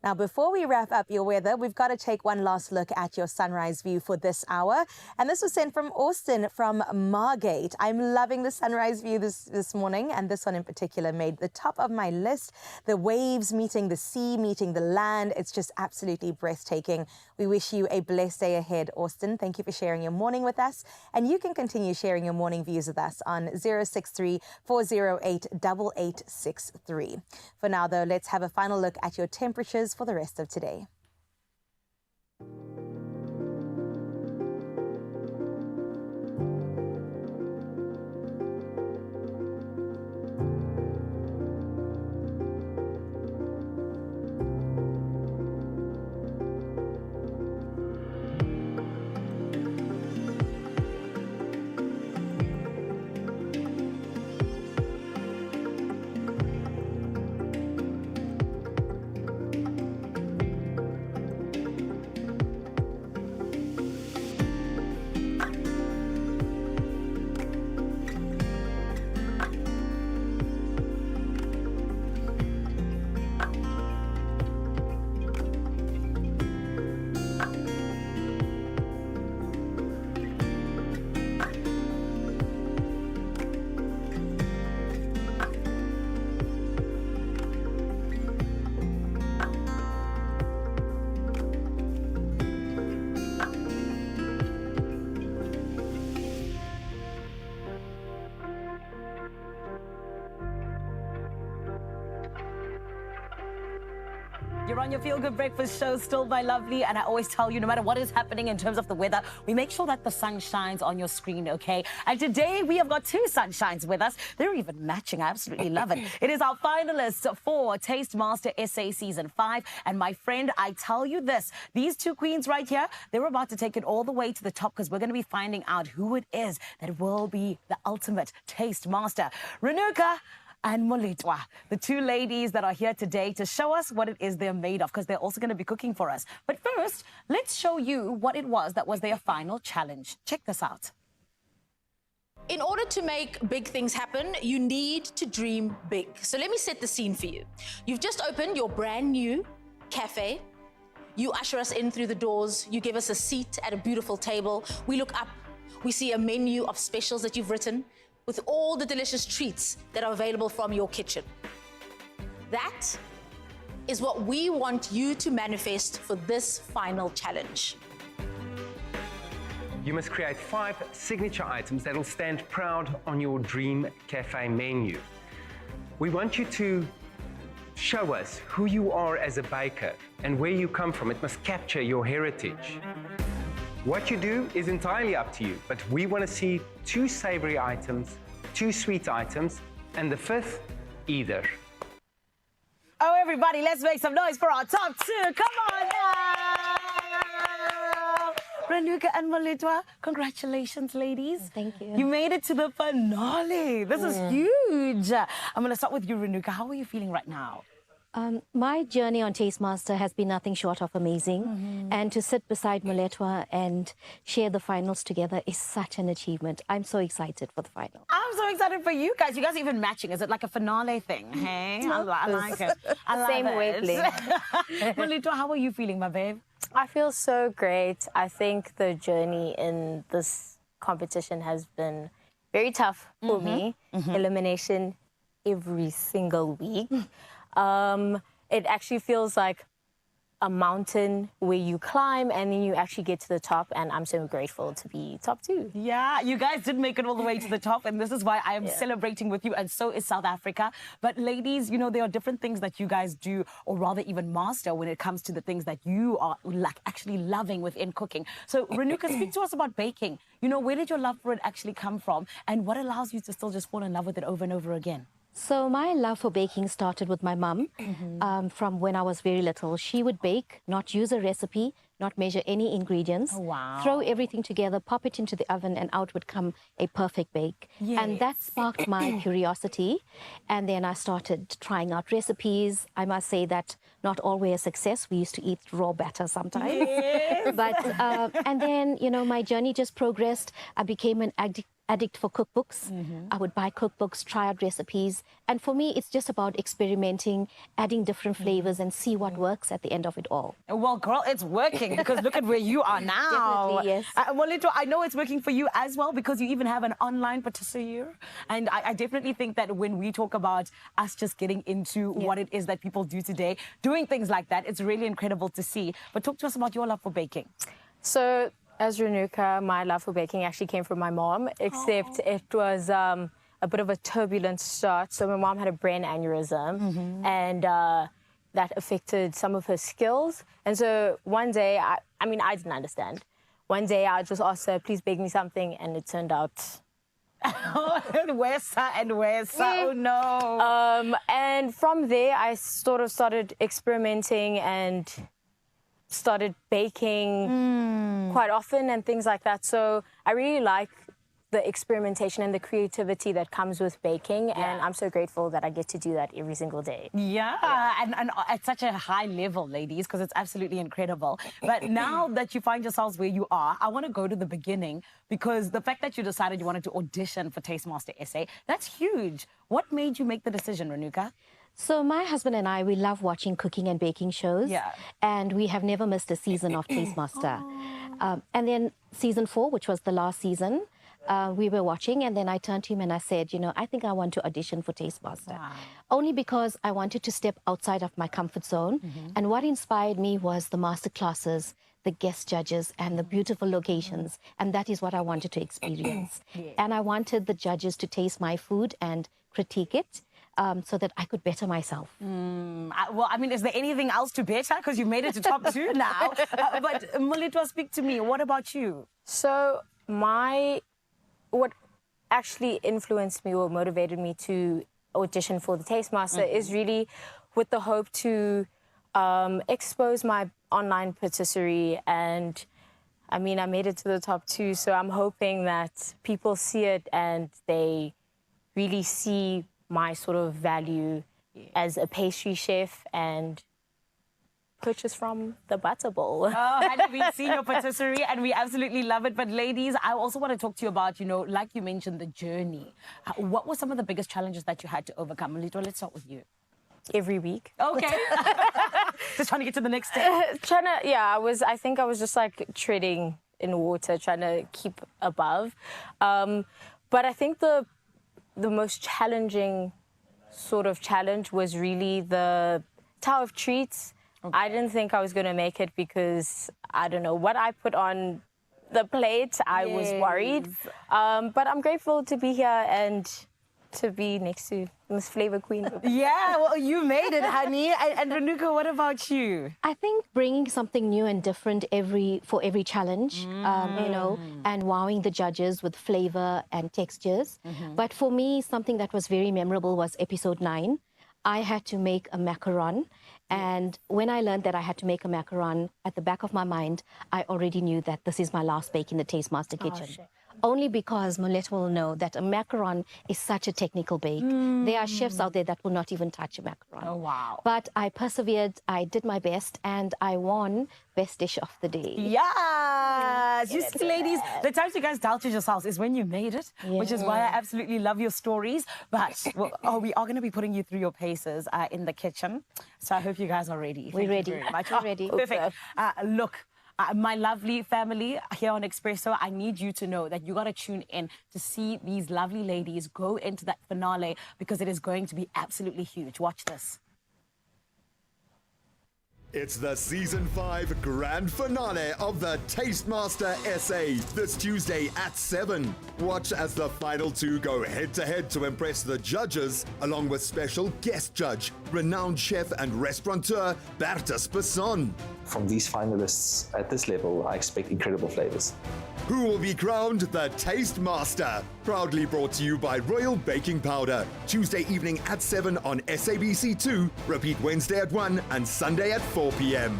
Now, before we wrap up your weather, we've got to take one last look at your sunrise view for this hour. And this was sent from Austin from Margate. I'm loving the sunrise view this morning, and this one in particular made the top of my list. The waves meeting the sea, meeting the land. It's just absolutely breathtaking. We wish you a blessed day ahead, Austin. Thank you for sharing your morning with us. And you can continue sharing your morning views with us on 063 408 8863. For now, though, let's have a final look at your temperatures for the rest of today. You're on your Feel Good Breakfast show, still my lovely, and I always tell you, no matter what is happening in terms of the weather, we make sure that the sun shines on your screen, okay? And today we have got two sunshines with us. They're even matching. I absolutely love it. It is our finalists for Taste Master SA Season 5. And my friend, I tell you this, these two queens right here, they're about to take it all the way to the top because we're going to be finding out who it is that will be the ultimate Taste Master. Renuka and Moletwa, the two ladies that are here today to show us what it is they're made of, because they're also going to be cooking for us. But first, let's show you what it was that was their final challenge. Check this out. In order to make big things happen, you need to dream big. So let me set the scene for you. You've just opened your brand new cafe. You usher us in through the doors. You give us a seat at a beautiful table. We look up. We see a menu of specials that you've written, with all the delicious treats that are available from your kitchen. That is what we want you to manifest for this final challenge. You must create 5 signature items that will stand proud on your dream cafe menu. We want you to show us who you are as a baker and where you come from. It must capture your heritage. What you do is entirely up to you, but we want to see 2 savory items, 2 sweet items, and the 5th, either. Oh, everybody, let's make some noise for our top 2. Come on now. Renuka and Moletwa, congratulations, ladies. Thank you. You made it to the finale. This is huge. I'm going to start with you, Renuka. How are you feeling right now? My journey on Taste Master has been nothing short of amazing. And to sit beside Moletwa and share the finals together is such an achievement. I'm so excited for the final. I'm so excited for you guys. You guys are even matching. Is it like a finale thing? Hey, I like it. I love Same it. wavelength. Moletwa, how are you feeling, my babe? I feel so great. I think the journey in this competition has been very tough for me. Elimination every single week. It actually feels like a mountain where you climb and then you actually get to the top, and I'm so grateful to be top 2. Yeah, you guys did make it all the way to the top, and this is why I am celebrating with you, and so is South Africa. But ladies, you know, there are different things that you guys do, or rather even master, when it comes to the things that you are like actually loving within cooking. So Renuka, speak to us about baking. You know, where did your love for it actually come from, and what allows you to still just fall in love with it over and over again? So my love for baking started with my mum from when I was very little. She would bake, not use a recipe, not measure any ingredients, throw everything together, pop it into the oven, and out would come a perfect bake. And that sparked my curiosity. And then I started trying out recipes. I must say that not all were a success. We used to eat raw batter sometimes. But and then, you know, my journey just progressed. I became an addict for cookbooks. I would buy cookbooks, try out recipes. And for me, it's just about experimenting, adding different flavors and see what works at the end of it all. Well, girl, it's working because look at where you are now. Definitely, yes. Molito, I know it's working for you as well because you even have an online patisserie. And I definitely think that when we talk about us just getting into what it is that people do today, doing things like that, it's really incredible to see. But talk to us about your love for baking. So, as Renuka, my love for baking actually came from my mom, except it was a bit of a turbulent start. So my mom had a brain aneurysm, and that affected some of her skills. And so one day, I mean, I didn't understand. One day, I just asked her, please bake me something, and it turned out... Where's oh no. And from there, I sort of started experimenting and started baking quite often and things like that. So I really like the experimentation and the creativity that comes with baking, and I'm so grateful that I get to do that every single day. And at such a high level, ladies, because it's absolutely incredible. But now that you find yourselves where you are, I want to go to the beginning, because the fact that you decided you wanted to audition for Taste Master SA, that's huge. What made you make the decision, Renuka? So my husband and I, we love watching cooking and baking shows. And we have never missed a season of Taste Master. And then season 4, which was the last season, we were watching, and then I turned to him and I said, you know, I think I want to audition for Taste Master. Only because I wanted to step outside of my comfort zone. And what inspired me was the master classes, the guest judges, and the beautiful locations. And that is what I wanted to experience. And I wanted the judges to taste my food and critique it, so that I could better myself. Well, I mean, is there anything else to better? Because you made it to top 2 now. But Molitwa, speak to me. What about you? So what actually influenced me or motivated me to audition for the Taste Master is really with the hope to expose my online patisserie. And I mean, I made it to the top 2, so I'm hoping that people see it and they really see my sort of value as a pastry chef and purchase from the butter bowl. Honey, we've seen your patisserie and we absolutely love it. But ladies, I also want to talk to you about, you know, like you mentioned, the journey. What were some of the biggest challenges that you had to overcome? Molito, let's start with you. Every week. Okay. Just trying to get to the next step. I think I was just like treading in water, trying to keep above. But I think the most challenging sort of challenge was really the Tower of Treats. I didn't think I was going to make it because, I don't know, what I put on the plate, I was worried. But I'm grateful to be here and to be next to Miss Flavor Queen. Yeah, well, you made it, honey. And Renuka, what about you? I think bringing something new and different for every challenge, you know, and wowing the judges with flavor and textures. But for me, something that was very memorable was episode 9. I had to make a macaron. And when I learned that I had to make a macaron, at the back of my mind, I already knew that this is my last bake in the Taste Master kitchen. Only because Molette will know that a macaron is such a technical bake. There are chefs out there that will not even touch a macaron. Oh, wow. But I persevered, I did my best, and I won Best Dish of the Day. Yes! You see, ladies, the times you guys doubted yourselves is when you made it, which is why I absolutely love your stories. But we are going to be putting you through your paces in the kitchen. So I hope you guys are ready. We're ready. We're ready. Perfect. Look. My lovely family here on Expresso, I need you to know that you got to tune in to see these lovely ladies go into that finale because it is going to be absolutely huge. Watch this. It's the Season 5 grand finale of the Taste Master SA this Tuesday at 7. Watch as the final 2 go head-to-head to impress the judges, along with special guest judge, renowned chef and restaurateur Bertus Besson. From these finalists at this level, I expect incredible flavors. Who will be crowned the Taste Master? Proudly brought to you by Royal Baking Powder. Tuesday evening at 7 on SABC2. Repeat Wednesday at 1 and Sunday at 4 p.m.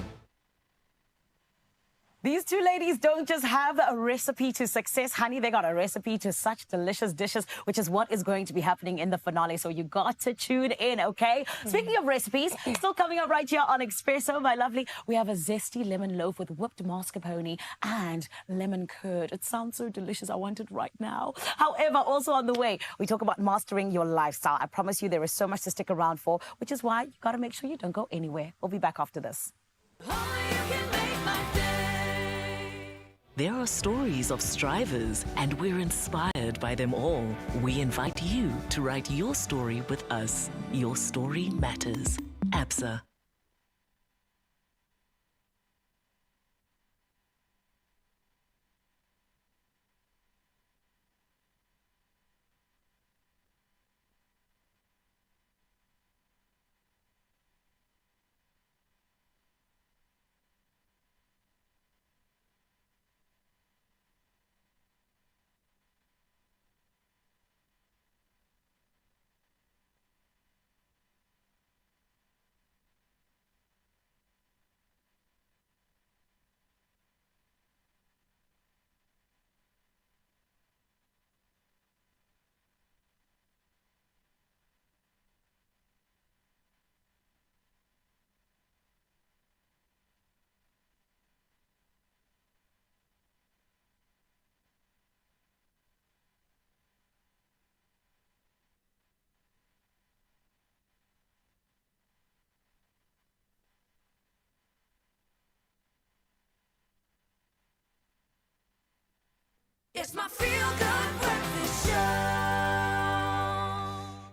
These two ladies don't just have a recipe to success, honey. They got a recipe to such delicious dishes, which is what is going to be happening in the finale. So you got to tune in, okay? Speaking of recipes, still coming up right here on Expresso, my lovely, we have a zesty lemon loaf with whipped mascarpone and lemon curd. It sounds so delicious. I want it right now. However, also on the way, we talk about mastering your lifestyle. I promise you there is so much to stick around for, which is why you got to make sure you don't go anywhere. We'll be back after this. There are stories of strivers, and we're inspired by them all. We invite you to write your story with us. Your story matters. ABSA. It's my feel-good breakfast show.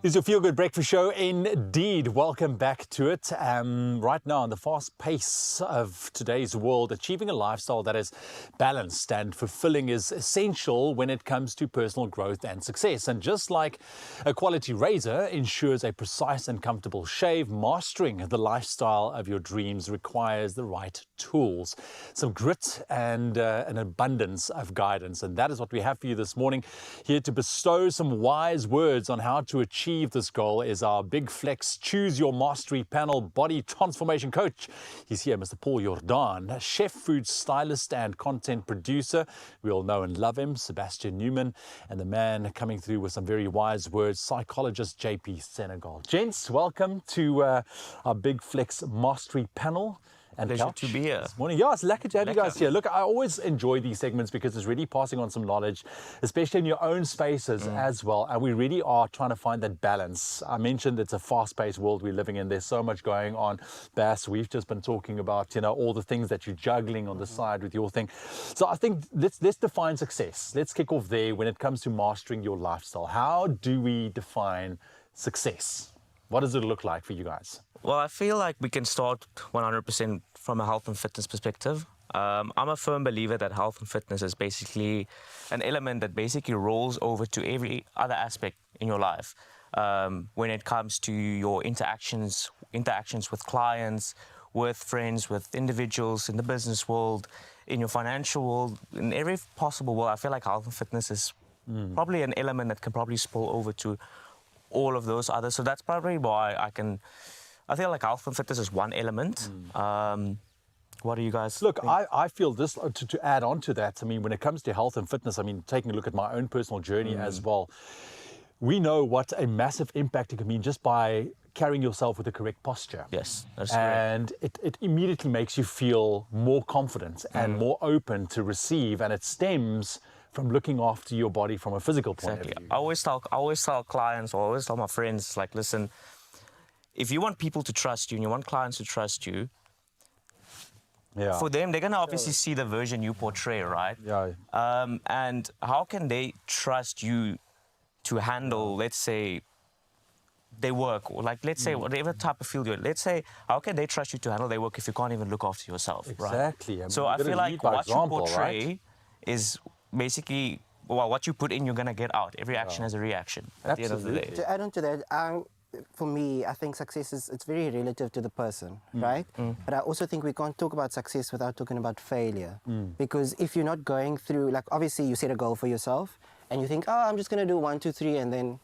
It's your Feel Good Breakfast Show indeed. Welcome back to it. Right now, in the fast pace of today's world, achieving a lifestyle that is balanced and fulfilling is essential when it comes to personal growth and success. And just like a quality razor ensures a precise and comfortable shave, mastering the lifestyle of your dreams requires the right tools, some grit and an abundance of guidance. And that is what we have for you this morning. Here to bestow some wise words on how to achieve this goal is our Big Flex Choose Your Mastery Panel Body Transformation Coach. He's here, Mr. Paul Jordan, chef, food stylist and content producer. We all know and love him, Sebastian Newman, and the man coming through with some very wise words, psychologist JP Senegal. Gents, welcome to our Big Flex Mastery Panel. And pleasure to be here. This morning. Yeah, it's lekker to have you guys here. Look, I always enjoy these segments because it's really passing on some knowledge, especially in your own spaces as well. And we really are trying to find that balance. I mentioned it's a fast-paced world we're living in. There's so much going on. Bass, we've just been talking about, you know, all the things that you're juggling on the side with your thing. So I think let's define success. Let's kick off there when it comes to mastering your lifestyle. How do we define success? What does it look like for you guys? Well, I feel like we can start 100% from a health and fitness perspective. I'm a firm believer that health and fitness is basically an element that basically rolls over to every other aspect in your life. When it comes to your interactions with clients, with friends, with individuals in the business world, in your financial world, in every possible world, I feel like health and fitness is probably an element that can probably spill over to all of those others. So that's probably why I feel like health and fitness is one element. What do you guys Look, think? I feel this, to add on to that, I mean, when it comes to health and fitness, I mean, taking a look at my own personal journey as well, we know what a massive impact it can mean just by carrying yourself with the correct posture. Yes, that's and it immediately makes you feel more confident and more open to receive, and it stems from looking after your body from a physical point of view. I always tell clients, or I always tell my friends, like, listen, if you want people to trust you and you want clients to trust you, for them, they're going to obviously see the version you portray, right? And how can they trust you to handle, let's say, their work, or like, let's say, whatever type of field you're in. Let's say, how can they trust you to handle their work if you can't even look after yourself, Exactly. right? I mean, So I feel like what example, you portray right? is basically, well, what you put in, you're going to get out. Every action has a reaction at the end of the day. To add on to that, for me, I think success it's very relative to the person, right? But I also think we can't talk about success without talking about failure. Because if you're not going through, like, obviously you set a goal for yourself, and you think, oh, I'm just going to do 1, 2, 3, and then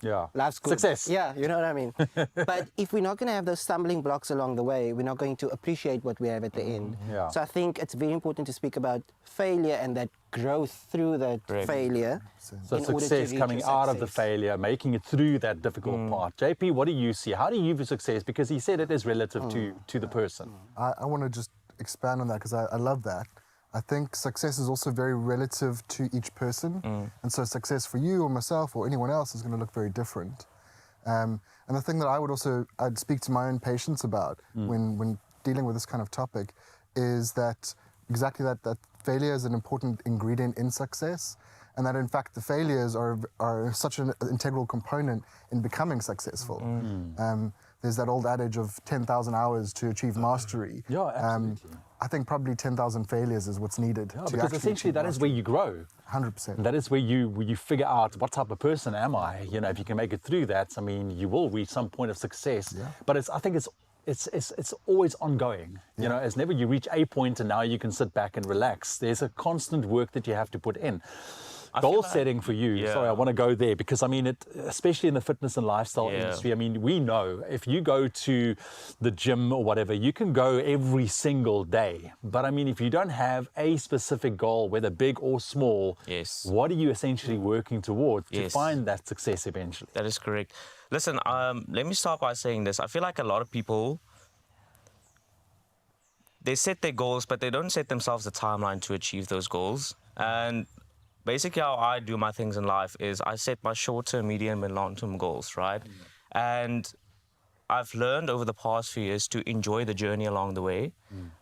Yeah. life's good. Success. Yeah, you know what I mean? But if we're not going to have those stumbling blocks along the way, we're not going to appreciate what we have at the end. Yeah. So I think it's very important to speak about failure and that growth through that failure. So in order to success reach coming your out of the success. failure, making it through that difficult part. JP, what do you see? How do you view success? Because he said it is relative to the person. I want to just expand on that because I love that. I think success is also very relative to each person. And so success for you or myself or anyone else is going to look very different. And the thing that I'd speak to my own patients about when dealing with this kind of topic is that exactly that failure is an important ingredient in success, and that in fact the failures are such an integral component in becoming successful. There's that old adage of 10,000 hours to achieve mastery. Yeah, absolutely. I think probably 10,000 failures is what's needed to Because actually essentially achieve that is where mastery. you grow. 100%. That is where you figure out what type of person am I. You know, if you can make it through that, I mean, you will reach some point of success. But I think it's always ongoing. You know, it's never you reach a point and now you can sit back and relax. There's a constant work that you have to put in. Goal setting for you. Sorry, I want to go there because I mean, especially in the fitness and lifestyle industry. I mean, we know if you go to the gym or whatever, you can go every single day. But I mean, if you don't have a specific goal, whether big or small, what are you essentially working towards to find that success eventually? That is correct. Listen, let me start by saying this. I feel like a lot of people, they set their goals, but they don't set themselves a timeline to achieve those goals. And basically how I do my things in life is I set my short-term, medium and long-term goals, right? And I've learned over the past few years to enjoy the journey along the way.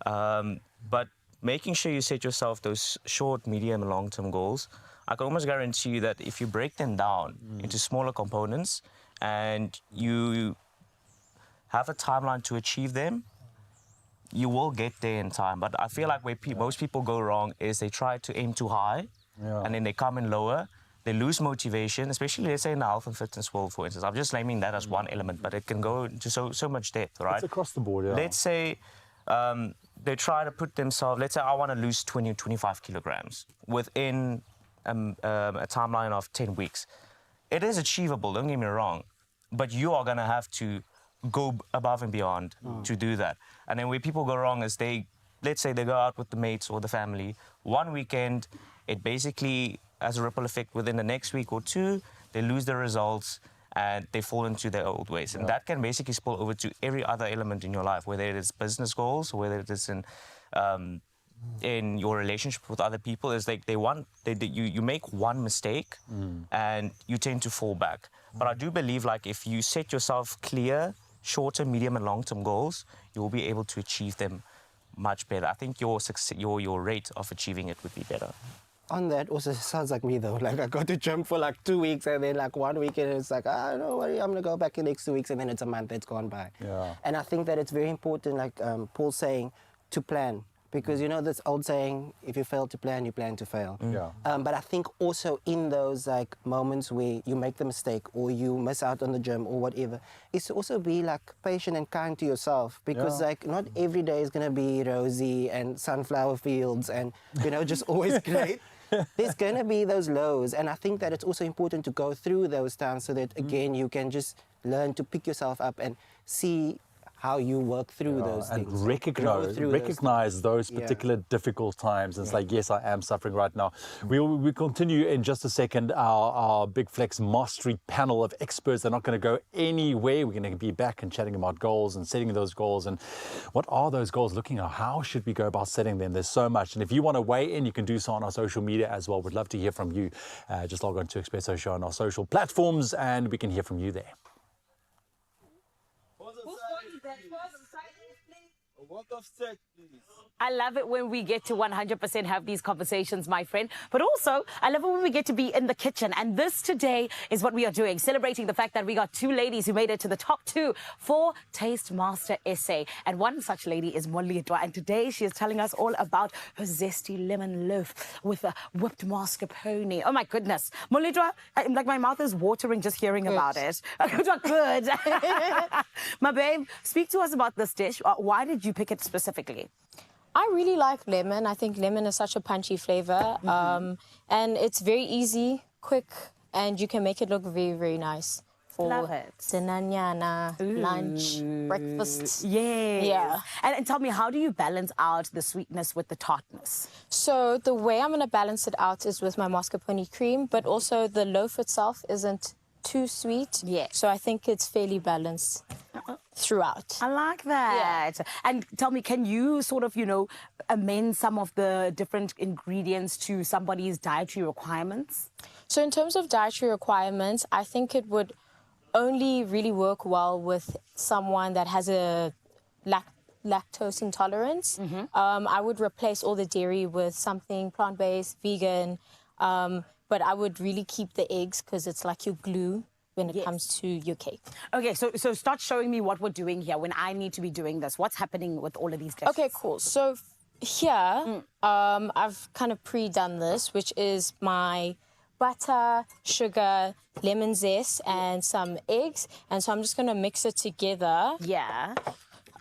But making sure you set yourself those short, medium and long-term goals, I can almost guarantee you that if you break them down into smaller components and you have a timeline to achieve them, you will get there in time. But I feel like where most people go wrong is they try to aim too high. And then they come in lower, they lose motivation, especially let's say in the health and fitness world, for instance. I'm just naming that as one element, but it can go into so much depth, right? It's across the board, yeah. Let's say they try to put themselves, let's say I want to lose 20 or 25 kilograms within a timeline of 10 weeks. It is achievable, don't get me wrong, but you are going to have to go above and beyond to do that. And then where people go wrong is let's say they go out with the mates or the family, one weekend, it basically has a ripple effect within the next week or two, they lose their results and they fall into their old ways. And that can basically spill over to every other element in your life, whether it is business goals, or whether it is in your relationship with other people. Is like you make one mistake and you tend to fall back. But I do believe like if you set yourself clear, short-term, medium and long-term goals, you will be able to achieve them much better. I think your rate of achieving it would be better. On that also sounds like me though. Like I go to gym for like 2 weeks and then like 1 week and it's like, don't worry, I'm gonna go back in the next 2 weeks and then it's a month that's gone by. And I think that it's very important, like Paul's saying, to plan. Because you know this old saying, if you fail to plan, you plan to fail. But I think also in those like moments where you make the mistake or you miss out on the gym or whatever, is to also be like patient and kind to yourself. Because like not every day is gonna be rosy and sunflower fields and you know just always great. There's gonna be those lows, and I think that it's also important to go through those times so that again you can just learn to pick yourself up and see how you work through those things. And recognize those particular difficult times. And it's like, yes, I am suffering right now. We continue in just a second. Our Big Flex Mastery panel of experts are not going to go anywhere. We're going to be back and chatting about goals and setting those goals. And what are those goals looking at? How should we go about setting them? There's so much. And if you want to weigh in, you can do so on our social media as well. We'd love to hear from you. Just log on to Expresso Show on our social platforms and we can hear from you there. I love it when we get to 100% have these conversations, my friend. But also, I love it when we get to be in the kitchen. And this today is what we are doing, celebrating the fact that we got 2 ladies who made it to the top 2 for Taste Master SA. And one such lady is Molitwa. And today she is telling us all about her zesty lemon loaf with a whipped mascarpone. Oh, my goodness. Molitwa, like my mouth is watering just hearing about it. Good. My babe, speak to us about this dish. Why did you pick it specifically? I really like lemon. I think lemon is such a punchy flavor. And it's very easy, quick, and you can make it look very, very nice. Love it. Dinanyana, lunch, breakfast. Yes. Yeah. And tell me, how do you balance out the sweetness with the tartness? So the way I'm going to balance it out is with my mascarpone cream, but also the loaf itself isn't too sweet. Yeah. So I think it's fairly balanced throughout. I like that. Yeah. And tell me, can you sort of, amend some of the different ingredients to somebody's dietary requirements? So in terms of dietary requirements, I think it would only really work well with someone that has a lactose intolerance. I would replace all the dairy with something plant-based, vegan, but I would really keep the eggs because it's like your glue when it comes to your cake. Okay, so start showing me what we're doing here when I need to be doing this. What's happening with all of these dishes? Okay, cool. So here, I've kind of pre-done this, which is my butter, sugar, lemon zest, and some eggs. And so I'm just going to mix it together. Yeah.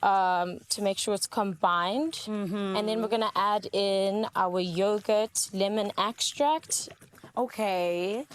To make sure it's combined. And then we're going to add in our yogurt, lemon extract. Okay.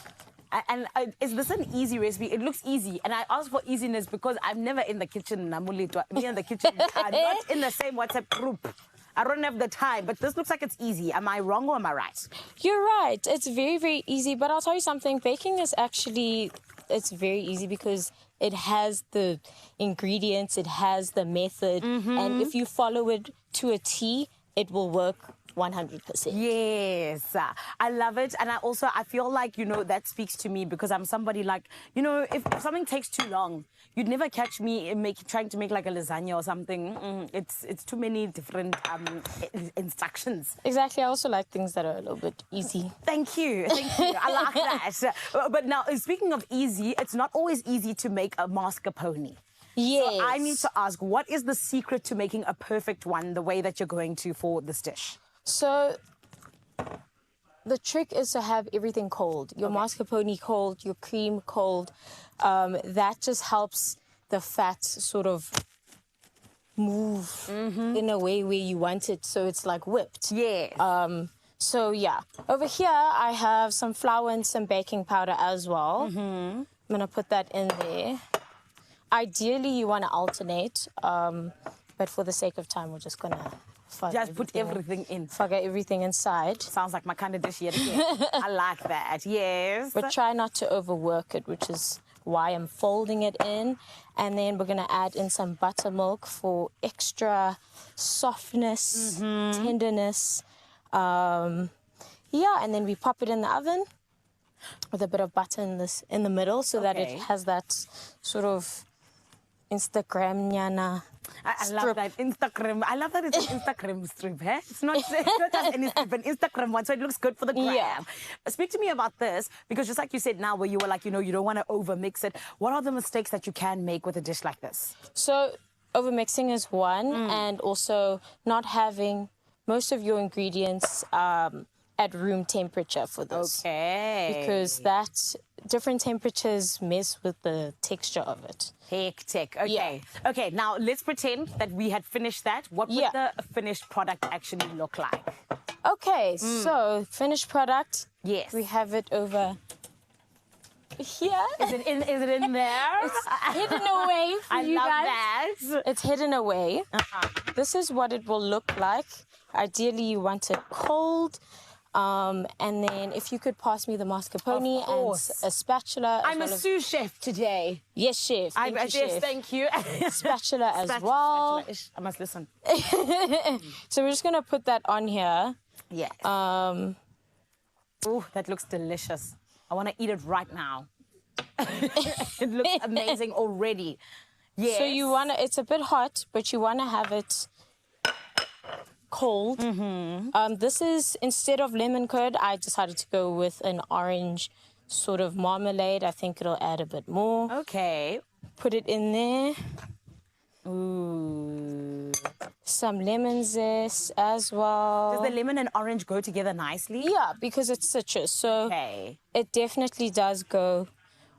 And is this an easy recipe? It looks easy. And I ask for easiness because I'm never in the kitchen. Me in the kitchen, not in the same WhatsApp group. I don't have the time, but this looks like it's easy. Am I wrong or am I right? You're right. It's very, very easy. But I'll tell you something. Baking is actually, it's very easy because it has the ingredients, it has the method. And if you follow it to a T, it will work 100%. Yes, I love it. And I feel like, that speaks to me because I'm somebody like, if something takes too long, you'd never catch me trying to make like a lasagna or something. It's too many different instructions. Exactly. I also like things that are a little bit easy. Thank you. I like that. But now, speaking of easy, it's not always easy to make a mascarpone. Yes. So I need to ask, what is the secret to making a perfect one the way that you're going to for this dish? So the trick is to have everything cold. Your mascarpone cold, your cream cold. That just helps the fat sort of move in a way where you want it, so it's like whipped. Yeah. So yeah, over here I have some flour and some baking powder as well. I'm gonna put that in there. Ideally, you want to alternate, but for the sake of time, we're just gonna put everything in. Fugger everything inside. Sounds like my kind of dish yet again. I like that. Yes. But try not to overwork it, which is why I'm folding it in. And then we're gonna add in some buttermilk for extra softness, tenderness. And then we pop it in the oven with a bit of butter in the middle so that it has that sort of Instagram-nyana I love that Instagram. I love that it's an Instagram strip. Eh? It's not just any strip, an Instagram one, so it looks good for the gram. Yeah. Speak to me about this, because just like you said now, where you were like, you don't want to over mix it. What are the mistakes that you can make with a dish like this? So over mixing is one, and also not having most of your ingredients at room temperature for this. Okay. Because different temperatures mess with the texture of it. Hectic. Okay. Yeah. Okay, now let's pretend that we had finished that. What would the finished product actually look like? Okay, so finished product. Yes. We have it over here. Is it in there? It's hidden away for you guys. I love that. It's hidden away. This is what it will look like. Ideally, you want it cold. And then if you could pass me the mascarpone and a spatula. I'm a sous chef today. Yes, chef. Thank you. Spatula as well. Spatula-ish. I must listen. So we're just going to put that on here. Yes. Oh, that looks delicious. I want to eat it right now. It looks amazing already. Yes. So you want to, it's a bit hot, but you want to have it cold. This is, instead of lemon curd, I decided to go with an orange sort of marmalade. I think it'll add a bit more. Okay. Put it in there. Ooh. Some lemon zest as well. Does the lemon and orange go together nicely? Yeah, because it's citrus. So it definitely does go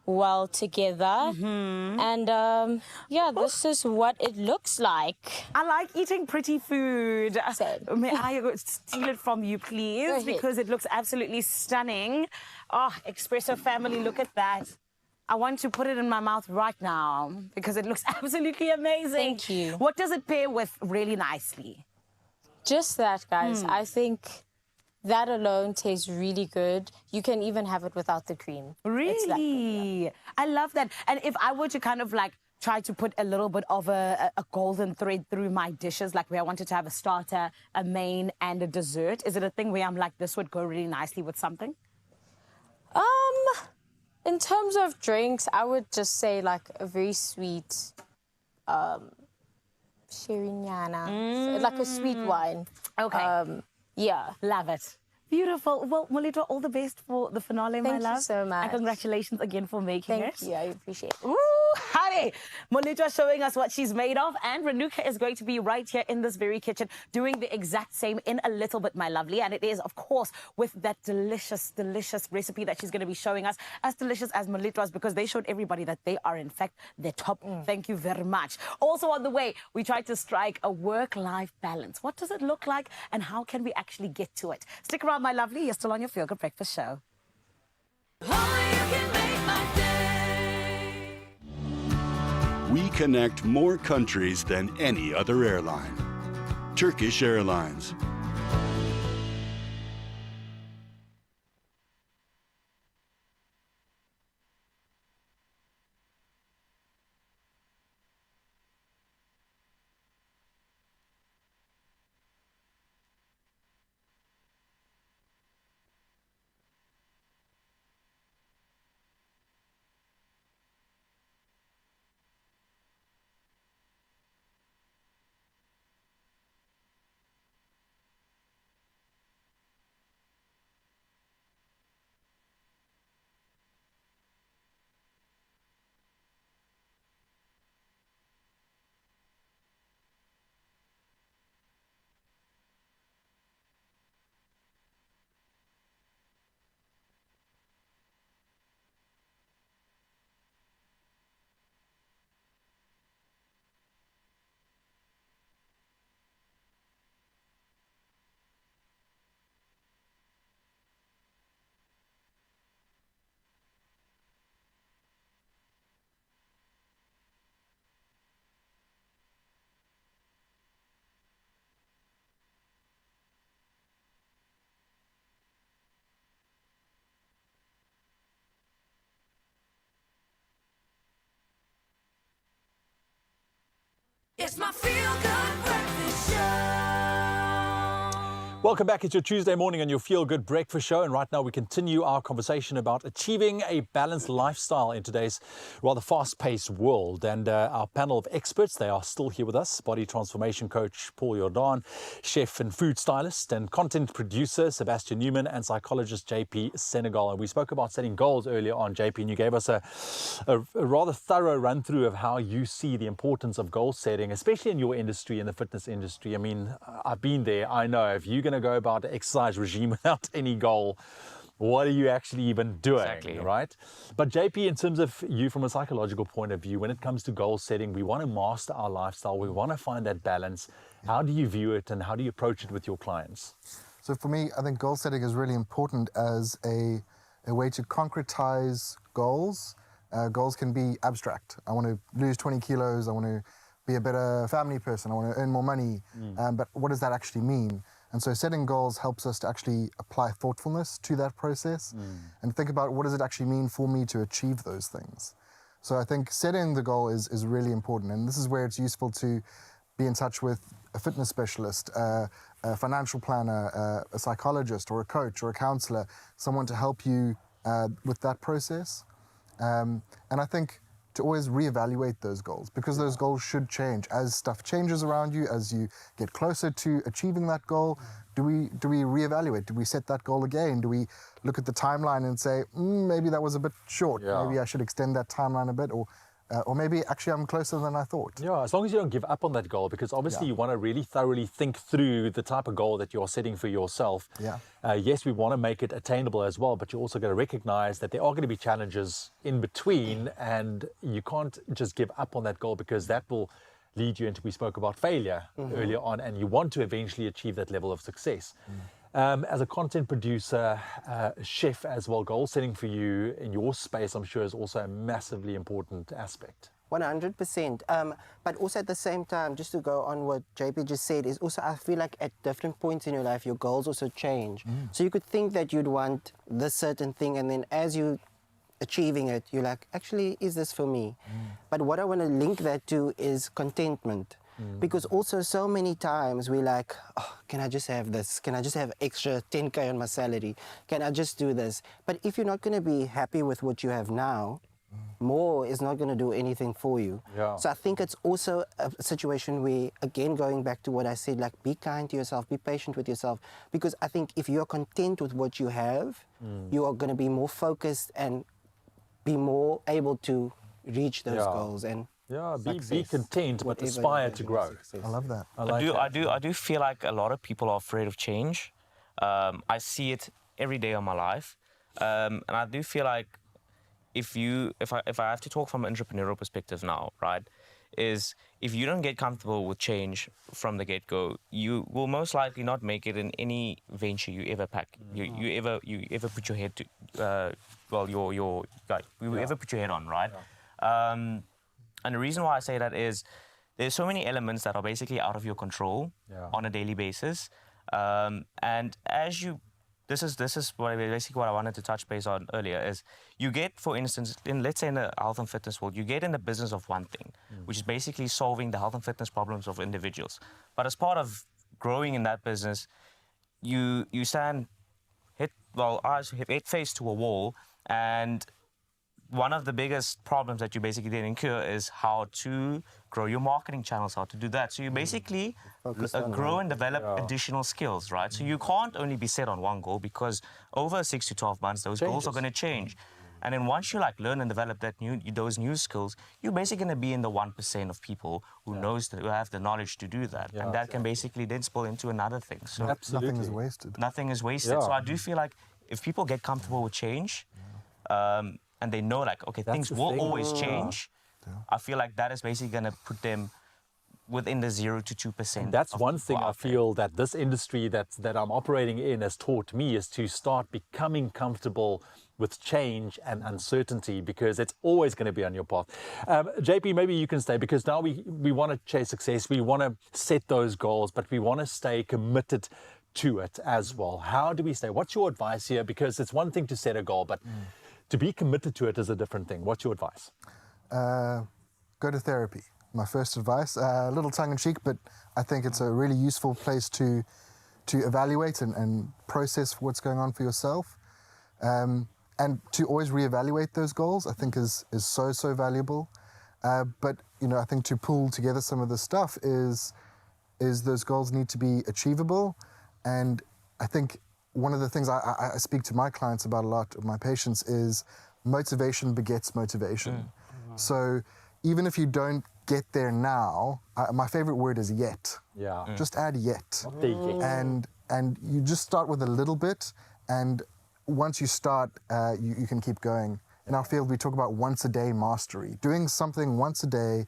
well together. And yeah, this is what it looks like. I like eating pretty food. Same. May I steal it from you, please? Go ahead. Because it looks absolutely stunning. Oh, Expresso family, look at that. I want to put it in my mouth right now because it looks absolutely amazing. Thank you. What does it pair with really nicely? Just that, guys. I think that alone tastes really good. You can even have it without the cream. It's that good, Really? I love that. And if I were to kind of like try to put a little bit of a golden thread through my dishes, like where I wanted to have a starter, a main, and a dessert, is it a thing where I'm like, this would go really nicely with something? In terms of drinks, I would just say like a very sweet shirinyana, like a sweet wine. Okay. Yeah. Love it. Beautiful. Well, Molitwa, all the best for the finale, my Thank love. you so much. And congratulations again for making it. Thank you. I appreciate it. Ooh, honey. Molitwa showing us what she's made of, and Renuka is going to be right here in this very kitchen doing the exact same in a little bit, my lovely. And it is, of course, with that delicious, delicious recipe that she's going to be showing us, as delicious as Molitwa's, because they showed everybody that they are, in fact, the top. Thank you very much. Also on the way, we tried to strike a work-life balance. What does it look like, and how can we actually get to it? Stick around, my lovely. You're still on your Feel Good Breakfast show. We connect more countries than any other airline. Turkish Airlines. It's my Feel Good Breakfast Show. Welcome back. It's your Tuesday morning on your Feel Good Breakfast Show. And right now we continue our conversation about achieving a balanced lifestyle in today's rather fast-paced world. And our panel of experts, they are still here with us. Body transformation coach Paul Jordan, chef and food stylist, and content producer Sebastian Newman, and psychologist JP Senegal. And we spoke about setting goals earlier on, JP, and you gave us a rather thorough run-through of how you see the importance of goal setting, especially in your industry, in the fitness industry. I mean, I've been there. I know if you're going to go about an exercise regime without any goal, what are you actually even doing? Exactly. Right? But JP, in terms of you from a psychological point of view, when it comes to goal setting, we want to master our lifestyle. We want to find that balance. How do you view it, and how do you approach it with your clients? So for me, I think goal setting is really important as a way to concretize goals. Goals can be abstract. I want to lose 20 kilos. I want to be a better family person. I want to earn more money. But what does that actually mean? And so setting goals helps us to actually apply thoughtfulness to that process and think about what does it actually mean for me to achieve those things. So I think setting the goal is really important. And this is where it's useful to be in touch with a fitness specialist, a financial planner, a psychologist or a coach or a counselor, someone to help you with that process. And I think to always reevaluate those goals, because those goals should change as stuff changes around you, as you get closer to achieving that goal. Do we reevaluate? Do we set that goal again? Do we look at the timeline and say, maybe that was a bit short, maybe I should extend that timeline a bit, or or maybe actually I'm closer than I thought. Yeah, as long as you don't give up on that goal, because obviously you want to really thoroughly think through the type of goal that you're setting for yourself. Yeah. Yes, we want to make it attainable as well, but you're also going to recognize that there are going to be challenges in between, and you can't just give up on that goal, because that will lead you into, we spoke about failure earlier on, and you want to eventually achieve that level of success. As a content producer, chef as well, goal setting for you in your space, I'm sure, is also a massively important aspect. 100%. But also at the same time, just to go on what JP just said, is also I feel like at different points in your life, your goals also change. So you could think that you'd want this certain thing, and then as you achieving it, you're like, actually, is this for me? But what I want to link that to is contentment. Because also so many times we're like, oh, can I just have this? Can I just have extra 10K on my salary? Can I just do this? But if you're not going to be happy with what you have now, more is not going to do anything for you. Yeah. So I think it's also a situation where, again, going back to what I said, like, be kind to yourself, be patient with yourself. Because I think if you're content with what you have, you are going to be more focused and be more able to reach those goals. And be content, but aspire to grow. I love that. I do feel like a lot of people are afraid of change. I see it every day of my life, and I do feel like if I have to talk from an entrepreneurial perspective now, right, is if you don't get comfortable with change from the get-go, you will most likely not make it in any venture you ever pack. You ever put your head to, you ever put your head on, right? And the reason why I say that is there's so many elements that are basically out of your control on a daily basis. And as you, this is basically what I wanted to touch base on earlier, is you get, for instance, let's say in the health and fitness world, you get in the business of one thing, which is basically solving the health and fitness problems of individuals. But as part of growing in that business, you stand head face to a wall, and one of the biggest problems that you basically then incur is how to grow your marketing channels, how to do that. So you basically grow and develop additional skills, right? So you can't only be set on one goal, because over 6 to 12 months, those goals are going to change. And then once you learn and develop those new skills, you're basically going to be in the 1% of people who who have the knowledge to do that. And that can basically then spill into another thing. So nothing is wasted. Nothing is wasted. So I do feel like if people get comfortable with change, and they know, okay, things will always change, I feel like that is basically going to put them within the 0 to 2%. And that's one thing I feel that this industry that I'm operating in has taught me, is to start becoming comfortable with change and uncertainty, because it's always going to be on your path. JP, maybe you can stay, because now we want to chase success, we want to set those goals, but we want to stay committed to it as well. How do we stay? What's your advice here? Because it's one thing to set a goal, but to be committed to it is a different thing. What's your advice? Go to therapy. My first advice, a little tongue-in-cheek, but I think it's a really useful place to evaluate and process what's going on for yourself. And to always reevaluate those goals, I think is so valuable. But I think to pull together some of the stuff is those goals need to be achievable. And I think one of the things I speak to my clients about a lot, of my patients, is motivation begets motivation. So even if you don't get there now, my favorite word is yet. Just add yet. And you just start with a little bit, and once you start, you can keep going. In our field, we talk about once a day mastery, doing something once a day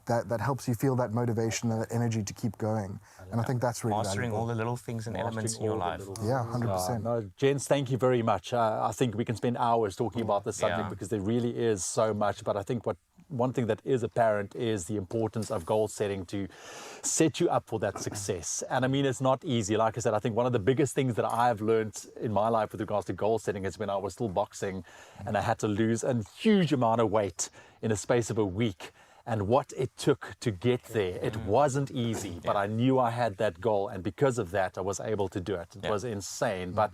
that helps you feel that motivation and that energy to keep going. And I think that's really Mastering valuable. all the little things and elements in your life. Yeah, 100%. No, gents, thank you very much. I think we can spend hours talking about this subject, because there really is so much. But I think one thing that is apparent is the importance of goal setting to set you up for that success. And I mean, it's not easy. Like I said, I think one of the biggest things that I've learned in my life with regards to goal setting is when I was still boxing and I had to lose a huge amount of weight in a space of a week. And what it took to get there. It wasn't easy, but I knew I had that goal, and because of that, I was able to do it. It was insane, but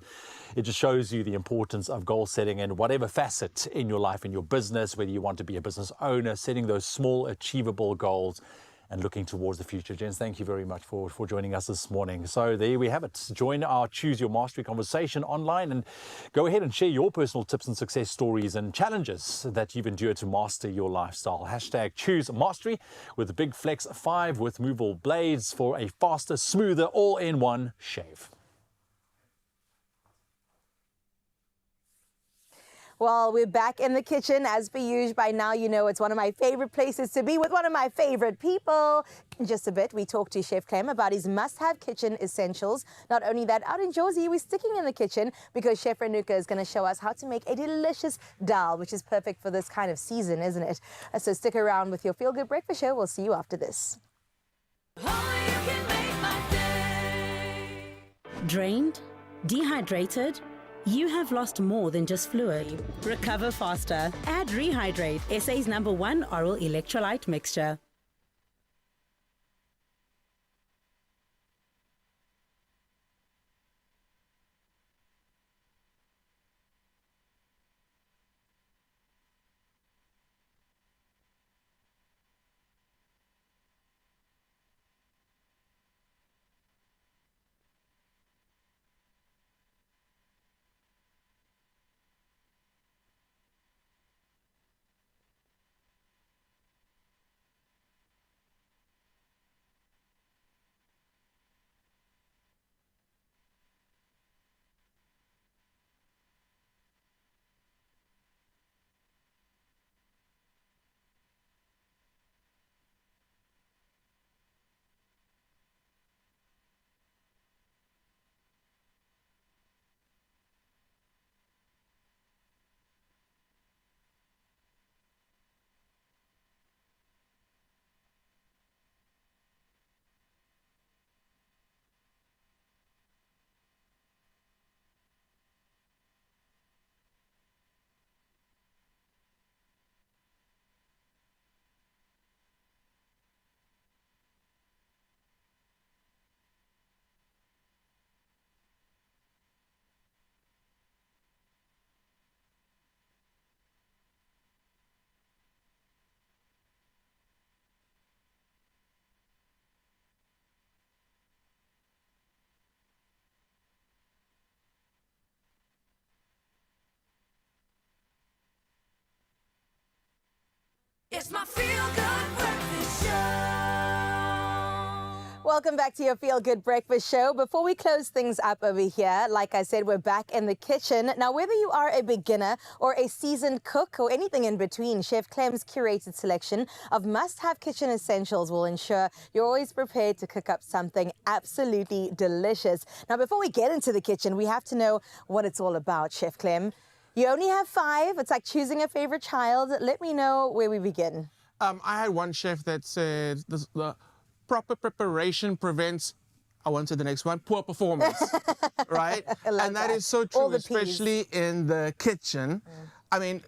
it just shows you the importance of goal setting in whatever facet in your life, in your business, whether you want to be a business owner, setting those small achievable goals and looking towards the future. Jens, thank you very much for joining us this morning. So there we have it. Join our Choose Your Mastery conversation online and go ahead and share your personal tips and success stories and challenges that you've endured to master your lifestyle. Hashtag Choose Mastery with the Big Flex 5 with movable blades for a faster, smoother, all-in-one shave. Well, we're back in the kitchen as per usual. By now, you know it's one of my favorite places to be with one of my favorite people. In just a bit, we talk to Chef Clem about his must-have kitchen essentials. Not only that, out in Jozi, we're sticking in the kitchen because Chef Renuka is going to show us how to make a delicious dal, which is perfect for this kind of season, isn't it? So stick around with your Feel Good Breakfast Show. We'll see you after this. Drained? Dehydrated? You have lost more than just fluid. Recover faster. Add Rehydrate, SA's #1 oral electrolyte mixture. It's my Feel Good Breakfast Show. Welcome back to your Feel Good Breakfast Show. Before we close things up over here, like I said, we're back in the kitchen. Now, whether you are a beginner or a seasoned cook or anything in between, Chef Clem's curated selection of must-have kitchen essentials will ensure you're always prepared to cook up something absolutely delicious. Now, before we get into the kitchen, we have to know what it's all about, Chef Clem. You only have 5. It's like choosing a favorite child. Let me know where we begin. I had one chef that said the proper preparation prevents, I won't say the next one, poor performance, right? And that is so true, especially in the kitchen. I mean,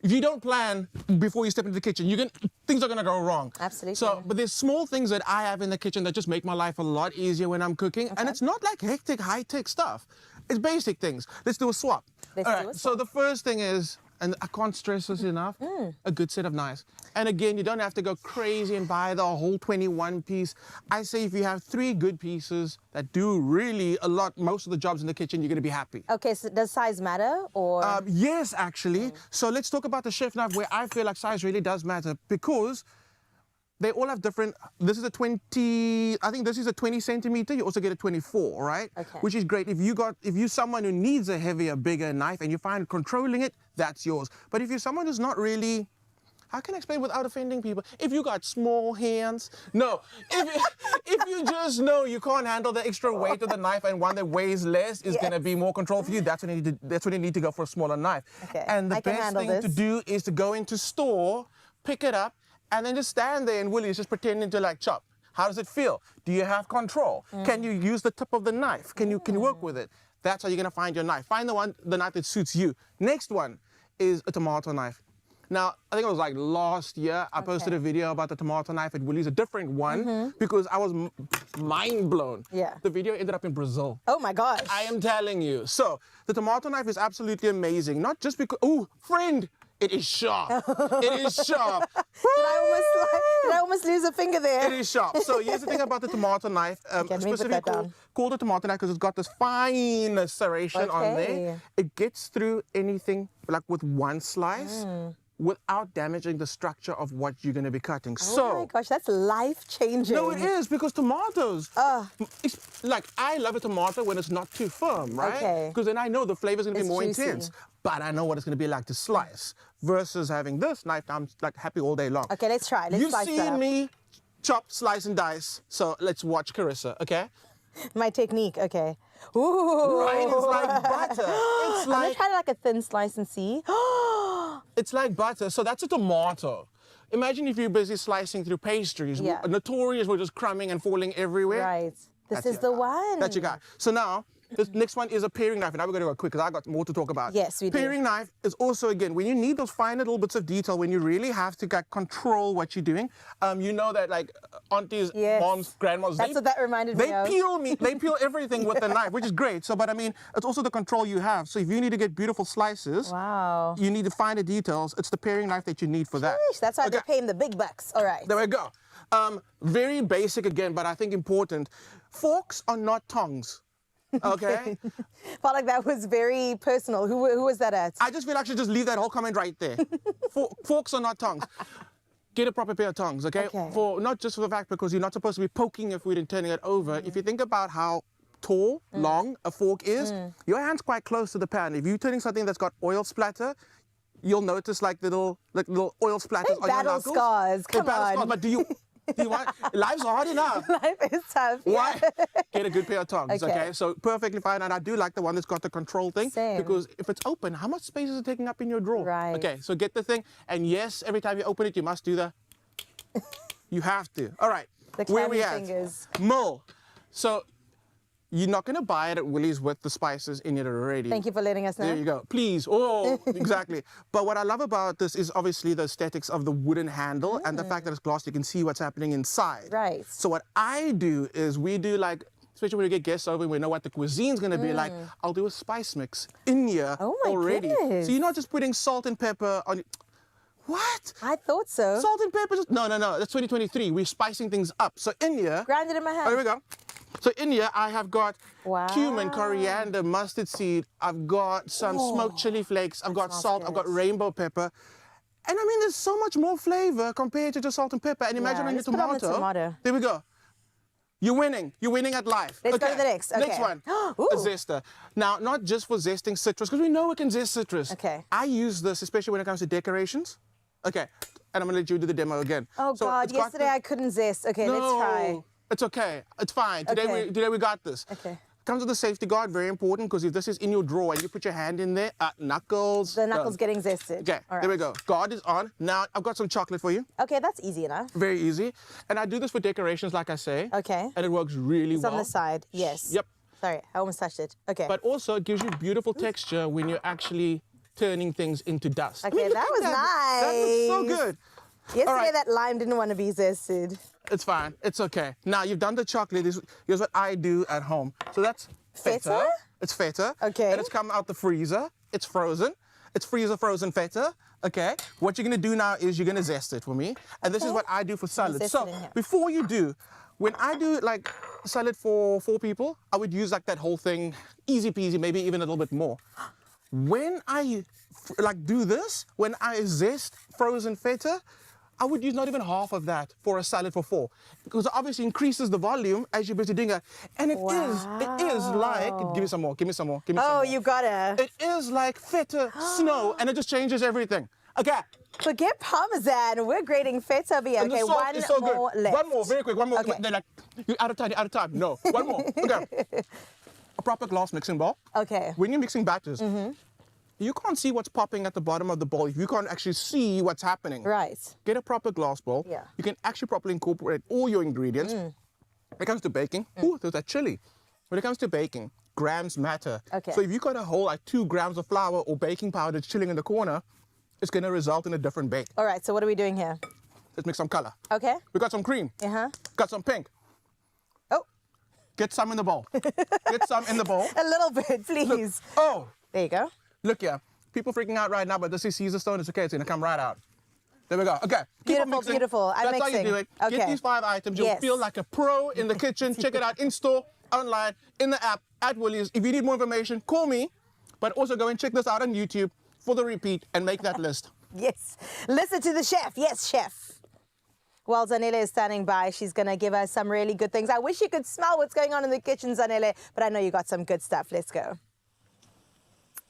if you don't plan before you step into the kitchen, things are going to go wrong. Absolutely. So, but there's small things that I have in the kitchen that just make my life a lot easier when I'm cooking. And it's not like hectic, high-tech stuff. It's basic things. Let's do a swap. All right, so the first thing is, and I can't stress this enough, a good set of knives. And again, you don't have to go crazy and buy the whole 21 piece. I say if you have 3 good pieces that do really a lot, most of the jobs in the kitchen, you're going to be happy. Okay, so does size matter or? Yes, actually. So let's talk about the chef knife where I feel like size really does matter because they all have different, this is a 20, I think this is a 20 centimeter, you also get a 24, right? Okay. Which is great. If you're someone who needs a heavier, bigger knife and you find controlling it, that's yours. But if you're someone who's not really, how can I explain without offending people? If you got small hands, no. If you just know you can't handle the extra weight of the knife and one that weighs less is gonna be more control for you, that's when you need to go for a smaller knife. Okay. And the best thing to do is to go into store, pick it up, and then just stand there and Willie's just pretending to like chop. How does it feel? Do you have control? Can you use the tip of the knife? Can you work with it? That's how you're gonna find your knife. Find the knife that suits you. Next one is a tomato knife. Now, I think it was like last year, I posted a video about the tomato knife at Willie's, a different one, because I was mind blown. Yeah. The video ended up in Brazil. Oh my gosh. I am telling you. So, the tomato knife is absolutely amazing. Not just because, ooh, friend, it is sharp. It is sharp. Did Did I almost lose a finger there? It is sharp. So here's the thing about the tomato knife. Specifically called a tomato knife because it's got this fine serration on there. It gets through anything like with one slice without damaging the structure of what you're going to be cutting. Oh my gosh, that's life-changing. No, it is, because tomatoes, it's like, I love a tomato when it's not too firm, right? Okay. Because then I know the flavor's going to be more juicy. intense. But I know what it's going to be like to slice versus having this knife. I'm like happy all day long. Okay, let's try. Let's You've slice that seen up. me chop, slice, and dice. So let's watch Carissa, okay? My technique, okay. Ooh. Right, it's like butter. It's I'm gonna like, try like a thin slice and see. it's like butter. So that's a tomato. Imagine if you're busy slicing through pastries. Yeah. Notorious, we're just crumbing and falling everywhere. Right. This That's is it. the one. That you got. So now, this next one is a paring knife. And now we're going to go quick because I got more to talk about. Yes, we do. Paring knife is also, again, when you need those fine little bits of detail, when you really have to control what you're doing. You know that like aunties, moms, grandmas, That's what that reminded me of. They peel everything with the knife, which is great. So, but I mean, it's also the control you have. So if you need to get beautiful slices, you need to find the details. It's the paring knife that you need for that. Sheesh, that's why they're paying the big bucks. All right. There we go. Very basic again, but I think important. Forks are not tongs. Okay? Felt like that was very personal. Who was that at? I just feel like I should just leave that whole comment right there. Forks are not tongs. Get a proper pair of tongs, okay? For not just for the fact because you're not supposed to be poking your food and turning it over. If you think about how tall, long a fork is, your hand's quite close to the pan. If you're turning something that's got oil splatter, you'll notice like little oil splatters on your battle knuckles. scars. Come battle on. Scars, but do you want? Life's hard enough. Life is tough. Why? Get a good pair of tongs, Okay. okay? So perfectly fine, and I do like the one that's got the control thing. Same. Because if it's open, how much space is it taking up in your drawer? Right. Okay, so get the thing, and yes, every time you open it, you must do the... You have to. All right, The where we clammy at? fingers. Mull. So you're not going to buy it at Woolies with the spices in it already. Thank you for letting us know. There you go. Please. Oh, exactly. But what I love about this is obviously the aesthetics of the wooden handle and the fact that it's gloss. You can see what's happening inside. Right. So what I do is we do like, especially when we get guests over and we know what the cuisine's going to be like, I'll do a spice mix in here already. goodness. So you're not just putting salt and pepper on... What? I thought so. Salt and pepper? No. That's 2023. We're spicing things up. So in here... Ground it in my hand. Oh, here we go. So in here, I have got cumin, coriander, mustard seed. I've got some smoked chili flakes. I've got salt. I've got rainbow pepper. And I mean, there's so much more flavor compared to just salt and pepper. And imagine on your let's put on the tomato. There we go. You're winning. You're winning at life. Let's go to the next. Okay. Next one. Ooh. A zester. Now, not just for zesting citrus, because we know we can zest citrus. Okay. I use this, especially when it comes to decorations. Okay. And I'm going to let you do the demo again. Oh, So God. it's got Yesterday I couldn't zest. Okay, let's try. It's okay. It's fine. Today we got this. Okay. Comes with a safety guard, very important, because if this is in your drawer and you put your hand in there, knuckles. The knuckles getting zested. Okay, All there we right. go. Guard is on. Now I've got some chocolate for you. Okay, that's easy enough. Very easy. And I do this for decorations, like I say. Okay. And it works really It's well. on the side. Yes. Yep. Sorry, I almost touched it. Okay. But also it gives you beautiful texture when you're actually turning things into dust. Okay, look that at was that. That looks so nice. good. Yesterday All right. that lime didn't want to be zested. It's fine. It's okay. Now you've done the chocolate. Here's what I do at home. So that's feta. It's feta. Okay. And it's come out the freezer. It's frozen. It's freezer frozen feta. Okay. What you're gonna do now is you're gonna zest it for me. And this is what I do for salad. zest So it in here. before you do, when I do like salad for 4 people, I would use like that whole thing, easy peasy, maybe even a little bit more. When I like do this, when I zest frozen feta, I would use not even half of that for a salad for 4, because it obviously increases the volume as you're busy doing it. And it is like, give me some more, give me some more, give me some more. Oh, you gotta. It is like feta snow, and it just changes everything. Okay. Forget Parmesan. We're grating feta beer. And the Okay, salt one is so more good. left. One more, very quick, one more. Okay. They're like, you're out of time. No, one more. Okay. A proper glass mixing bowl. Okay. When you're mixing batters, you can't see what's popping at the bottom of the bowl. You can't actually see what's happening. Right. Get a proper glass bowl. Yeah. You can actually properly incorporate all your ingredients. When it comes to baking, ooh, there's that chili. When it comes to baking, grams matter. Okay. So if you got a whole like 2 grams of flour or baking powder chilling in the corner, it's gonna result in a different bake. All right, so what are we doing here? Let's make some color. Okay. We got some cream. Got some pink. Oh. Get some in the bowl. Get some in the bowl. A little bit, please. Oh. There you go. Look here. People freaking out right now, but this is Caesar stone. It's okay. It's going to come right out. There we go. Okay. Keep on Beautiful, mixing. beautiful. I'm That's how you mixing. do it. Okay. Get these 5 items. You'll Yes. feel like a pro in the kitchen. Check it out in store, online, in the app, at Woolies. If you need more information, call me. But also go and check this out on YouTube for the repeat and make that list. Yes. Listen to the chef. Yes, chef. Well, Zanele is standing by. She's going to give us some really good things. I wish you could smell what's going on in the kitchen, Zanele, but I know you got some good stuff. Let's go.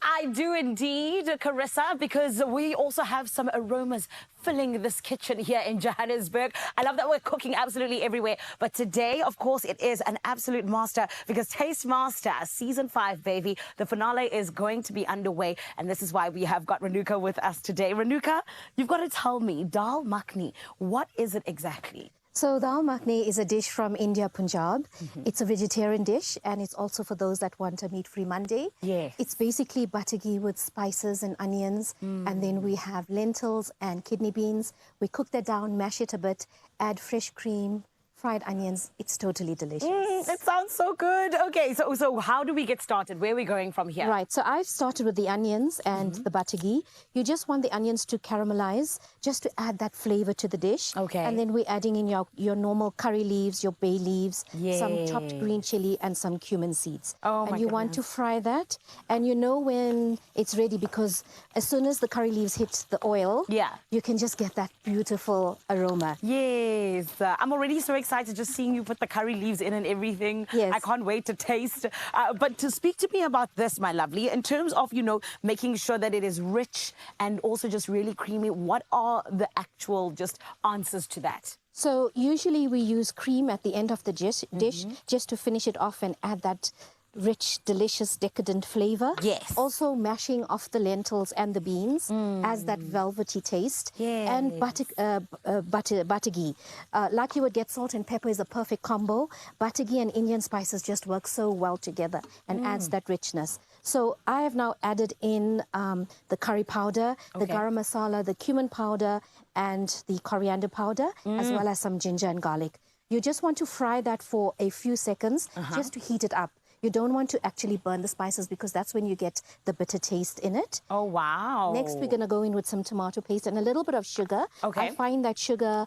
I do indeed, Carissa, because we also have some aromas filling this kitchen here in Johannesburg. I love that we're cooking absolutely everywhere. But today, of course, it is an absolute master because Taste Master Season 5, baby, the finale is going to be underway. And this is why we have got Renuka with us today. Renuka, you've got to tell me, dal makhni, what is it exactly? So dal makhni is a dish from India, Punjab. It's a vegetarian dish, and it's also for those that want a meat-free Monday. Yes. It's basically butter ghee with spices and onions, and then we have lentils and kidney beans. We cook that down, mash it a bit, add fresh cream, fried onions. It's totally delicious. It sounds so good. Okay, so how do we get started? Where are we going from here? Right, so I've started with the onions and the butter ghee. You just want the onions to caramelize, just to add that flavor to the dish. Okay. And then we're adding in your normal curry leaves, your bay leaves, some chopped Yay. green chili, and some cumin seeds. Oh, and my you want to fry that, and you know when it's ready because as soon as the curry leaves hit the oil, you can just get that beautiful aroma. Yes, I'm already so excited just seeing you put the curry leaves in and everything. Yes. I can't wait to taste. But to speak to me about this, my lovely, in terms of, you know, making sure that it is rich and also just really creamy, what are the actual just answers to that? So usually we use cream at the end of the dish just to finish it off and add that rich, delicious, decadent flavor. Yes. Also mashing off the lentils and the beans as that velvety taste. And butter ghee. Like you would get salt and pepper is a perfect combo. Butter ghee and Indian spices just work so well together and adds that richness. So I have now added in the curry powder, the garam masala, the cumin powder, and the coriander powder, as well as some ginger and garlic. You just want to fry that for a few seconds, just to heat it up. You don't want to actually burn the spices because that's when you get the bitter taste in it. Oh, wow. Next, we're going to go in with some tomato paste and a little bit of sugar. Okay. I find that sugar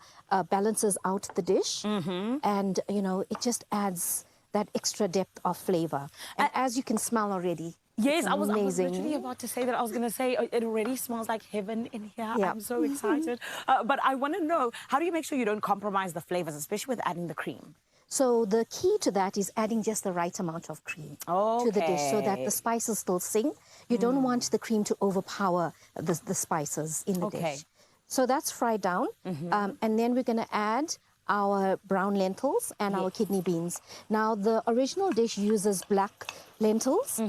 balances out the dish. And, you know, it just adds that extra depth of flavor. And as you can smell already, Yes, it's I was amazing. literally about to say that. I was going to say it already smells like heaven in here. Yeah. I'm so excited. But I want to know, how do you make sure you don't compromise the flavors, especially with adding the cream? So the key to that is adding just the right amount of cream to the dish so that the spices still sing. You don't want the cream to overpower the spices in the dish. So that's fried down. And then we're going to add our brown lentils and our kidney beans. Now, the original dish uses black lentils,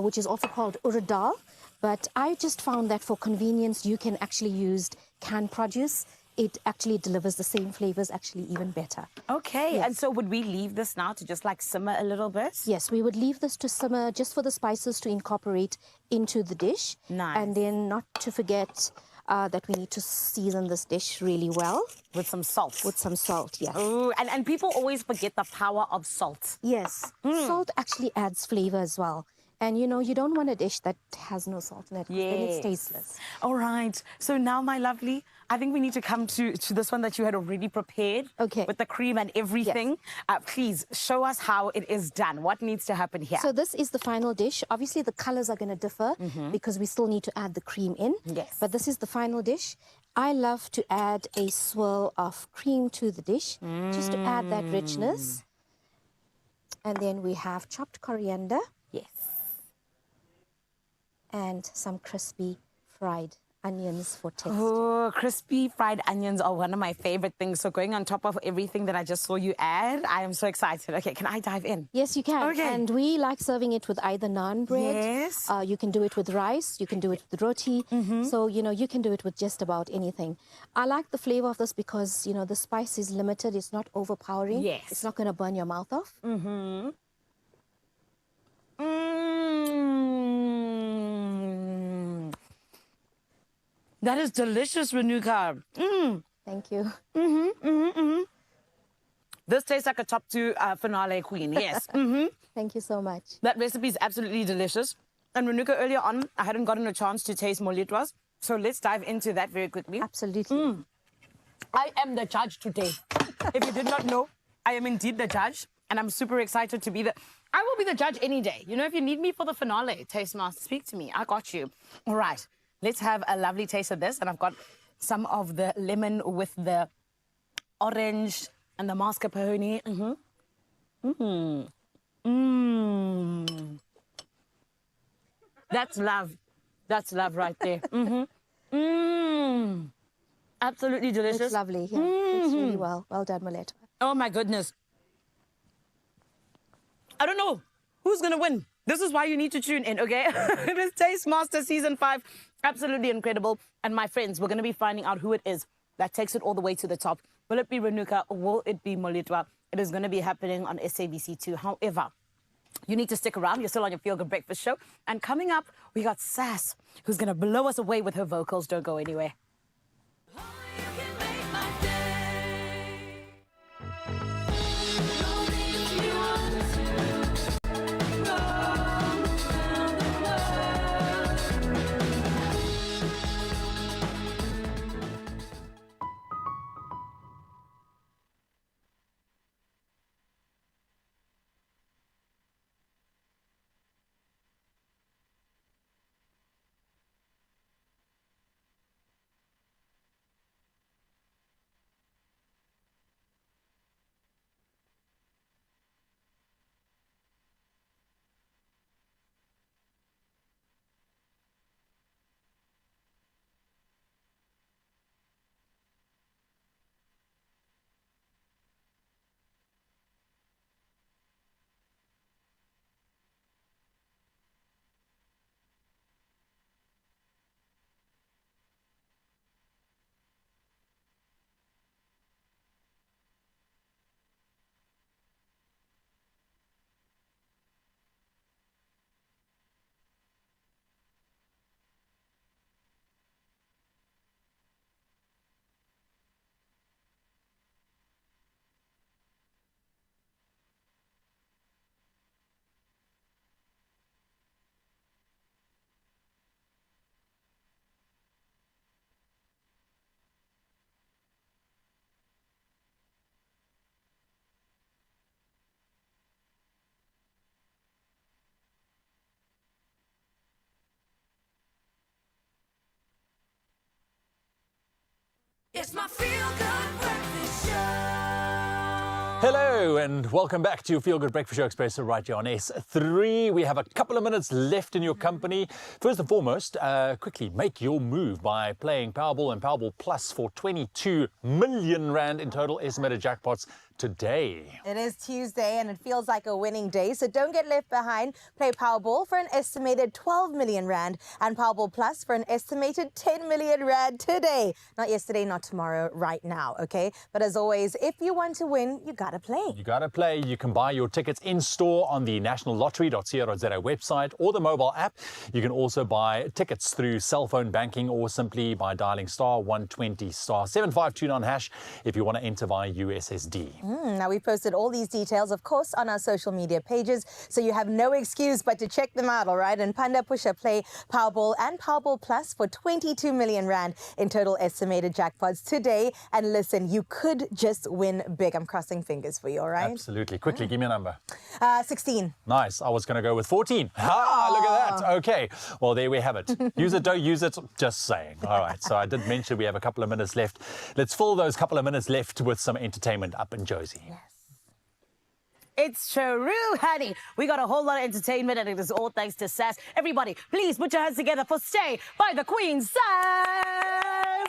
which is also called urad dal. But I just found that for convenience, you can actually use canned produce. It actually delivers the same flavors, actually even better. Okay, and so would we leave this now to just like simmer a little bit? Yes, we would leave this to simmer just for the spices to incorporate into the dish. Nice. And then not to forget that we need to season this dish really well. With some salt. With some salt, yes. Ooh, and people always forget the power of salt. Yes, salt actually adds flavor as well. And, you know, you don't want a dish that has no salt in it, because then it's tasteless. All right. So now, my lovely, I think we need to come to this one that you had already prepared. Okay. With the cream and everything. Please, show us how it is done. What needs to happen here? So this is the final dish. Obviously, the colors are going to differ because we still need to add the cream in. Yes. But this is the final dish. I love to add a swirl of cream to the dish, just to add that richness. And then we have chopped coriander. Yes. And some crispy fried onions for taste. Oh, crispy fried onions are one of my favorite things. So going on top of everything that I just saw you add, I am so excited. Okay, can I dive in? Yes, you can. Okay. And we like serving it with either naan bread. Yes. You can do it with rice. You can do it with roti. So, you know, you can do it with just about anything. I like the flavor of this because, you know, the spice is limited. It's not overpowering. Yes. It's not going to burn your mouth off. That is delicious, Renuka. Thank you. This tastes like a top 2 finale queen. Yes. Thank you so much. That recipe is absolutely delicious. And Renuka, earlier on, I hadn't gotten a chance to taste molitwas. So let's dive into that very quickly. Absolutely. I am the judge today. If you did not know, I am indeed the judge, and I'm super excited to be I will be the judge any day. You know, if you need me for the finale, Taste Master, speak to me. I got you. All right, let's have a lovely taste of this. And I've got some of the lemon with the orange and the mascarpone. That's love. That's love right there. Absolutely delicious. It's lovely. Yeah, it's really well. Well done, Moletwa. Oh my goodness. I don't know who's going to win. This is why you need to tune in, okay? It is Taste Master Season 5. Absolutely incredible. And my friends, we're going to be finding out who it is that takes it all the way to the top. Will it be Renuka or will it be Moletwa? It is going to be happening on SABC2. However, you need to stick around. You're still on your Feel Good Breakfast show. And coming up, we got Sass, who's going to blow us away with her vocals. Don't go anywhere. It's my Feel Good Breakfast Show. Hello and welcome back to your Feel Good Breakfast Show Expresso right here on S3. We have a couple of minutes left in your company. First and foremost, quickly make your move by playing Powerball and Powerball Plus for 22 million rand in total estimated jackpots today. It is Tuesday and it feels like a winning day, so don't get left behind. Play Powerball for an estimated 12 million rand and Powerball Plus for an estimated 10 million rand today. Not yesterday, not tomorrow, right now, okay? But as always, if you want to win, you gotta play. You gotta play. You can buy your tickets in store on the nationallottery.co.za website or the mobile app. You can also buy tickets through cell phone banking or simply by dialing star 120 star 7529 hash if you want to enter via USSD. Now, we posted all these details, of course, on our social media pages, so you have no excuse but to check them out, all right? And Panda Pusha play Powerball and Powerball Plus for 22 million rand in total estimated jackpots today. And listen, you could just win big. I'm crossing fingers for you, all right? Absolutely. Quickly, give me a number. 16. Nice. I was going to go with 14. Ah, look at that. Okay. Well, there we have it. Use it, don't use it. Just saying. All right. So I did mention we have a couple of minutes left. Let's fill those couple of minutes left with some entertainment up and Josie. Yes. It's true, honey. We got a whole lot of entertainment, and it is all thanks to Sass. Everybody, please put your hands together for Stay by the Queen, Sass!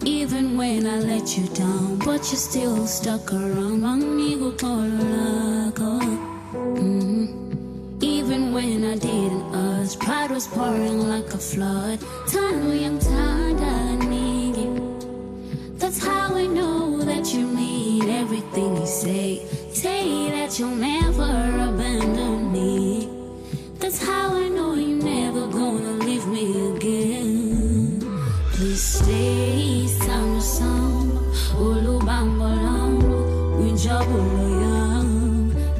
Even when I let you down, but you still stuck around. Even when I didn't ask, pride was pouring like a flood. That's how I know that you mean everything you say. Say that you'll never abandon me. That's how I know.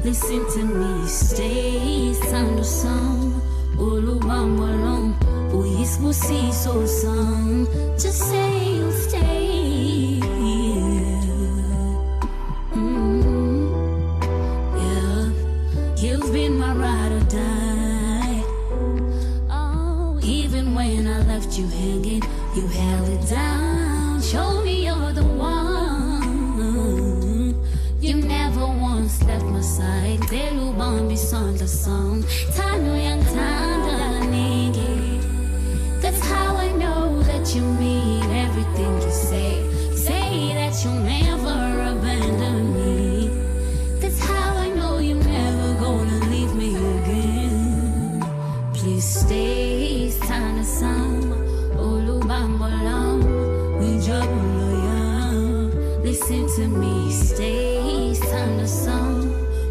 Listen to me, stay sound of song. Ulubam along, uyisbusi so song. Just say you'll stay. Yeah, you've been my ride or die. Oh, even when I left you hanging, you held it down. Show me you're the one. You never once left my side. Delubam beyond the song. Tano yang tanda nige. That's how I know that you mean everything you say. Say that you'll never abandon me. That's how I know you're never gonna leave me again. Please stay, sana sam. Ulubambolam, wijabuloyam. Listen to me, stay, sana sam.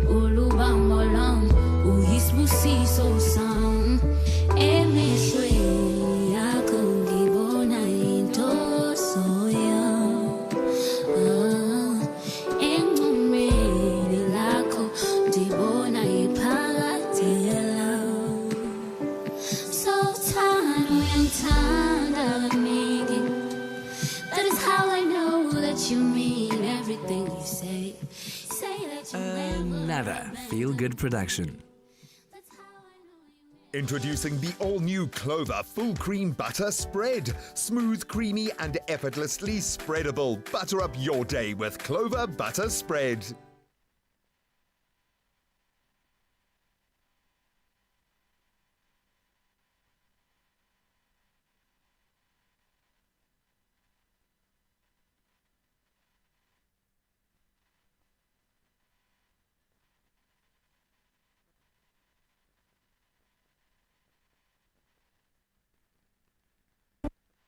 Ulubambolam, uhisbusi so sam. Emishwe yakundibona into soya. Engumeni lako dibona iphagatela. So tano yang tanda nigi. That is how I know that you mean everything you say. Say that you Another feel-good production. Introducing the all-new Clover Full Cream Butter Spread. Smooth, creamy, and effortlessly spreadable. Butter up your day with Clover Butter Spread.